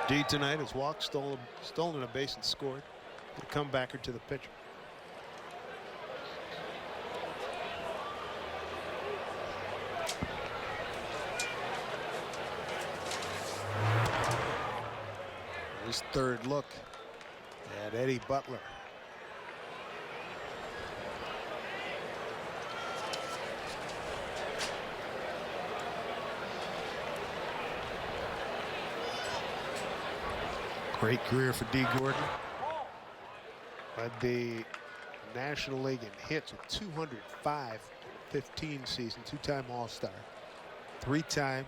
D tonight has walked, stolen a base and scored. The comebacker to the pitcher. His third look at Eddie Butler. Great career for D. Gordon. Led the National League in hits with 205-15 season. 2-time All-Star. 3-time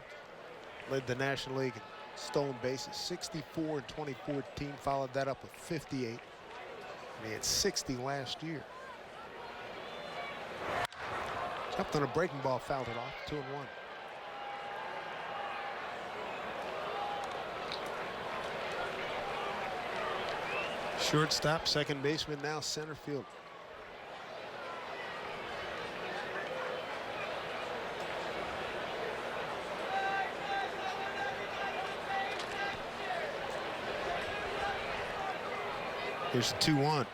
led the National League in stolen bases, 64 in 2014, followed that up with 58, and he had 60 last year. Jumped on a breaking ball, fouled it off, 2-1. Shortstop, second baseman, now center field. Here's the 2-1.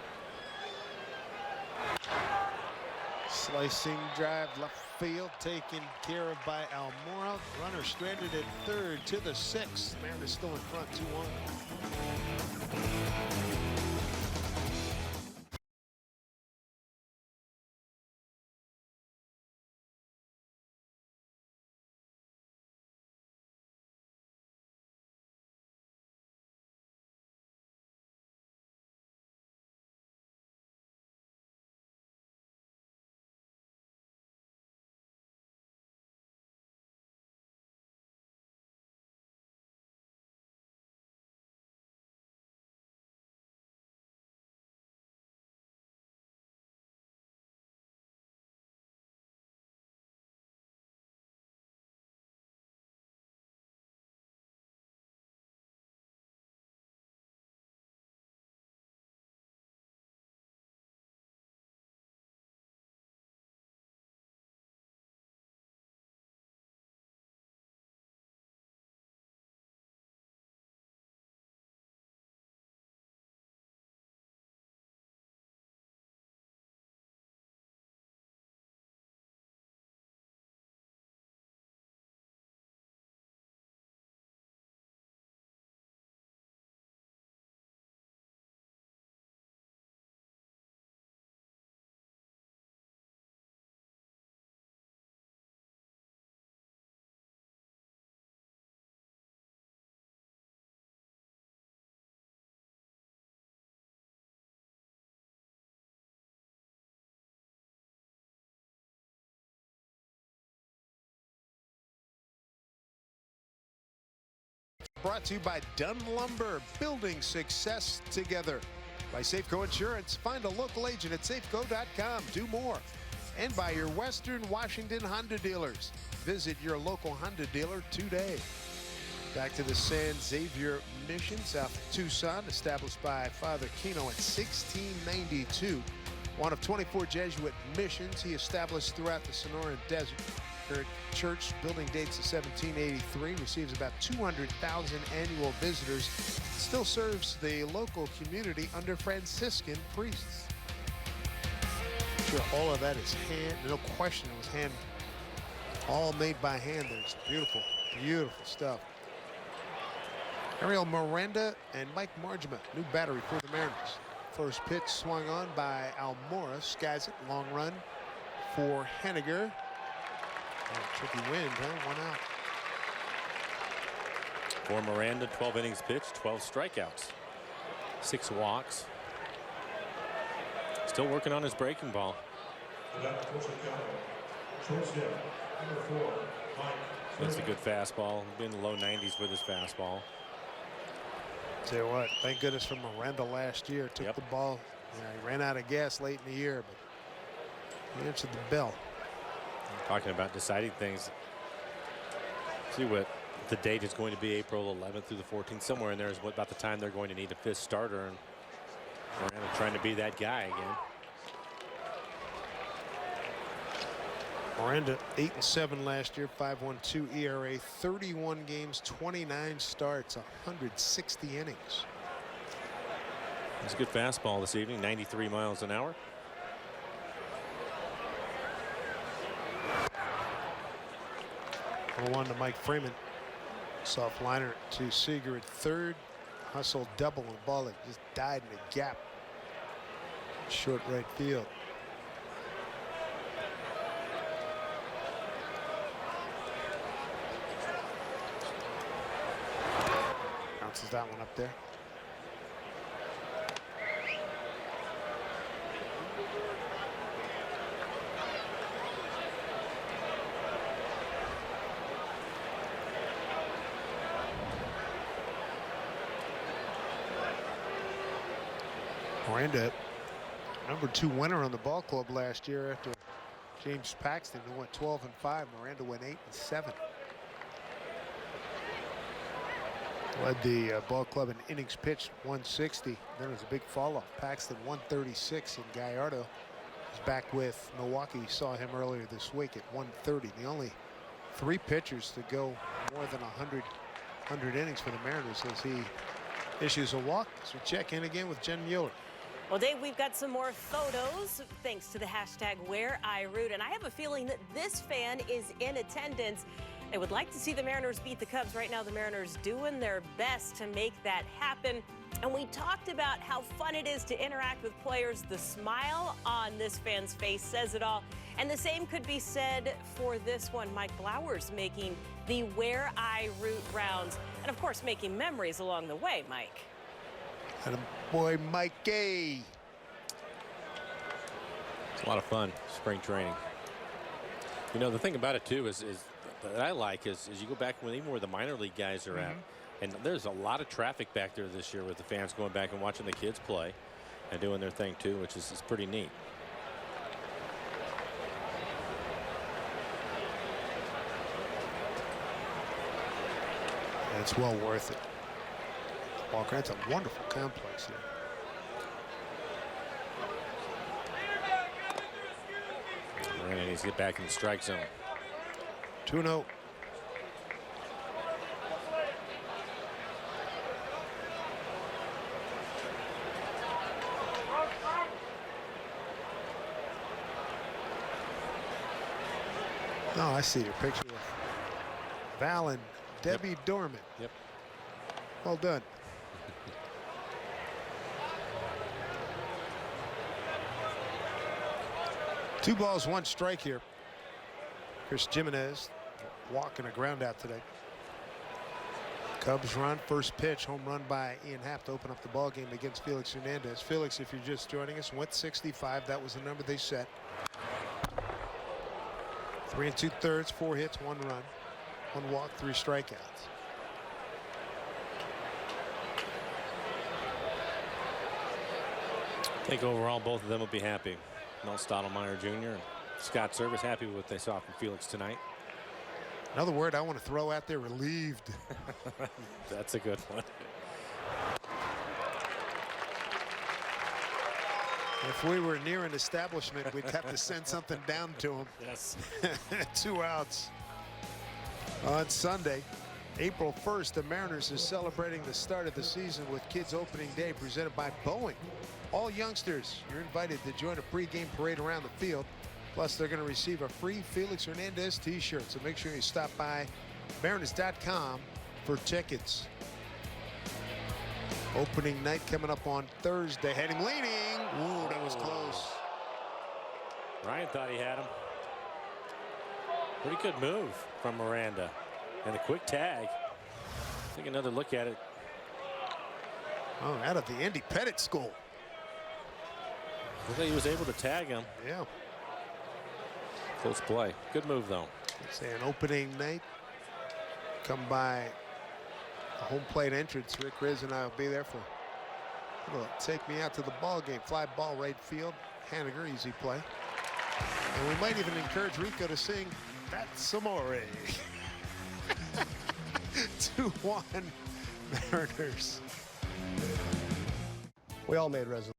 Slicing drive left field, taken care of by Almora. Runner stranded at third to the 6th. Mariners still in front, 2-1. Brought to you by Dunn Lumber, building success together. By Safeco Insurance, find a local agent at safeco.com. Do more. And by your Western Washington Honda dealers. Visit your local Honda dealer today. Back to the San Xavier Mission, south of Tucson, established by Father Kino in 1692. One of 24 Jesuit missions he established throughout the Sonoran Desert. Her church building dates to 1783, receives about 200,000 annual visitors, still serves the local community under Franciscan priests. I'm sure all of that is hand, no question it was hand, all made by hand. There's beautiful, beautiful stuff. Ariel Miranda and Mike Margema, new battery for the Mariners. First pitch swung on by Almora, skies it, long run for Henniger. Tricky wind, huh? 1 out. For Miranda, 12 innings pitched, 12 strikeouts, 6 walks. Still working on his breaking ball. That's a good fastball. Been in the low 90s with his fastball. Tell you what, thank goodness for Miranda last year. Took the ball. He ran out of gas late in the year, but he answered the bell. Talking about deciding things. See what the date is going to be, April 11th through the 14th. Somewhere in there is about the time they're going to need a 5th starter. And Miranda trying to be that guy again. Miranda 8-7 last year, 5.12 ERA, 31 games, 29 starts, 160 innings. It's a good fastball this evening, 93 miles an hour. One to Mike Freeman. Soft liner to Seager at third. Hustle double and ball that just died in a gap. Short right field. Bounces that one up there. Miranda, #2 winner on the ball club last year after James Paxton, who went 12-5. Miranda went 8-7. Led the ball club in innings pitched, 160. Then it was a big fall off. Paxton 136, and Gallardo is back with Milwaukee. Saw him earlier this week at 130. The only 3 pitchers to go more than 100 innings for the Mariners as he issues a walk. So we check in again with Jen Mueller. Well, Dave, we've got some more photos thanks to the hashtag #WhereIRoot, and I have a feeling that this fan is in attendance. They would like to see the Mariners beat the Cubs. Right now, the Mariners doing their best to make that happen. And we talked about how fun it is to interact with players. The smile on this fan's face says it all. And the same could be said for this one. Mike Blowers making the #WhereIRoot rounds. And, of course, making memories along the way, Mike. And boy, Mikey. It's a lot of fun, spring training. You know, the thing about it, too, is that I like is you go back when even where the minor league guys are at. And there's a lot of traffic back there this year with the fans going back and watching the kids play and doing their thing, too, which is pretty neat. It's well worth it. Walker, that's a wonderful complex here. And he needs to get back in the strike zone. 2-0. Oh, I see your picture of Val and Debbie Dorman. Yep. Well done. Two balls, 1 strike here. Chris Jimenez walking a ground out today. Cubs run, first pitch, home run by Ian Happ to open up the ball game against Felix Hernandez. Felix, if you're just joining us, went 65. That was the number they set. 3 2/3, 4 hits, 1 run, 1 walk, 3 strikeouts. think overall both of them will be happy. Mel Stottlemyre Jr. and Scott Service happy with what they saw from Felix tonight. Another word I want to throw out there, relieved. That's a good one. If we were near an establishment, we'd have to send something down to him. Yes. 2 outs. On Sunday, April 1st, the Mariners is celebrating the start of the season with Kids Opening Day presented by Boeing. All youngsters, you're invited to join a pregame parade around the field. Plus, they're going to receive a free Felix Hernandez t-shirt. So make sure you stop by Mariners.com for tickets. Opening night coming up on Thursday. Had him leaning. Ooh, that was close. Ryan thought he had him. Pretty good move from Miranda. And a quick tag. Take another look at it. Oh, out of the Andy Pettit school. Looked like he was able to tag him. Yeah. Close play. Good move, though. Say an opening night. Come by a home plate entrance. Rick Riz and I will be there for take me out to the ball game. Fly ball right field. Haniger, easy play. And we might even encourage Rico to sing That's Amore. 2-1 Mariners. We all made resolutions.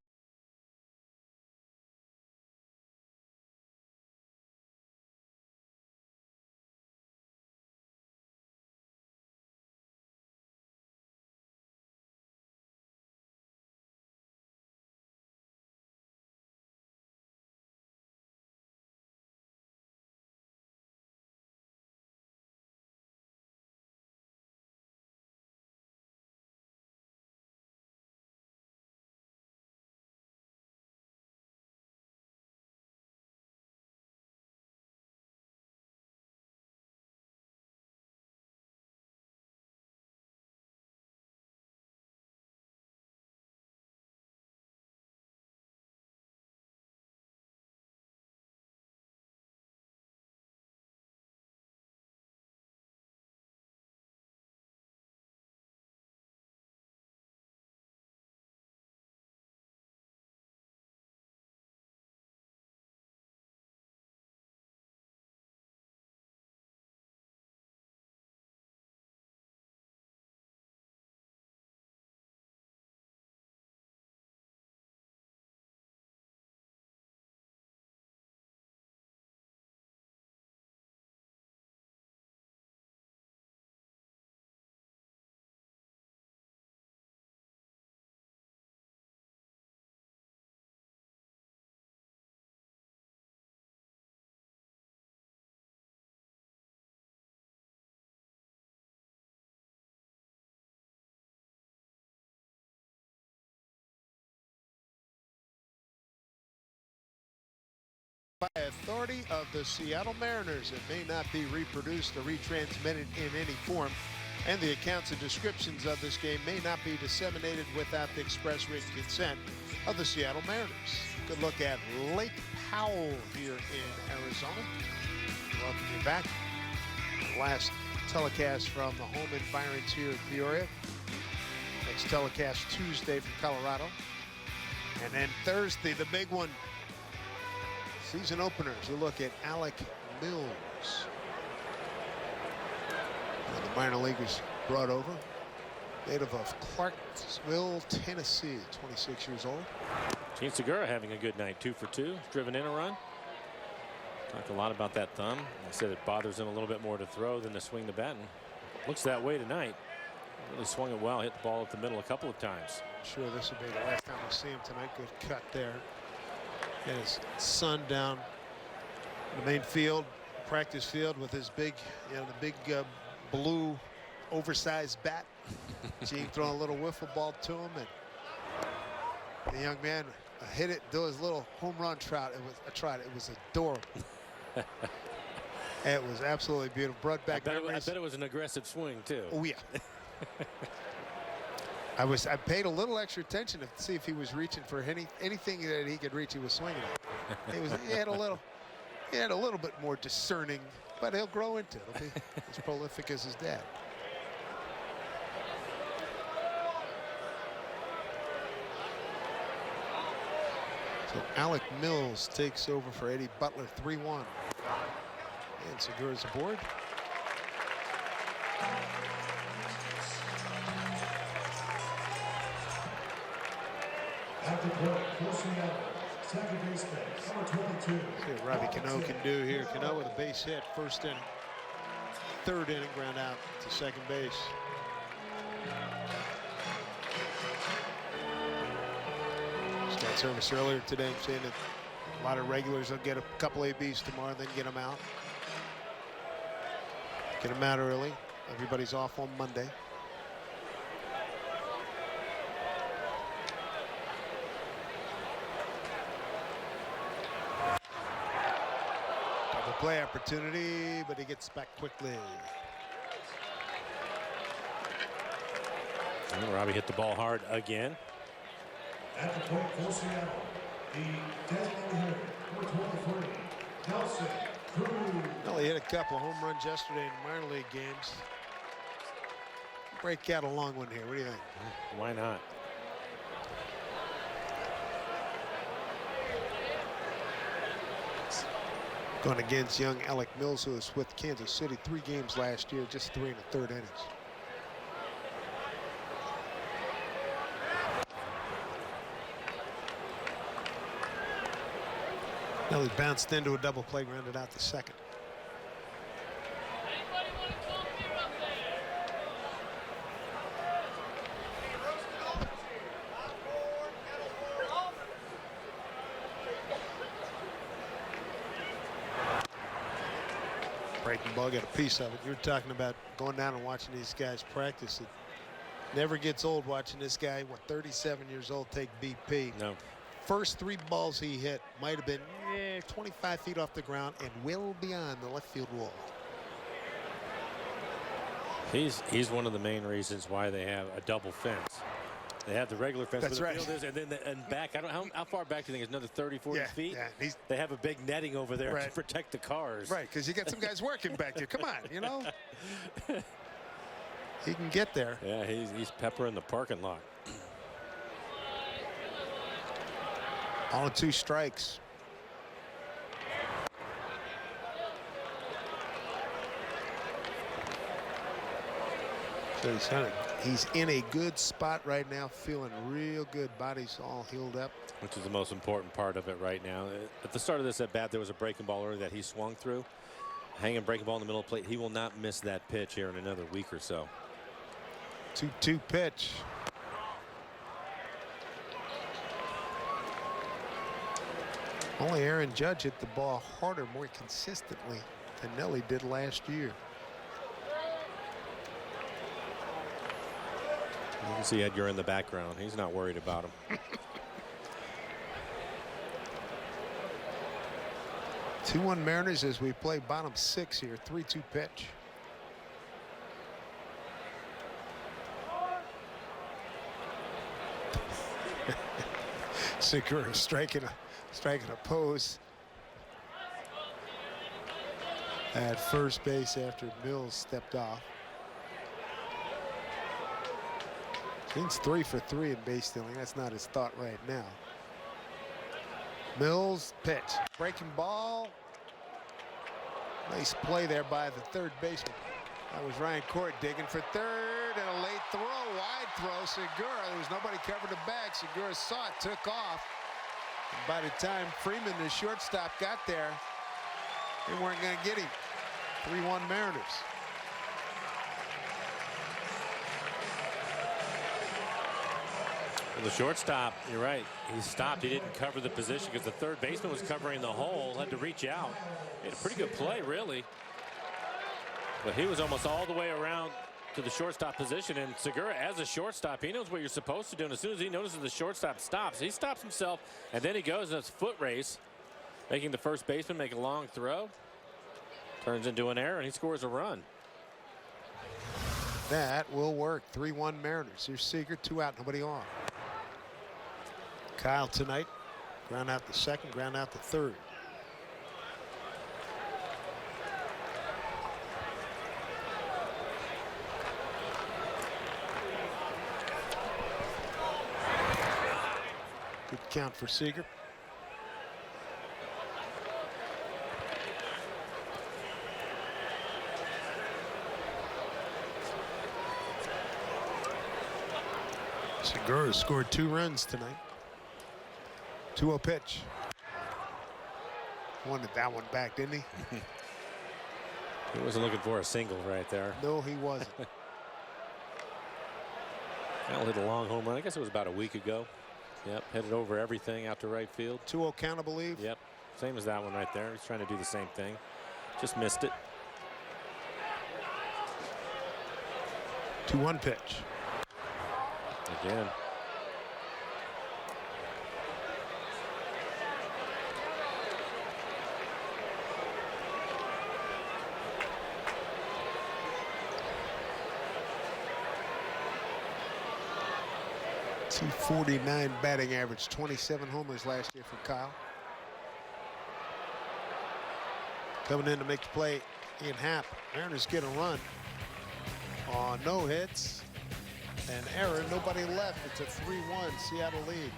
By authority of the Seattle Mariners, it may not be reproduced or retransmitted in any form, and the accounts and descriptions of this game may not be disseminated without the express written consent of the Seattle Mariners. Good look at Lake Powell here in Arizona. Welcome you back. Last telecast from the home environs here in Peoria. Next telecast Tuesday from Colorado. And then Thursday, the big one. Season openers, you look at Alec Mills. And the minor leaguers brought over. Native of Clarksville, Tennessee, 26 years old. Gene Segura having a good night, 2 for 2, driven in a run. Talked a lot about that thumb. I said it bothers him a little bit more to throw than to swing the bat. And looks that way tonight. Really swung it well, hit the ball up the middle a couple of times. I'm sure this will be the last time we see him tonight. Good cut there. And his son down the main field, practice field, with his big, the big blue oversized bat. Gene throwing a little wiffle ball to him, and the young man hit it, do his little home run trot. It was adorable. It was absolutely beautiful. Brought back I memories. bet it was an aggressive swing too. Oh yeah. I paid a little extra attention to see if he was reaching for anything that he could reach. He was swinging at. He had a little bit more discerning, but he'll grow into it. He'll be as prolific as his dad. So Alec Mills takes over for Eddie Butler, 3-1. And Segura's aboard. At the plate, forcing out, second baseman, number 22. See what Robbie Cano can do here. Cano with a base hit, first inning. Third inning, ground out to second base. Just got service earlier today, saying that a lot of regulars will get a couple ABs tomorrow, then get them out. Get them out early. Everybody's off on Monday. Double play opportunity, but he gets back quickly. And Robbie hit the ball hard again. At the plate for Seattle, the designated hitter, number 23, Nelson Cruz. Well, he hit a couple home runs yesterday in minor league games. Break out a long one here. What do you think? Why not? Going against young Alec Mills, who was with Kansas City 3 games last year, just 3 1/3 innings. Well, he bounced into a double play, grounded out to second. Breaking ball, got a piece of it. You're talking about going down and watching these guys practice. It never gets old watching this guy, what, 37 years old, take BP. No. First 3 balls he hit might have been 25 feet off the ground and well beyond the left field wall. He's one of the main reasons why they have a double fence. They have the regular fence That's where the right. field is, and then and back. I don't know how far back do you think? It's another 30, 40 feet. Yeah, They have a big netting over there Right. to protect the cars. Right, because you got some guys working back there. Come on, you know. He can get there. Yeah, he's peppering the parking lot. All 2 strikes. So he's in a good spot right now, feeling real good. Body's all healed up. Which is the most important part of it right now. At the start of this at bat, there was a breaking ball earlier that he swung through. Hanging breaking ball in the middle of the plate. He will not miss that pitch here in another week or so. 2-2 pitch. Only Aaron Judge hit the ball harder, more consistently than Nelly did last year. You can see Edgar in the background. He's not worried about him. 2-1 Mariners as we play bottom 6 here. 3-2 pitch. Segura striking a pose at first base after Mills stepped off. He's 3 for 3 in base stealing. That's not his thought right now. Mills pitch, breaking ball. Nice play there by the third baseman. That was Ryan Court digging for third, and a late throw, wide throw. Segura, there was nobody covered the bag. Segura saw it, took off. And by the time Freeman, the shortstop, got there, they weren't going to get him. 3-1 Mariners. The shortstop, you're right. He stopped. He didn't cover the position because the third baseman was covering the hole. Had to reach out. He had a pretty good play, really. But he was almost all the way around to the shortstop position. And Segura, as a shortstop, he knows what you're supposed to do. And as soon as he notices the shortstop stops, he stops himself. And then he goes in a foot race, making the first baseman make a long throw. Turns into an error, and he scores a run. That will work. 3-1 Mariners. Here's Seager, 2 out, nobody on. Kyle tonight, ground out to second, ground out to third. Good count for Seager. Segura scored 2 runs tonight. 2-0 pitch. Wanted that one back, didn't he? He wasn't looking for a single right there. No, he wasn't. Kyle hit a long home run. I guess it was about a week ago. Yep, headed over everything out to right field. 2-0 count, I believe. Yep, same as that one right there. He's trying to do the same thing. Just missed it. 2-1 pitch. Again. .249 batting average, 27 homers last year for Kyle. Coming in to make the play, Ian Happ. Mariners get a run on no hits. An error, nobody left. It's a 3-1 Seattle lead.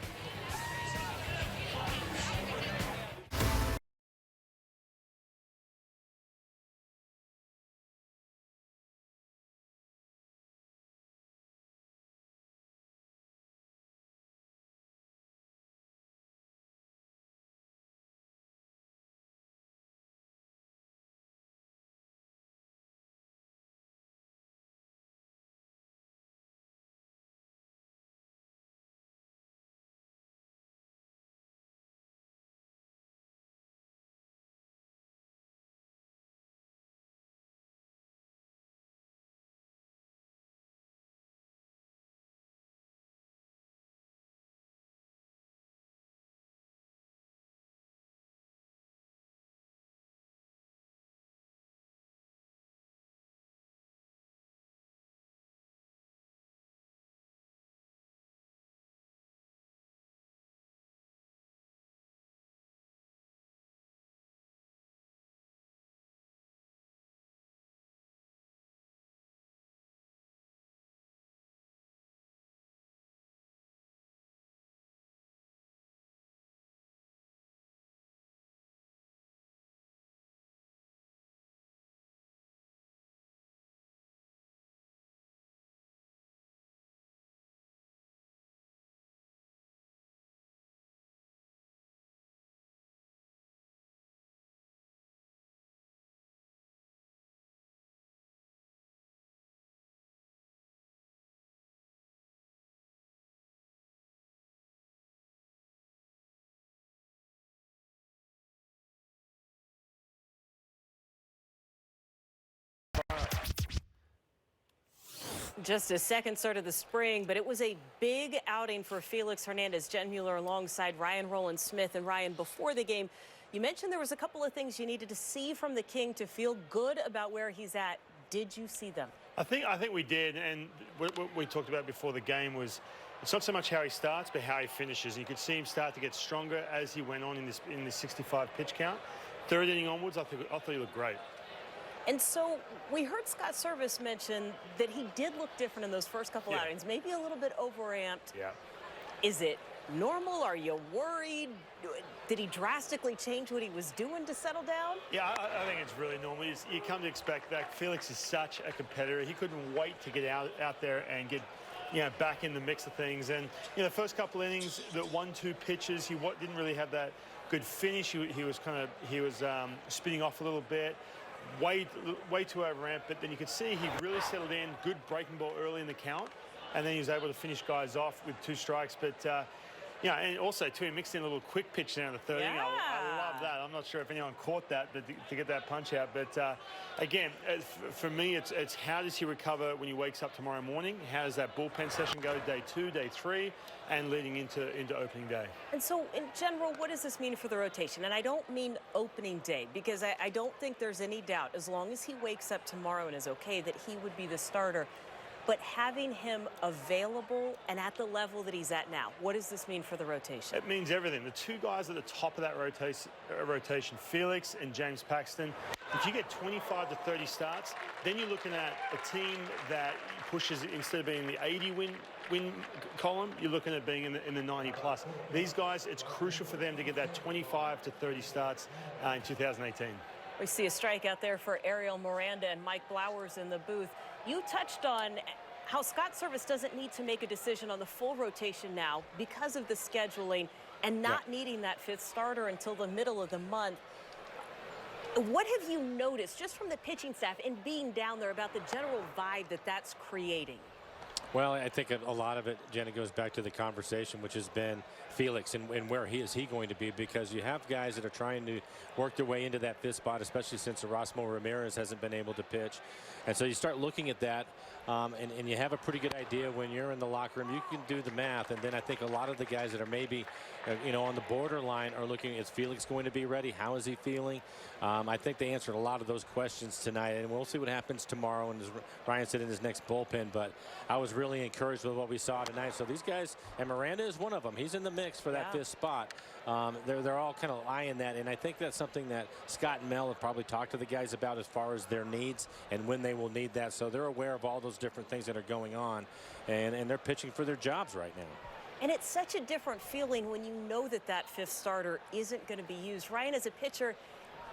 Just a second start of the spring, but it was a big outing for Felix Hernandez. Jen Mueller alongside Ryan Rowland-Smith. And Ryan, before the game, you mentioned there was a couple of things you needed to see from the King to feel good about where he's at. Did you see them? I think we did, and what we talked about before the game was it's not so much how he starts, but how he finishes. And you could see him start to get stronger as he went on in this 65 pitch count. Third inning onwards, I thought he looked great. And so we heard Scott Service mention that he did look different in those first couple outings, maybe a little bit overamped. Yeah. Is it normal? Are you worried? Did he drastically change what he was doing to settle down? Yeah, I think it's really normal. You come to expect that. Felix is such a competitor. He couldn't wait to get out there and get back in the mix of things. And the first couple innings, the 1-2 pitches, he didn't really have that good finish. He was spinning off a little bit. Way too overamped, but then you could see he really settled in. Good breaking ball early in the count, and then he was able to finish guys off with 2 strikes. But and also too, he mixed in a little quick pitch down the third inning. I love that. I'm not sure if anyone caught that, but to get that punch out. But again, for me, it's how does he recover when he wakes up tomorrow morning? How does that bullpen session go day 2, day 3, and leading into opening day? And so, in general, what does this mean for the rotation? And I don't mean opening day, because I don't think there's any doubt, as long as he wakes up tomorrow and is okay, that he would be the starter. But having him available and at the level that he's at now, what does this mean for the rotation? It means everything. The 2 guys at the top of that rotation, Felix and James Paxton, if you get 25 to 30 starts, then you're looking at a team that pushes, instead of being the 80 win column, you're looking at being in the 90 plus. These guys, it's crucial for them to get that 25 to 30 starts in 2018. We see a strikeout there for Ariel Miranda and Mike Blowers in the booth. You touched on how Scott Service doesn't need to make a decision on the full rotation now because of the scheduling and not needing that fifth starter until the middle of the month. What have you noticed just from the pitching staff and being down there about the general vibe that that's creating? Well, I think a lot of it, Jenna, goes back to the conversation, which has been Felix and where is he going to be, because you have guys that are trying to work their way into that fifth spot, especially since Erasmo Ramirez hasn't been able to pitch. And so you start looking at that, and you have a pretty good idea when you're in the locker room. You can do the math, and then I think a lot of the guys that are maybe, on the borderline are looking, is Felix going to be ready? How is he feeling? I think they answered a lot of those questions tonight, and we'll see what happens tomorrow, and as Ryan said, in his next bullpen. But I was really encouraged with what we saw tonight. So these guys, and Miranda is one of them. He's in the mix for that fifth spot. They're all kind of eyeing that, and I think that's something that Scott and Mel have probably talked to the guys about as far as their needs and when they will need that. So they're aware of all those different things that are going on, and they're pitching for their jobs right now. And it's such a different feeling when you know that that fifth starter isn't going to be used. Ryan, as a pitcher,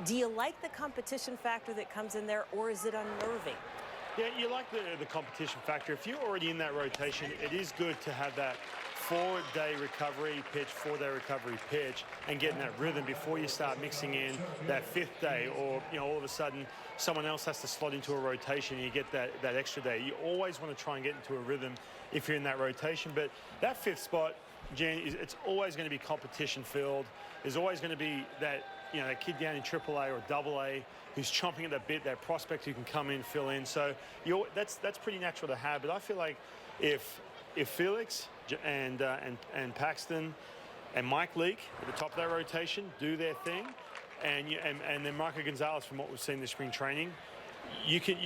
do you like the competition factor that comes in there, or is it unnerving? Yeah, you like the competition factor. If you're already in that rotation, it is good to have that 4-day recovery pitch, 4-day recovery pitch, and getting that rhythm before you start mixing in that fifth day, or all of a sudden someone else has to slot into a rotation and you get that extra day. You always want to try and get into a rhythm if you're in that rotation. But that fifth spot, Jen, it's always going to be competition filled. There's always going to be that that kid down in AAA or AA who's chomping at the bit, that prospect who can come in, fill in. So that's pretty natural to have. But I feel like if Felix and Paxton and Mike Leake at the top of that rotation do their thing, and then Marco Gonzalez, from what we've seen this spring training, you can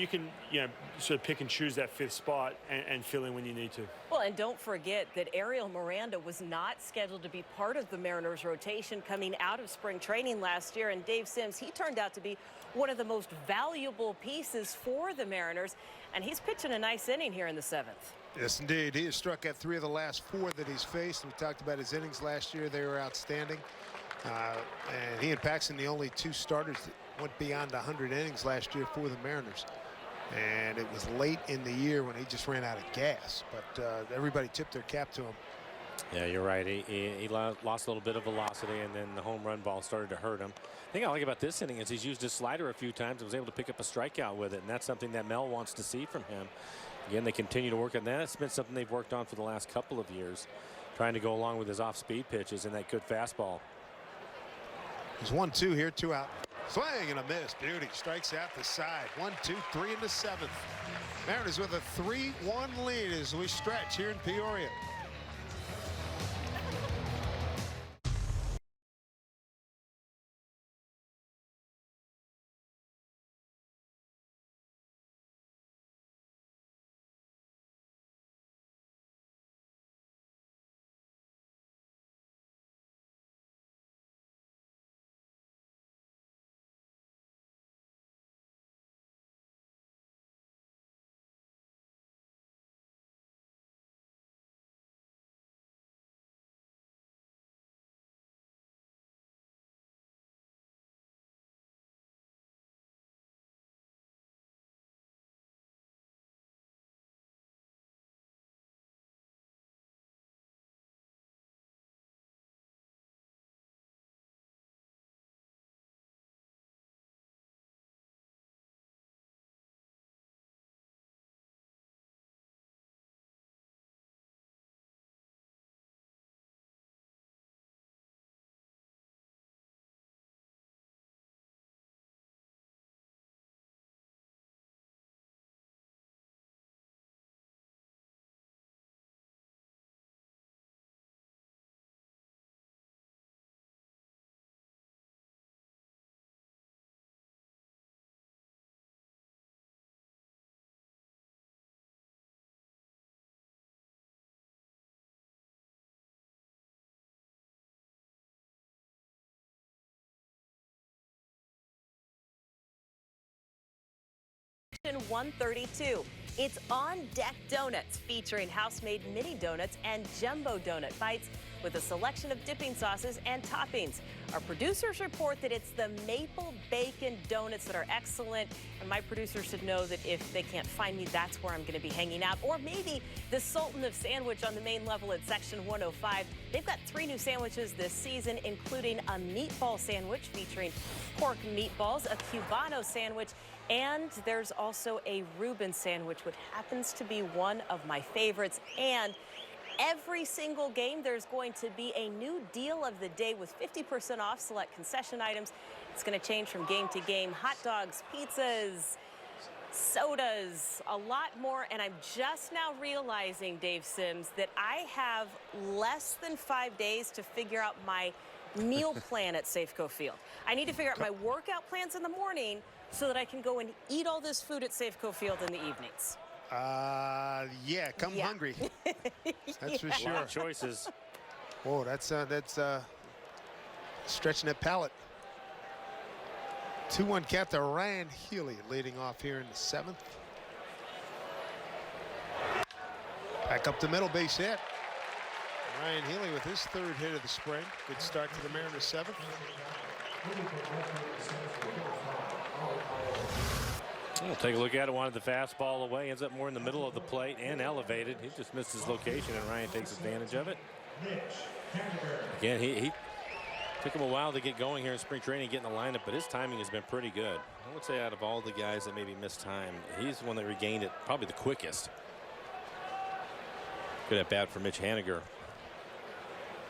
sort of pick and choose that fifth spot and fill in when you need to. Well, and don't forget that Ariel Miranda was not scheduled to be part of the Mariners rotation coming out of spring training last year. And Dave Sims, he turned out to be one of the most valuable pieces for the Mariners, and he's pitching a nice inning here in the seventh. Yes, indeed. He has struck out 3 of the last 4 that he's faced. We talked about his innings last year. They were outstanding. And he and Paxton, the only 2 starters that went beyond 100 innings last year for the Mariners. And it was late in the year when he just ran out of gas. But everybody tipped their cap to him. Yeah, you're right. He lost a little bit of velocity, and then the home run ball started to hurt him. The thing I like about this inning is he's used his slider a few times and was able to pick up a strikeout with it, and that's something that Mel wants to see from him. Again, they continue to work on that. It's been something they've worked on for the last couple of years, trying to go along with his off-speed pitches and that good fastball. There's 1-2 here, 2 out. Swing and a miss. Beauty strikes out the side. 1, 2, 3 in the 7th. Mariners with a 3-1 lead as we stretch here in Peoria. In 132, it's On Deck Donuts, featuring house-made mini donuts and jumbo donut bites with a selection of dipping sauces and toppings. Our producers report that it's the maple bacon donuts that are excellent, and my producers should know that if they can't find me, that's where I'm going to be hanging out. Or maybe the Sultan of Sandwich on the main level at Section 105. They've got 3 new sandwiches this season, including a meatball sandwich featuring pork meatballs, a Cubano sandwich, and there's also a Reuben sandwich, which happens to be one of my favorites. And every single game, there's going to be a new deal of the day with 50% off select concession items. It's going to change from game to game. Hot dogs, pizzas, sodas, a lot more. And I'm just now realizing, Dave Sims, that I have less than 5 days to figure out my meal plan at Safeco Field. I need to figure out my workout plans in the morning so that I can go and eat all this food at Safeco Field in the evenings. Yeah, come hungry. That's for sure. A lot of choices. Whoa, that's stretching that palate. 2-1 captain Ryan Healy leading off here in the 7th. Back up the middle, base hit. Ryan Healy with his 3rd hit of the spring. Good start to the Mariners 7th. We'll take a look at it. Wanted the fastball away. Ends up more in the middle of the plate and elevated. He just missed his location, and Ryan takes advantage of it. Again, he took him a while to get going here in spring training, getting the lineup, but his timing has been pretty good. I would say out of all the guys that maybe missed time, he's the one that regained it probably the quickest. Good at bat for Mitch Haniger.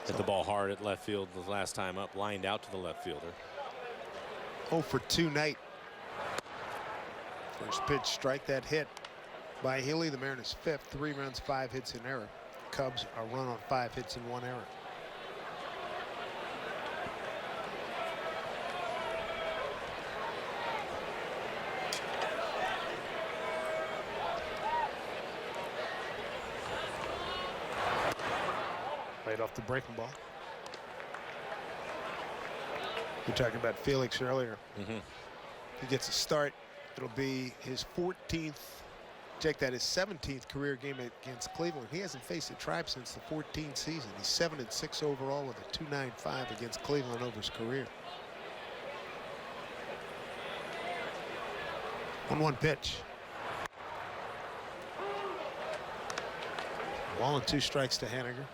Hit the ball hard at left field the last time up, lined out to the left fielder. 0 for 2 night. First pitch strike, that hit by Healy. The Mariners 5th, 3 runs, 5 hits, an error. Cubs are run on 5 hits and 1 error. Right off the breaking ball. We were talking about Felix earlier. He gets a start. It'll be his 14th, check that, his 17th career game against Cleveland. He hasn't faced the Tribe since the 14th season. He's 7-6 overall with a 2.95 against Cleveland over his career. 1-1 pitch. 1 and 2 strikes to Haniger.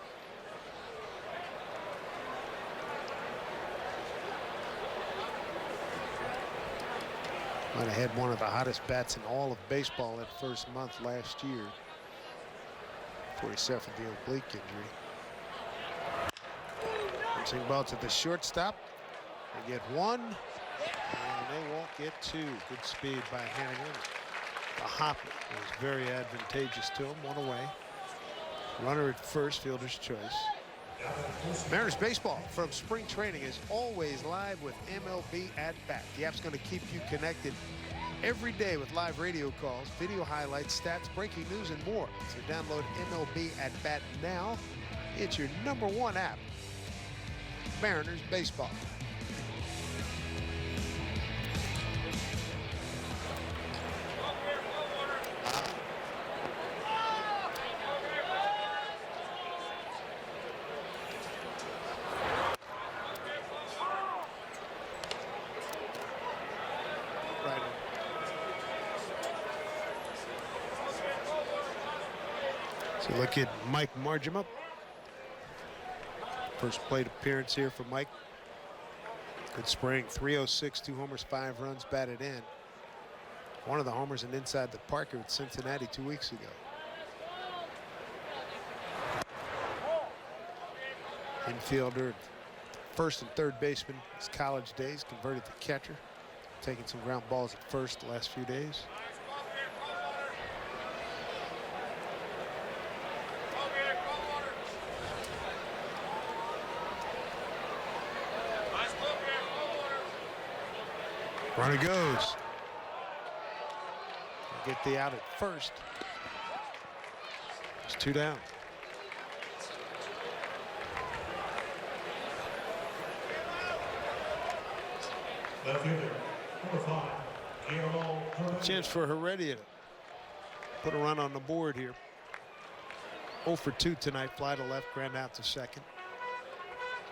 Might have had one of the hottest bats in all of baseball that first month last year before he suffered the oblique injury. Pitching ball to the shortstop. They get 1, and they won't get 2. Good speed by Haniger. The hop was very advantageous to him. 1 away. Runner at first, fielder's choice. Mariners baseball from spring training is always live with MLB At Bat. The app's going to keep you connected every day with live radio calls, video highlights, stats, breaking news, and more. So download MLB At Bat now. It's your #1 app. Mariners baseball. So look at Mike Margema. First plate appearance here for Mike. Good spring. 306, 2 homers, 5 runs batted in. One of the homers and inside the Parker at Cincinnati 2 weeks ago. Infielder, first and third baseman his college days, converted to catcher, taking some ground balls at first the last few days. Runner goes. Get the out at first. It's 2 down. Left fielder, number 5, Chance for Heredia to put a run on the board here. 0 for 2 tonight. Fly to left, ground out to second.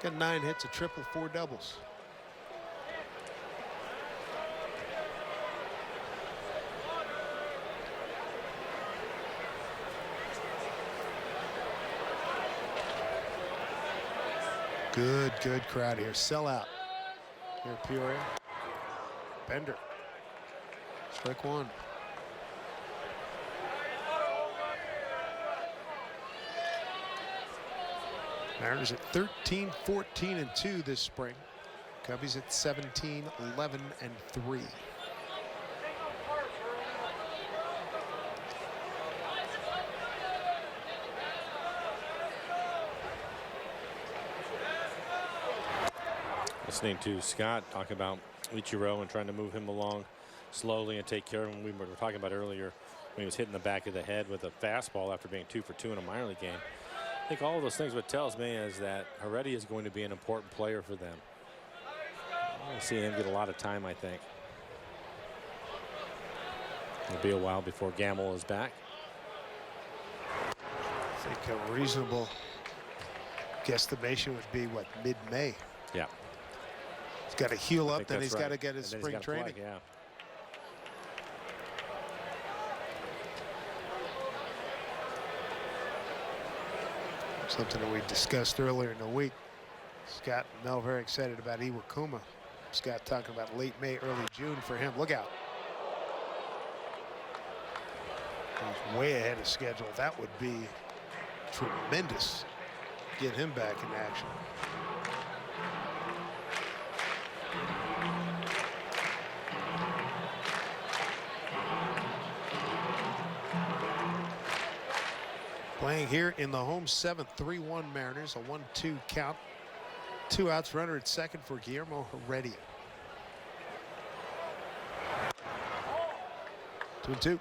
Got 9 hits, a triple, 4 doubles. Good crowd here. Sell out here at Peoria. Bender. Strike one. Mariners at 13, 14, and 2 this spring. Cubbies at 17, 11, and 3. Listening to Scott talk about Ichiro and trying to move him along slowly and take care of him. We were talking about earlier when he was hitting the back of the head with a fastball after being 2 for 2 in a minor league game. I think all of those things, what tells me is that Heredia is going to be an important player for them. We'll see him get a lot of time, I think. It'll be a while before Gamble is back. I think a reasonable guesstimation would be, what, mid-May? Yeah. He's got to heal up, then he's got to get his spring training. Play, yeah. Something that we discussed earlier in the week. Scott and Mel very excited about Iwakuma. Scott talking about late May, early June for him. Look out. He's way ahead of schedule. That would be tremendous. Get him back in action. Playing here in the home 7th, 3-1 Mariners, a 1-2 count. 2 outs, runner at second for Guillermo Heredia. 2-2.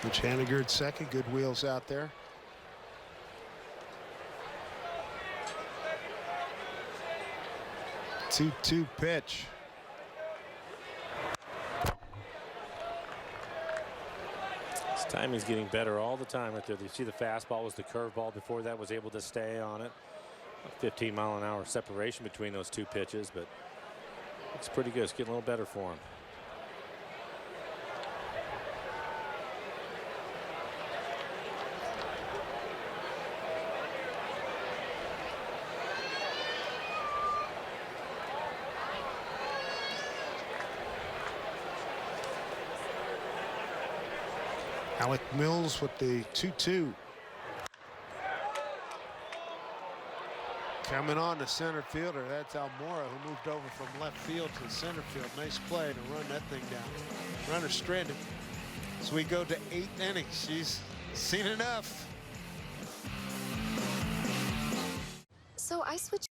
Mitch Haniger at second, good wheels out there. Two pitch. His timing's getting better all the time right there. You see the fastball was the curveball. Before that was able to stay on it. A 15-mile-an-hour separation between those 2 pitches, but it's pretty good. It's getting a little better for him. Alec Mills with the 2-2. Coming on to center fielder, that's Almora, who moved over from left field to center field. Nice play to run that thing down. Runner stranded. So we go to 8th inning. She's seen enough. So I switched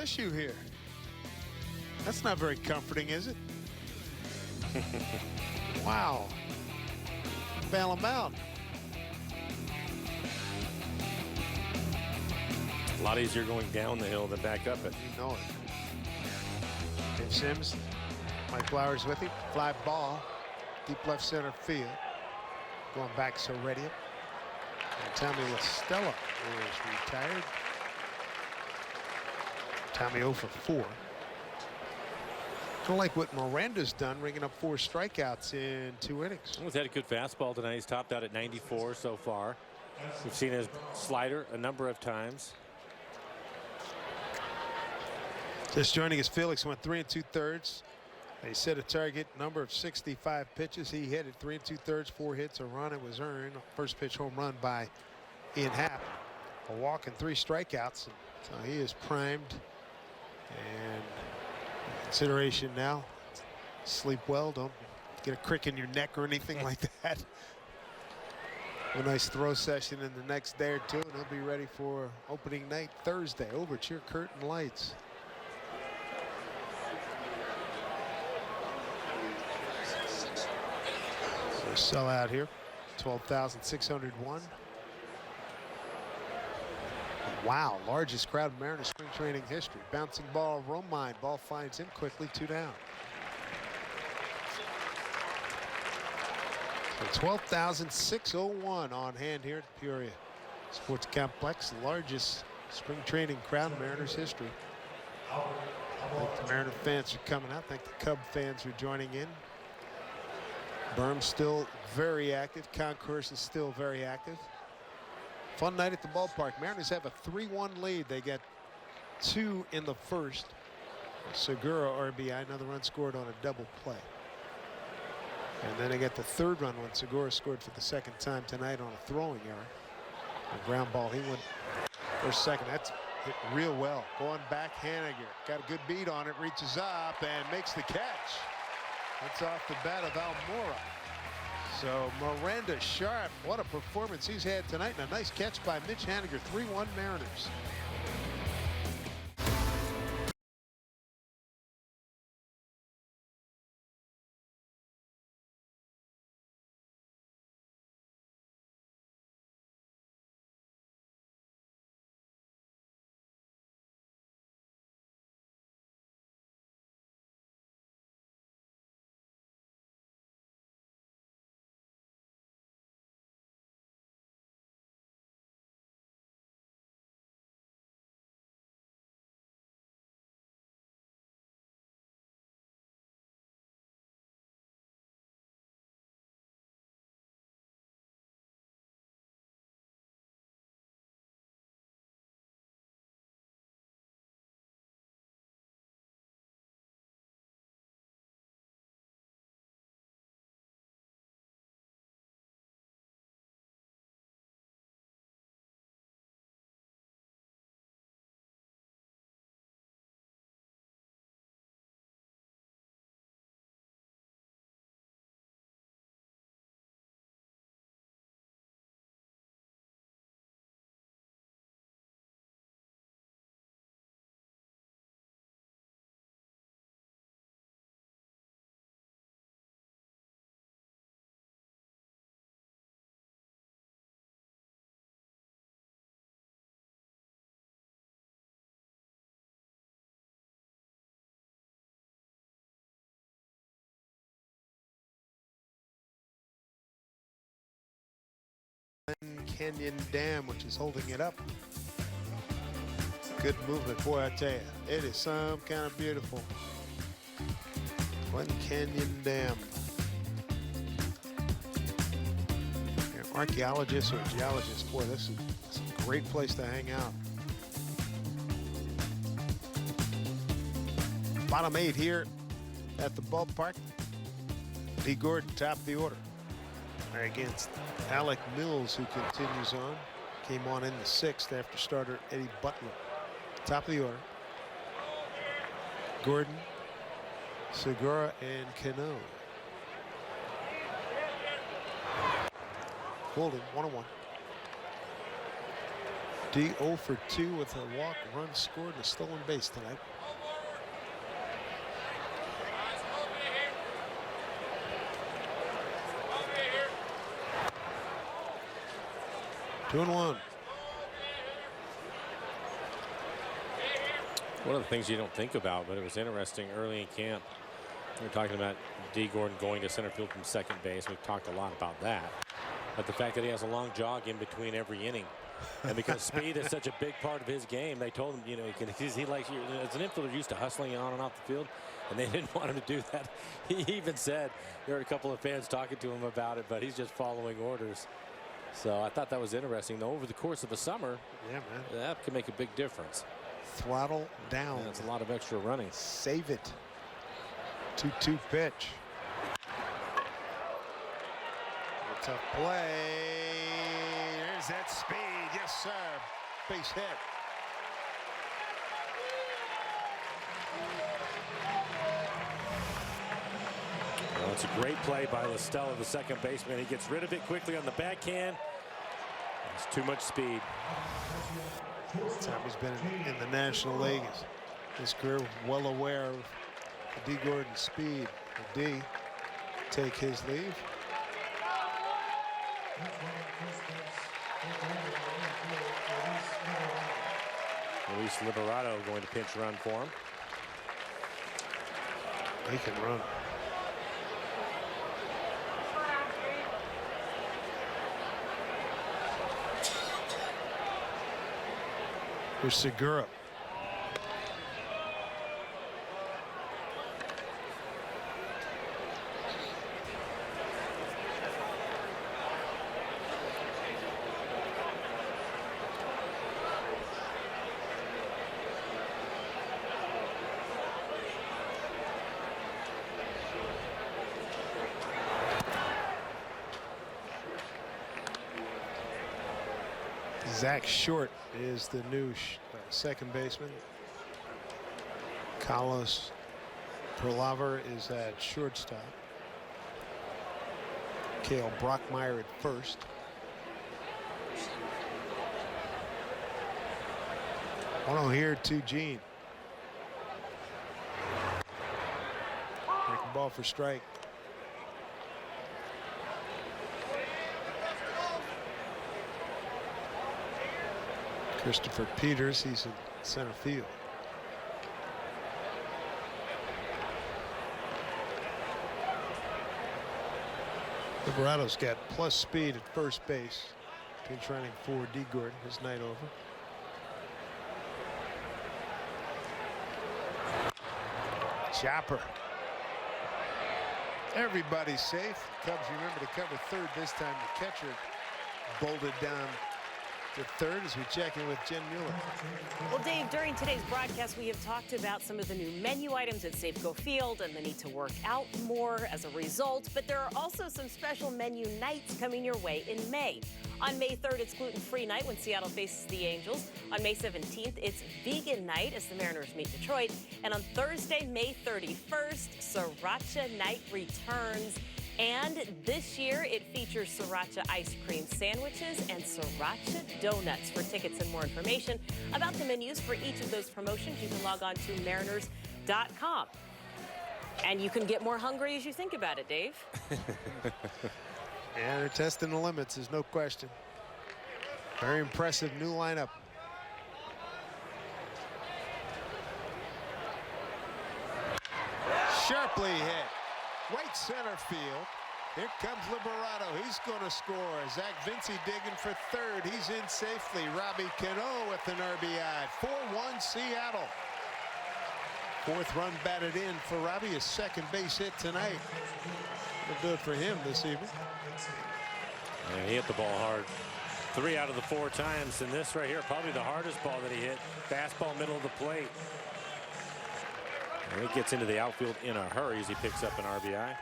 issue here. That's not very comforting, is it? Wow. Bail him out. A lot easier going down the hill than back up it. You know it. Dave Sims, Mike Flowers with him. Fly ball, deep left center field. Going back Soredia. And Tommy LaStella is retired. Tommy 0 for 4. Kind of like what Miranda's done, ringing up 4 strikeouts in 2 innings. He's had a good fastball tonight. He's topped out at 94 so far. We've seen his slider a number of times. Just joining us, Felix went 3 2/3. They set a target number of 65 pitches. He hit it 3 2/3, 4 hits, a run. It was earned. First pitch home run by Ian Happ. A walk and 3 strikeouts. So he is primed. And consideration now. Sleep well. Don't get a crick in your neck or anything like that. A nice throw session in the next day or two, and he'll be ready for opening night Thursday. Overture curtain lights. Sell out here. 12,601. Wow, largest crowd in Mariners spring training history. Bouncing ball, Romine. Ball finds him quickly, 2 down. So 12,601 on hand here at Peoria Sports Complex. Largest spring training crowd in Mariners history. I think the Mariner fans are coming out. I think the Cub fans are joining in. Berm's still very active. Concourse is still very active. Fun night at the ballpark. Mariners have a 3-1 lead. They get 2 in the first. Segura RBI, another run scored on a double play. And then they get the 3rd run when Segura scored for the 2nd time tonight on a throwing error. A ground ball. He went first, second. That's hit real well. Going back, Haniger got a good beat on it. Reaches up and makes the catch. That's off the bat of Almora. So Miranda Sharp, what a performance he's had tonight, and a nice catch by Mitch Haniger. 3-1 Mariners. Canyon Dam, which is holding it up. Good movement, boy, I tell you. It is some kind of beautiful. Glen Canyon Dam. You're an archaeologist or a geologist, boy, this is a great place to hang out. Bottom 8 here at the ballpark. D. Gordon, top of the order. Against Alec Mills, who continues on. Came on in the 6th after starter Eddie Butler. Top of the order. Gordon, Segura, and Cano. Holding 1-1. D 0 for 2 with a walk, run scored, and a stolen base tonight. Two and one. One of the things you don't think about, but it was interesting early in camp. We were talking about D. Gordon going to center field from second base. We've talked a lot about that. But the fact that he has a long jog in between every inning. And because speed is such a big part of his game, they told him, you know, he likes, as an infielder, used to hustling on and off the field, and they didn't want him to do that. He even said, there were a couple of fans talking to him about it, but he's just following orders. So I thought that was interesting, though. Over the course of a summer, yeah, man, that can make a big difference. Throttle down. Yeah, that's a lot of extra running. Save it. 2-2 pitch. A tough play. There's that speed. Yes, sir. Base hit. Well, it's a great play by Listella, the second baseman. He gets rid of it quickly on the backhand. It's too much speed. Time he's been in the National League his career, well aware of D. Gordon's speed. The D take his leave. Luis Liberato going to pinch run for him. He can run. Here's Segura. Zach Short is the new second baseman. Carlos Perlaver is at shortstop. Cale Brockmeyer at first. One here to Gene. Breaking ball for strike. Christopher Peters, he's in center field. Liberado's got plus speed at first base. Pinch running for D. Gordon, his night over. Chopper. Everybody's safe. Cubs remember to cover third this time. The catcher bolted down to third as we check in with Jen Mueller. Well, Dave, during today's broadcast, we have talked about some of the new menu items at Safeco Field and the need to work out more as a result. But there are also some special menu nights coming your way in May. On May 3rd, it's gluten-free night when Seattle faces the Angels. On May 17th, it's vegan night as the Mariners meet Detroit. And on Thursday, May 31st, Sriracha night returns. And this year, it features Sriracha ice cream sandwiches and Sriracha donuts. For tickets and more information about the menus for each of those promotions, you can log on to mariners.com. And you can get more hungry as you think about it, Dave. Yeah, they're testing the limits, there's no question. Very impressive new lineup. Sharply hit. Right center field. Here comes Liberato. He's going to score. Zach Vinci digging for third. He's in safely. Robbie Cano with an RBI. 4-1 Seattle. Fourth run batted in for Robbie. His second base hit tonight. It'll do it for him this evening. Yeah, he hit the ball hard 3 out of the 4 times. And this right here, probably the hardest ball that he hit. Fastball middle of the plate. And he gets into the outfield in a hurry as he picks up an RBI.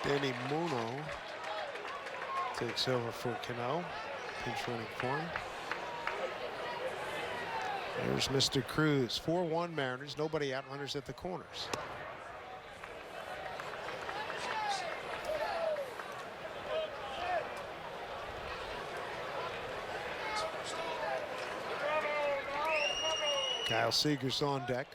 Danny Muno takes over for Cano. Pinch running for him. There's Mr. Cruz. 4-1 Mariners. Nobody out. Runners at the corners. Kyle Seager's on deck.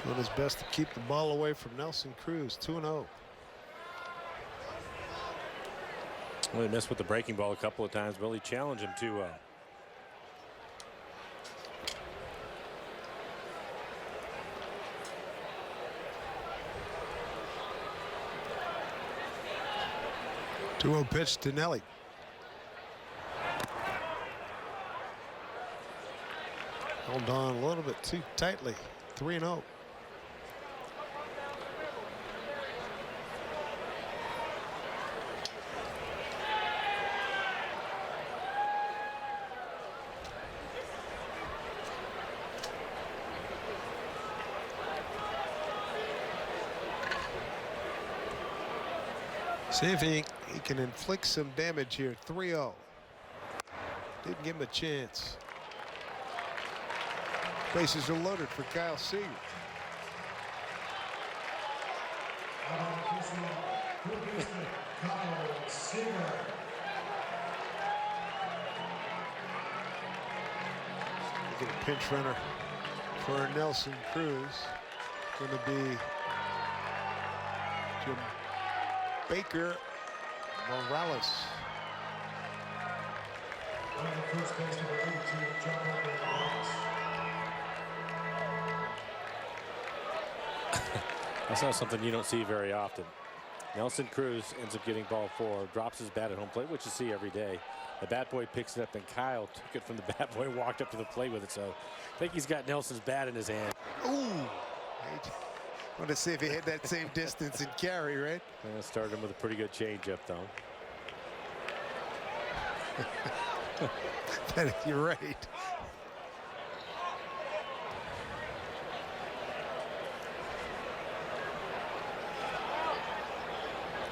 Doing his best to keep the ball away from Nelson Cruz. 2-0. Well, he missed with the breaking ball a couple of times. Will he challenge him too well? Two-0 pitch to Nelly. Held on a little bit too tightly. 3-0. See if he can inflict some damage here. 3-0. Didn't give him a chance. Bases are loaded for Kyle Seager. Get a pinch runner for Nelson Cruz. Going to be Jim Baker Morales. That's not something you don't see very often. Nelson Cruz ends up getting ball 4, drops his bat at home plate, which you see every day. The bat boy picks it up, and Kyle took it from the bat boy, walked up to the plate with it. So I think he's got Nelson's bat in his hand. Ooh. Want to see if he had that same distance and carry, right? Started him with a pretty good changeup, though. You're right.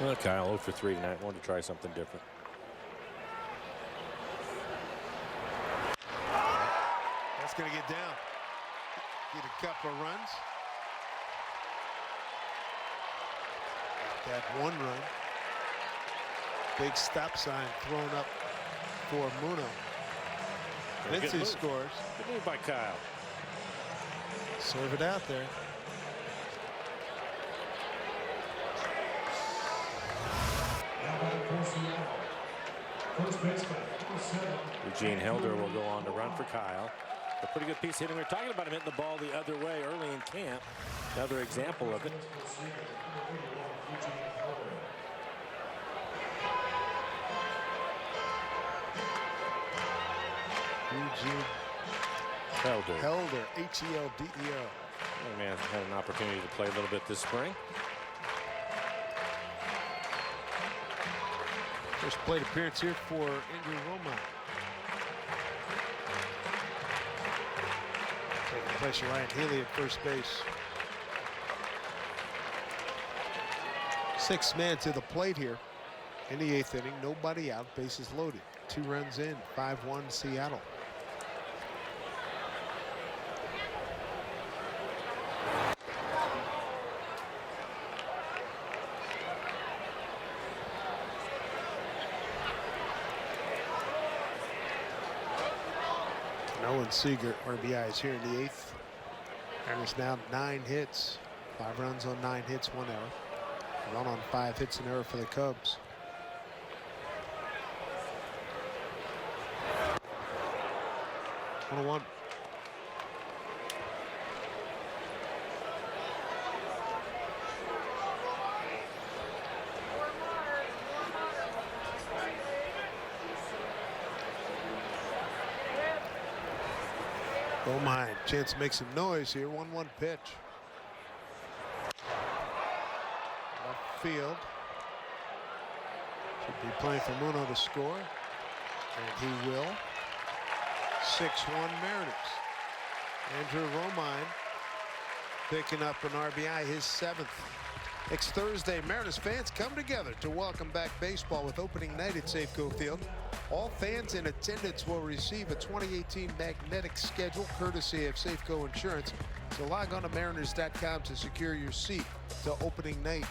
Well, Kyle 0 for 3 tonight. Wanted to try something different. That's going to get down. Get a couple of runs. That 1 run. Big stop sign thrown up for Muno. Vinci scores. Good move by Kyle. Serve it out there. Eugene Helder will go on to run for Kyle. A pretty good piece hitting. We're talking about him hitting the ball the other way early in camp. Another example of it. Eugene Helder. Helder, H-E-L-D-E-R. Young man had an opportunity to play a little bit this spring. First plate appearance here for Andrew Roma. Taking place of Ryan Healy at first base. 6th man to the plate here in the 8th inning. Nobody out, bases loaded. 2 runs in, 5-1 Seattle. Nolan Seager RBIs here in the 8th. And is now 9 hits. 5 runs on 9 hits, 1 error. Run on 5 hits, an error for the Cubs. One. Romine, chance to make some noise here. 1-1 pitch. Left field. Should be playing for Muno to score. And he will. 6-1 Mariners. Andrew Romine picking up an RBI, his 7th. Next Thursday, Mariners fans come together to welcome back baseball with opening night at Safeco Field. All fans in attendance will receive a 2018 magnetic schedule courtesy of Safeco Insurance. So log on to Mariners.com to secure your seat to opening night.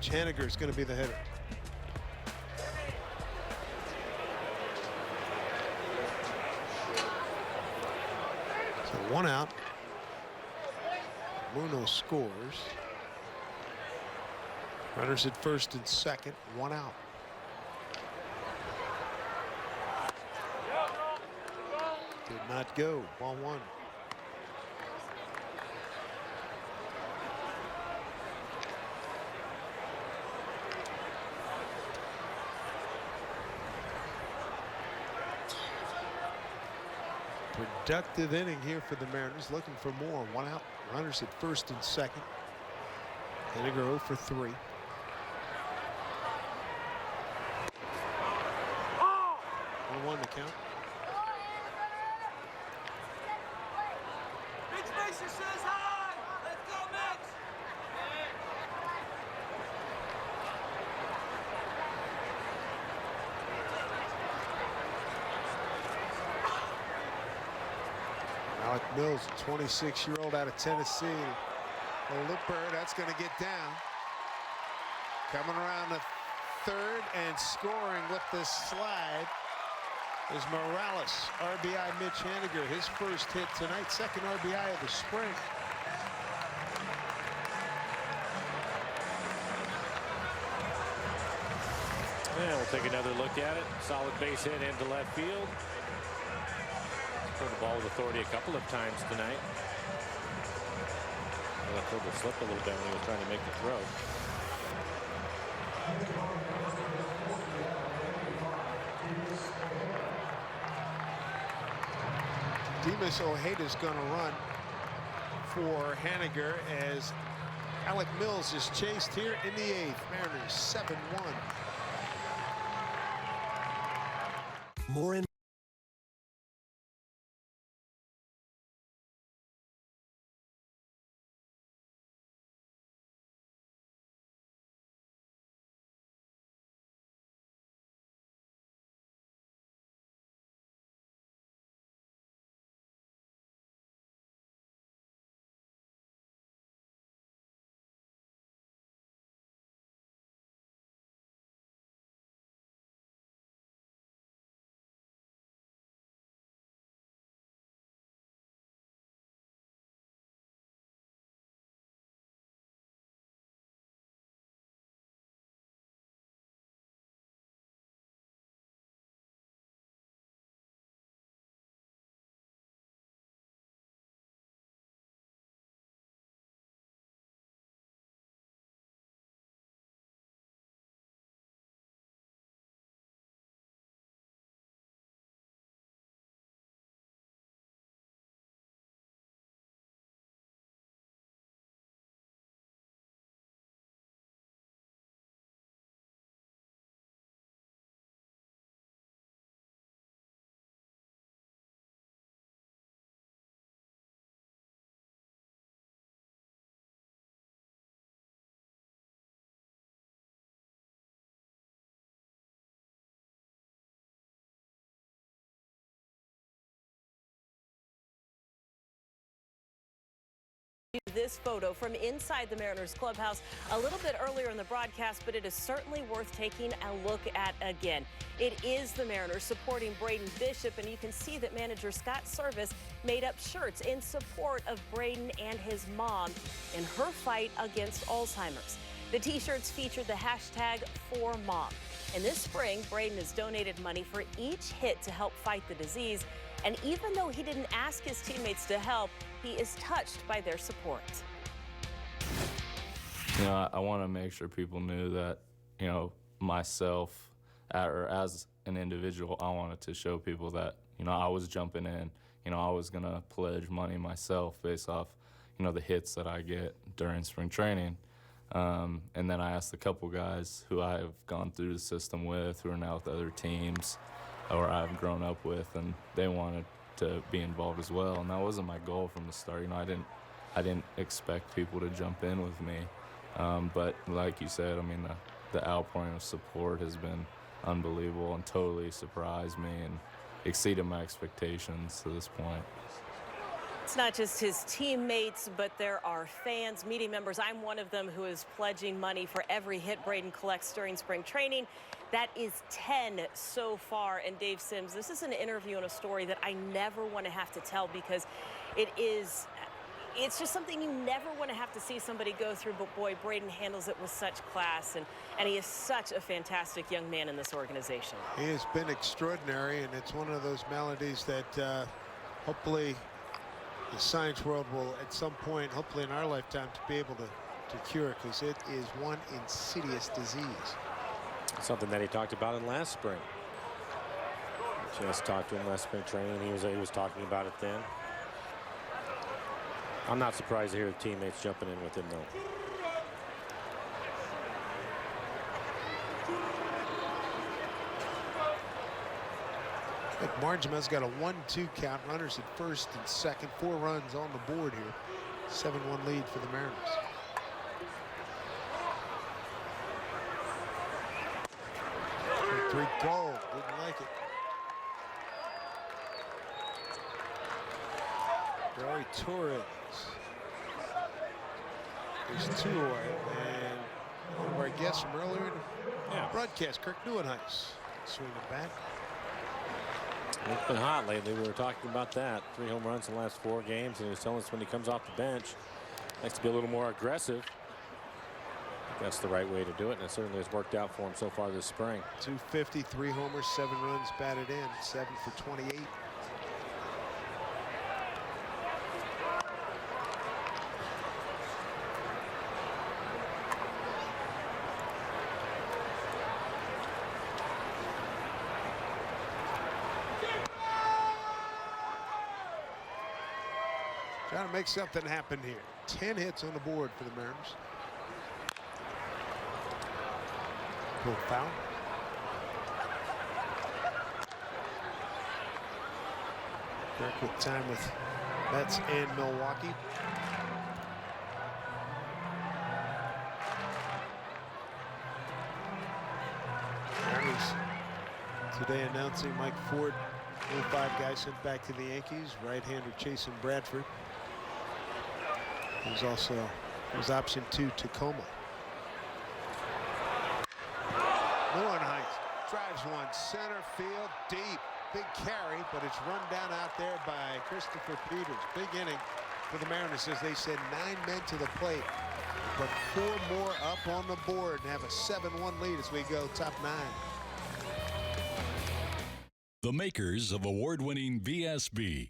Mitch Haniger is going to be the hitter. So 1 out. Muno scores. Runners at first and second, 1 out. Did not go. Ball 1. Productive inning here for the Mariners, looking for more. 1 out. Runners at first and second. Haniger 0 for 3. One to count. Mitch Mason says hi. Let's go, Mitch. Alec Mills, 26-year-old out of Tennessee. A looper, that's going to get down. Coming around the third and scoring with the slide is Morales. RBI Mitch Haniger, his first hit tonight, second RBI of the spring. And we'll take another look at it. Solid base hit into left field. Throw the ball with authority a couple of times tonight. Left fielder slipped a little bit when he was trying to make the throw. Demas Ojeda's going to run for Haniger as Alec Mills is chased here in the 8th. Mariners 7-1. More in This photo from inside the Mariners clubhouse a little bit earlier in the broadcast, but it is certainly worth taking a look at again. It is the Mariners supporting Braden Bishop, and you can see that manager Scott Service made up shirts in support of Braden and his mom in her fight against Alzheimer's. The t-shirts featured the hashtag #4Mom. And this spring, Braden has donated money for each hit to help fight the disease. And even though he didn't ask his teammates to help, he is touched by their support. You know, I want to make sure people knew that, you know, myself, or as an individual, I wanted to show people that, you know, I was jumping in. You know, I was going to pledge money myself based off, you know, the hits that I get during spring training. And then I asked a couple guys who I have gone through the system with, who are now with other teams, or I've grown up with, and they wanted to be involved as well. And that wasn't my goal from the start. You know, I didn't expect people to jump in with me. But like you said, I mean, the outpouring of support has been unbelievable and totally surprised me and exceeded my expectations to this point. It's not just his teammates, but there are fans, media members. I'm one of them who is pledging money for every hit Braden collects during spring training. That is 10 so far. And Dave Sims, this is an interview and a story that I never want to have to tell because it's just something you never want to have to see somebody go through. But boy, Braden handles it with such class, and he is such a fantastic young man in this organization. He has been extraordinary, and it's one of those maladies that hopefully the science world will at some point, hopefully in our lifetime, to be able to cure, because it is one insidious disease. Something that he talked about in last spring. Just talked to him last spring training. He was talking about it then. I'm not surprised to hear the teammates jumping in with him though. Margema's got a 1-2 count. Runners at first and second. 4 runs on the board here. 7-1 lead for the Mariners. Three goal. Didn't like it. Roy Torres. There's 2 away. And one of our guests from earlier in the broadcast, Kirk Neuenhuis, swinging bat. It's been hot lately. We were talking about that. 3 home runs in the last 4 games, and he was telling us when he comes off the bench, likes to be a little more aggressive. That's the right way to do it, and it certainly has worked out for him so far this spring. 250, 3 homers, 7 runs batted in, 7 for 28. Trying to make something happen here. 10 hits on the board for the Mariners. Pull foul. Kirk with time with Mets and Milwaukee. Mariners today announcing Mike Ford, 05 guy sent back to the Yankees. Right-hander Chasen Bradford. There's also option 2 Tacoma. Neuenhuis drives one center field deep. Big carry, but it's run down out there by Christopher Peters. Big inning for the Mariners as they send 9 men to the plate, but 4 more up on the board and have a 7-1 lead as we go top 9. The makers of award-winning VSB.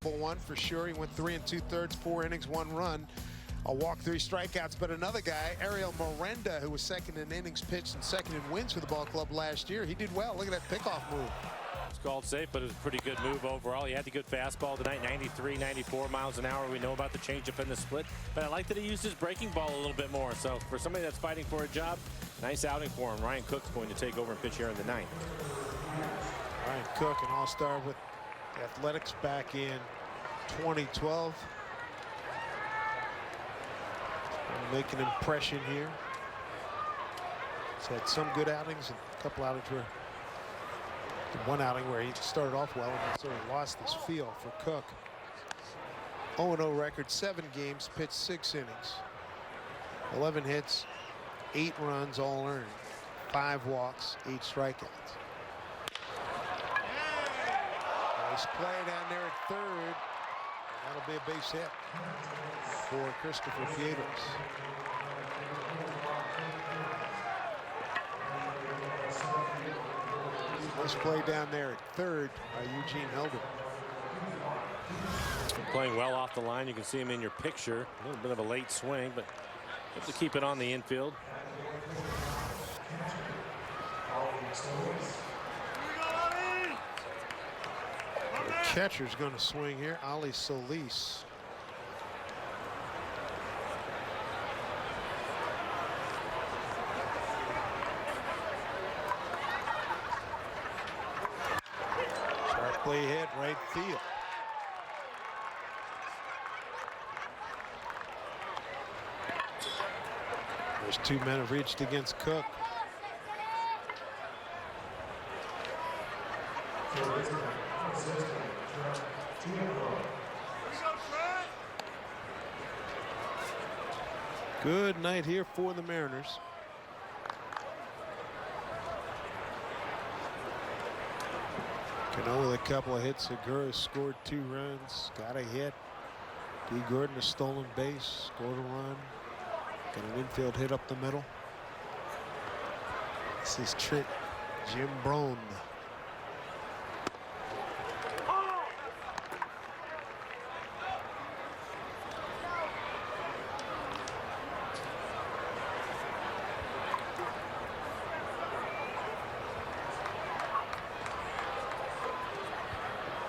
One for sure. He went 3 2/3, 4 innings, 1 run, a walk, 3 strikeouts. But another guy, Ariel Miranda, who was second in innings pitched and second in wins for the ball club last year, he did well. Look at that pickoff move. called safe, but it was a pretty good move overall. He had the good fastball tonight, 93, 94 miles an hour. We know about the changeup and the split, but I like that he used his breaking ball a little bit more. So for somebody that's fighting for a job, nice outing for him. Ryan Cook's going to take over and pitch here in the ninth. Ryan Cook, an all-star with Athletics back in 2012. Make an impression here. He's had some good outings and a couple outings where one outing where he started off well and then sort of lost his feel for Cook. 0-0 record, 7 games, pitched 6 innings, 11 hits, 8 runs, all earned, 5 walks, 8 strikeouts. Nice play down there at third. That'll be a base hit for Christopher Pieters. Nice play down there at third by Eugene Helder. Playing well off the line. You can see him in your picture. A little bit of a late swing, but have to keep it on the infield. The catcher's going to swing here, Ali Solis. Sharply hit right field. There's 2 men have reached against Cook. Good night here for the Mariners. Cano with a couple of hits. Segura scored 2 runs. Got a hit. D. Gordon a stolen base. Scored a run. Got an infield hit up the middle. This is Trent Jim Brown.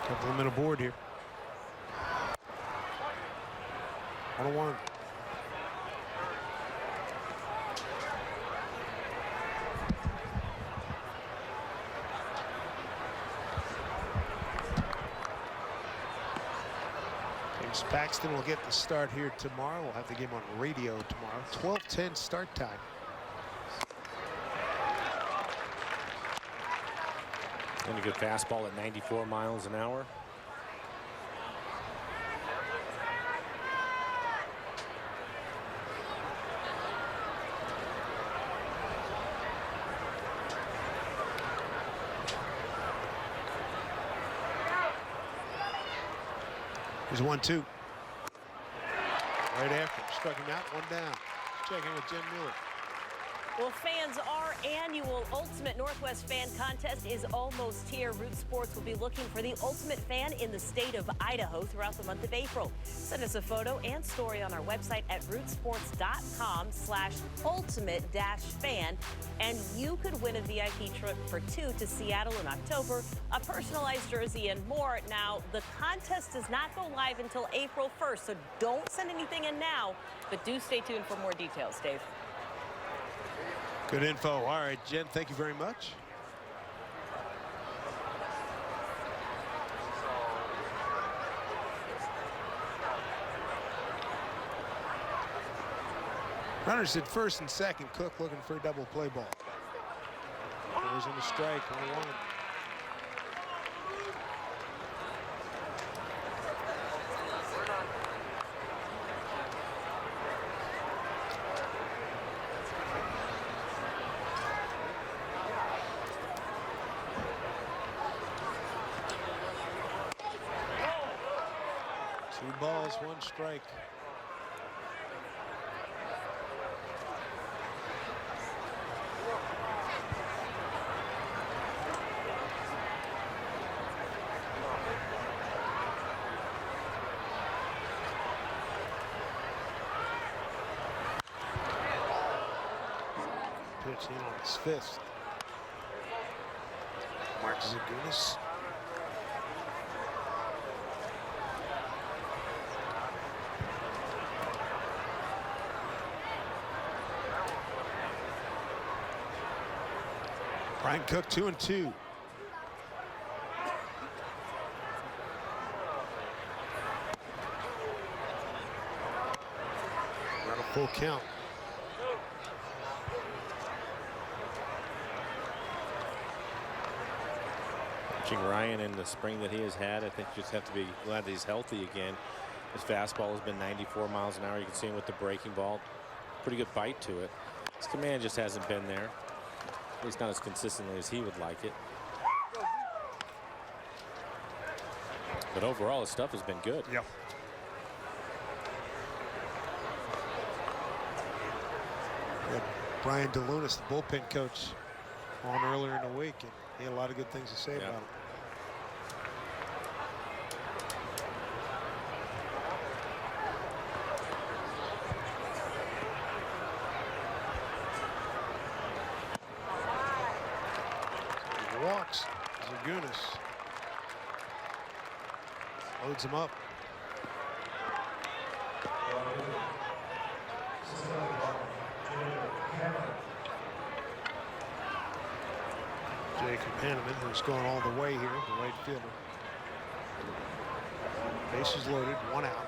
Couple of men aboard here. 1-1. James Paxton will get the start here tomorrow. We'll have the game on radio tomorrow. 12:10 start time. And a good fastball at 94 miles an hour. Here's 1-2. Right after, struck him out, 1 down. Checking with Jim Mueller. Well, fans, our annual Ultimate Northwest Fan Contest is almost here. Root Sports will be looking for the ultimate fan in the state of Idaho throughout the month of April. Send us a photo and story on our website at rootsports.com/ultimate-fan, and you could win a VIP trip for 2 to Seattle in October, a personalized jersey, and more. Now, the contest does not go live until April 1st, so don't send anything in now, but do stay tuned for more details, Dave. Good info. All right, Jen, thank you very much. Runners at first and second. Cook looking for a double play ball. There's in the strike, 1-1. Two balls, 1 strike. Pitch in on his fist. Mark Zagunis Brian Cook 2-2. Got a full count. Watching Ryan in the spring that he has had, I think you just have to be glad that he's healthy again. His fastball has been 94 miles an hour. You can see him with the breaking ball. Pretty good bite to it. His command just hasn't been there. At least not as consistently as he would like it. But overall, his stuff has been good. Yep. Brian DeLunas, the bullpen coach, on earlier in the week, and he had a lot of good things to say about him. Walks Zagunis. Loads him up. Jacob Hanneman, who's going all the way here, the right fielder. Bases loaded, 1 out.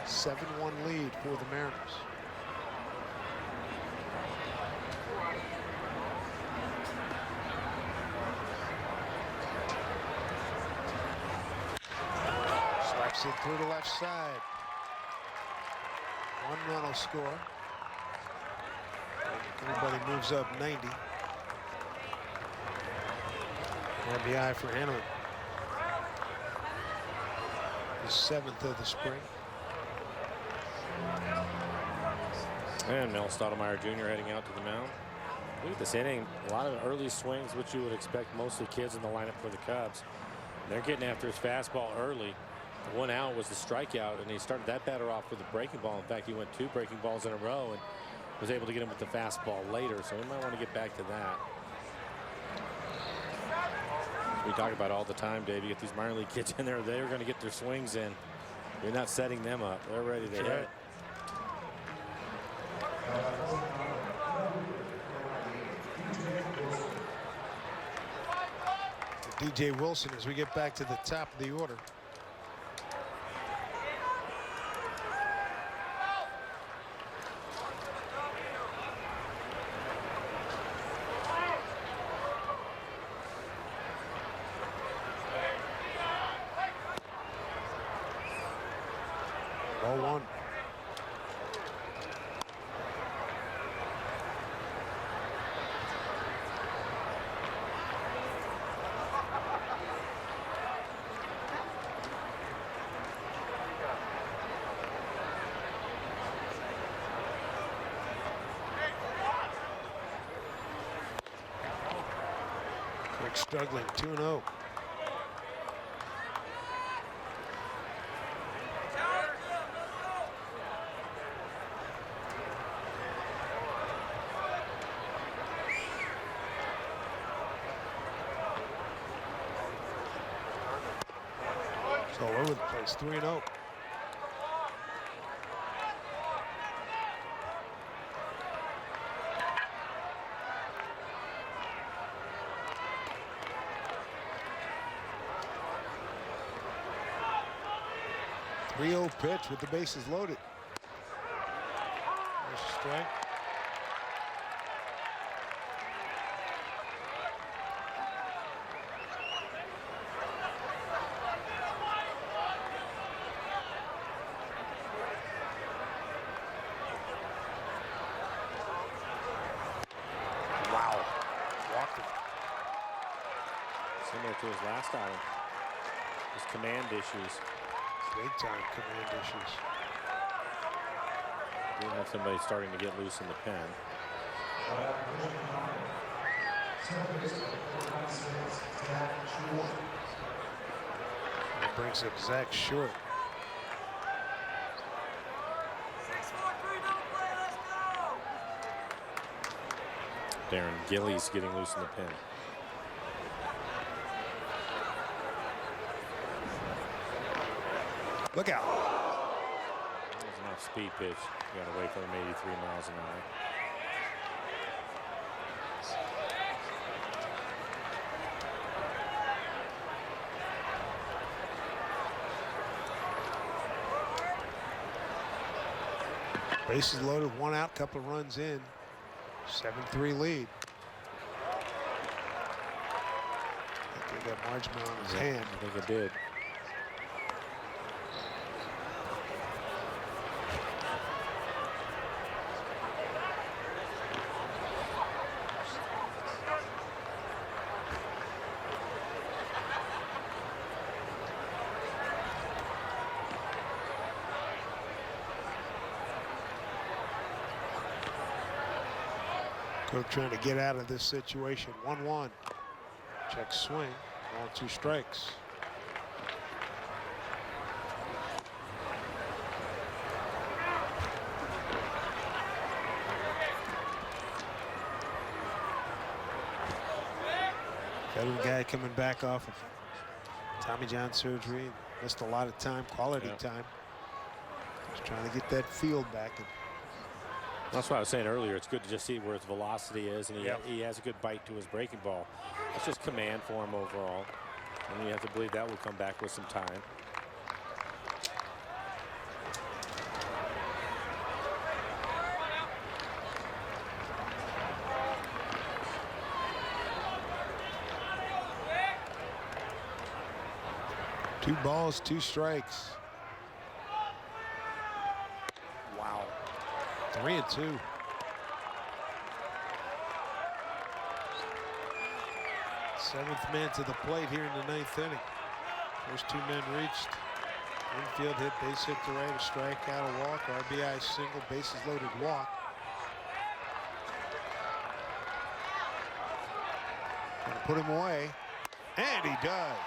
7-1 lead for the Mariners. Slaps it through the left side. 1 run will score. Everybody moves up 90. RBI for Hanneman. The 7th of the spring. And Mel Stottlemyre Jr. heading out to the mound. Look at this inning. A lot of early swings, which you would expect mostly kids in the lineup for the Cubs. They're getting after his fastball early. The 1 out was the strikeout, and he started that batter off with a breaking ball. In fact, he went 2 breaking balls in a row and was able to get him with the fastball later, so we might want to get back to that. We talk about all the time, Dave. You get these minor league kids in there, they're going to get their swings in. You're not setting them up. They're ready to hit. DJ Wilson as we get back to the top of the order. Ball 1. Quick struggling, 2-0. All over the place, 3-0. Pitch with the bases loaded. There's a strike. Wow. Walked him. Similar to his last outing. His command issues. Big time command issues. We have somebody starting to get loose in the pen. That brings up Zach Short. 6, 4, 3, double play, let's go! Darren Gillies getting loose in the pen. Look out. That was an off-speed pitch. You got away from him 83 miles an hour. Bases loaded, 1 out, couple of runs in. 7-3 lead. I think they got Margman on his hand. I think it did. Cook trying to get out of this situation. 1-1. Check swing. Ball 2 strikes. Veteran guy coming back off of Tommy John surgery. Missed a lot of time, quality time. Just trying to get that field back. That's what I was saying earlier. It's good to just see where his velocity is, and he has a good bite to his breaking ball. It's just command for him overall, and you have to believe that will come back with some time. Two balls, 2 strikes. Wow. 3-2. Seventh man to the plate here in the 9th inning. First 2 men reached. Infield hit, base hit to right, a strikeout, a walk, RBI single, bases loaded walk. Gonna put him away, and he does.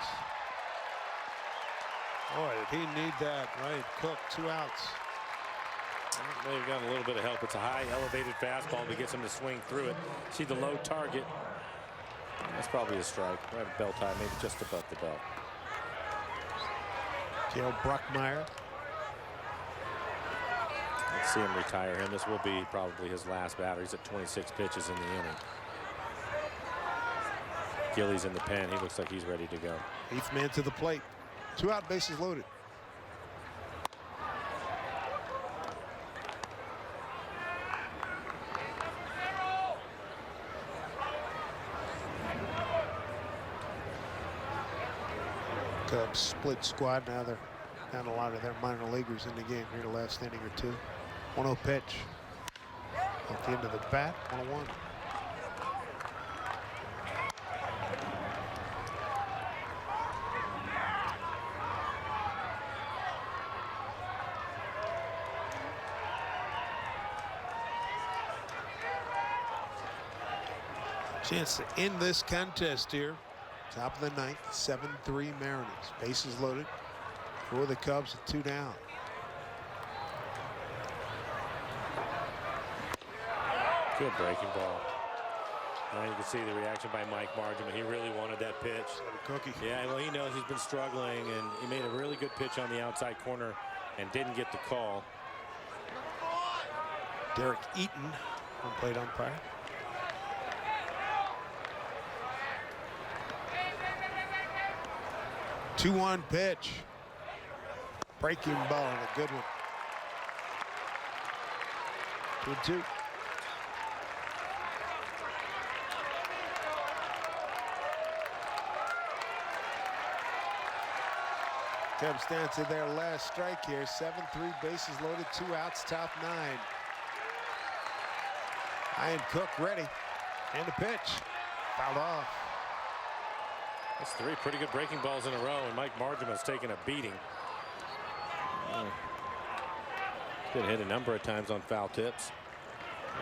Boy, did he need that, right? Cook, 2 outs. They've got a little bit of help. It's a high elevated fastball that gets him to swing through it. See the low target. That's probably a strike. Right at belt high, maybe just above the belt. Gail Bruckmeyer. Let's see him retire him. This will be probably his last batter. He's at 26 pitches in the inning. Gilly's in the pen. He looks like he's ready to go. 8th man to the plate. 2 out, bases loaded. Cubs split squad. Now they're down a lot of their minor leaguers in the game here the last inning or 2. 1-0 pitch. At the end of the bat, 1-1. Chance to end this contest here. Top of the 9th, 7-3 Mariners. Bases loaded for the Cubs with 2 down. Good breaking ball. Now you can see the reaction by Mike Margman. He really wanted that pitch. Cookie. Yeah, well, he knows he's been struggling, and he made a really good pitch on the outside corner and didn't get the call. Derek Eaton, home plate umpire. Two-one pitch. Breaking ball and a good one. 2-2. Cubs down to their last strike here. 7-3, bases loaded, 2 outs, top 9. Ian Cook ready. And the pitch. Fouled off. That's 3 pretty good breaking balls in a row, and Mike Margman has taken a beating. Been hit a number of times on foul tips.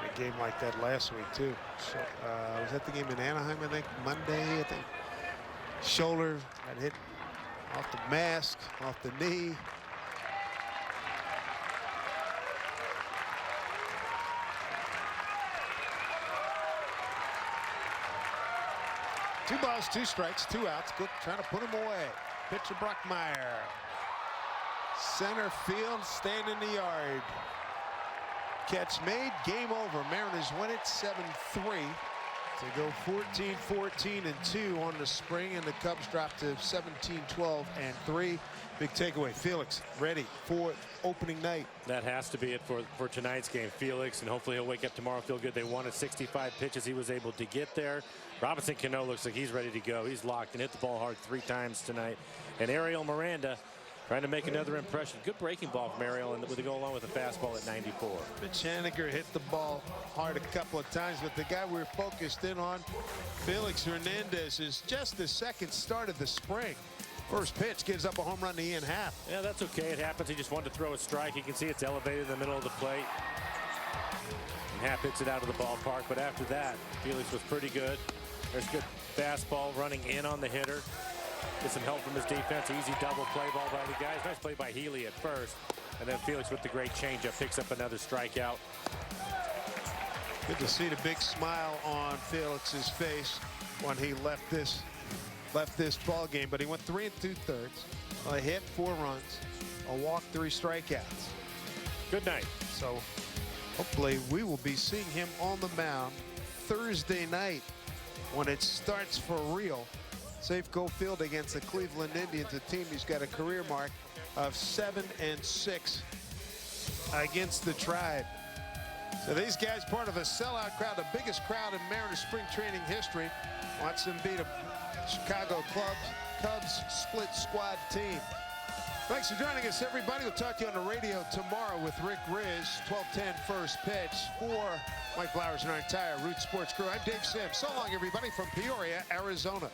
In a game like that last week too. So, was that the game in Anaheim? I think Monday. I think shoulder got hit off the mask, off the knee. Two balls, 2 strikes, 2 outs. Cook trying to put him away. Pitcher Bruckmeyer. Center field, staying in the yard. Catch made, game over. Mariners win it 7-3. To go 14-14-2 on the spring, and the Cubs drop to 17-12-3. Big takeaway, Felix ready for opening night. That has to be it for tonight's game. Felix, and hopefully he'll wake up tomorrow, feel good. They wanted 65 pitches. He was able to get there. Robinson Cano looks like he's ready to go. He's locked and hit the ball hard 3 times tonight. And Ariel Miranda trying to make another impression. Good breaking ball from Ariel, and with to go along with a fastball at 94. Chaniger hit the ball hard a couple of times, but the guy we're focused in on, Felix Hernandez, is just the second start of the spring. First pitch gives up a home run to Ian Happ. Yeah, that's okay. It happens. He just wanted to throw a strike. You can see it's elevated in the middle of the plate. And Happ hits it out of the ballpark. But after that, Felix was pretty good. There's good fastball running in on the hitter. Get some help from his defense. Easy double play ball by the guys. Nice play by Healy at first. And then Felix with the great changeup picks up another strikeout. Good to see the big smile on Felix's face when he left this ball game. But he went 3 2/3, a hit, 4 runs, a walk, 3 strikeouts. Good night. So hopefully we will be seeing him on the mound Thursday night when it starts for real. Safeco Field against the Cleveland Indians, a team who's got a career mark of 7-6 against the Tribe. So these guys part of a sellout crowd, the biggest crowd in Mariners spring training history. Watch them beat a Chicago Cubs split squad team. Thanks for joining us, everybody. We'll talk to you on the radio tomorrow with Rick Riz, 12:10 first pitch. For Mike Flowers and our entire Root Sports crew, I'm Dave Sims. So long, everybody, from Peoria, Arizona.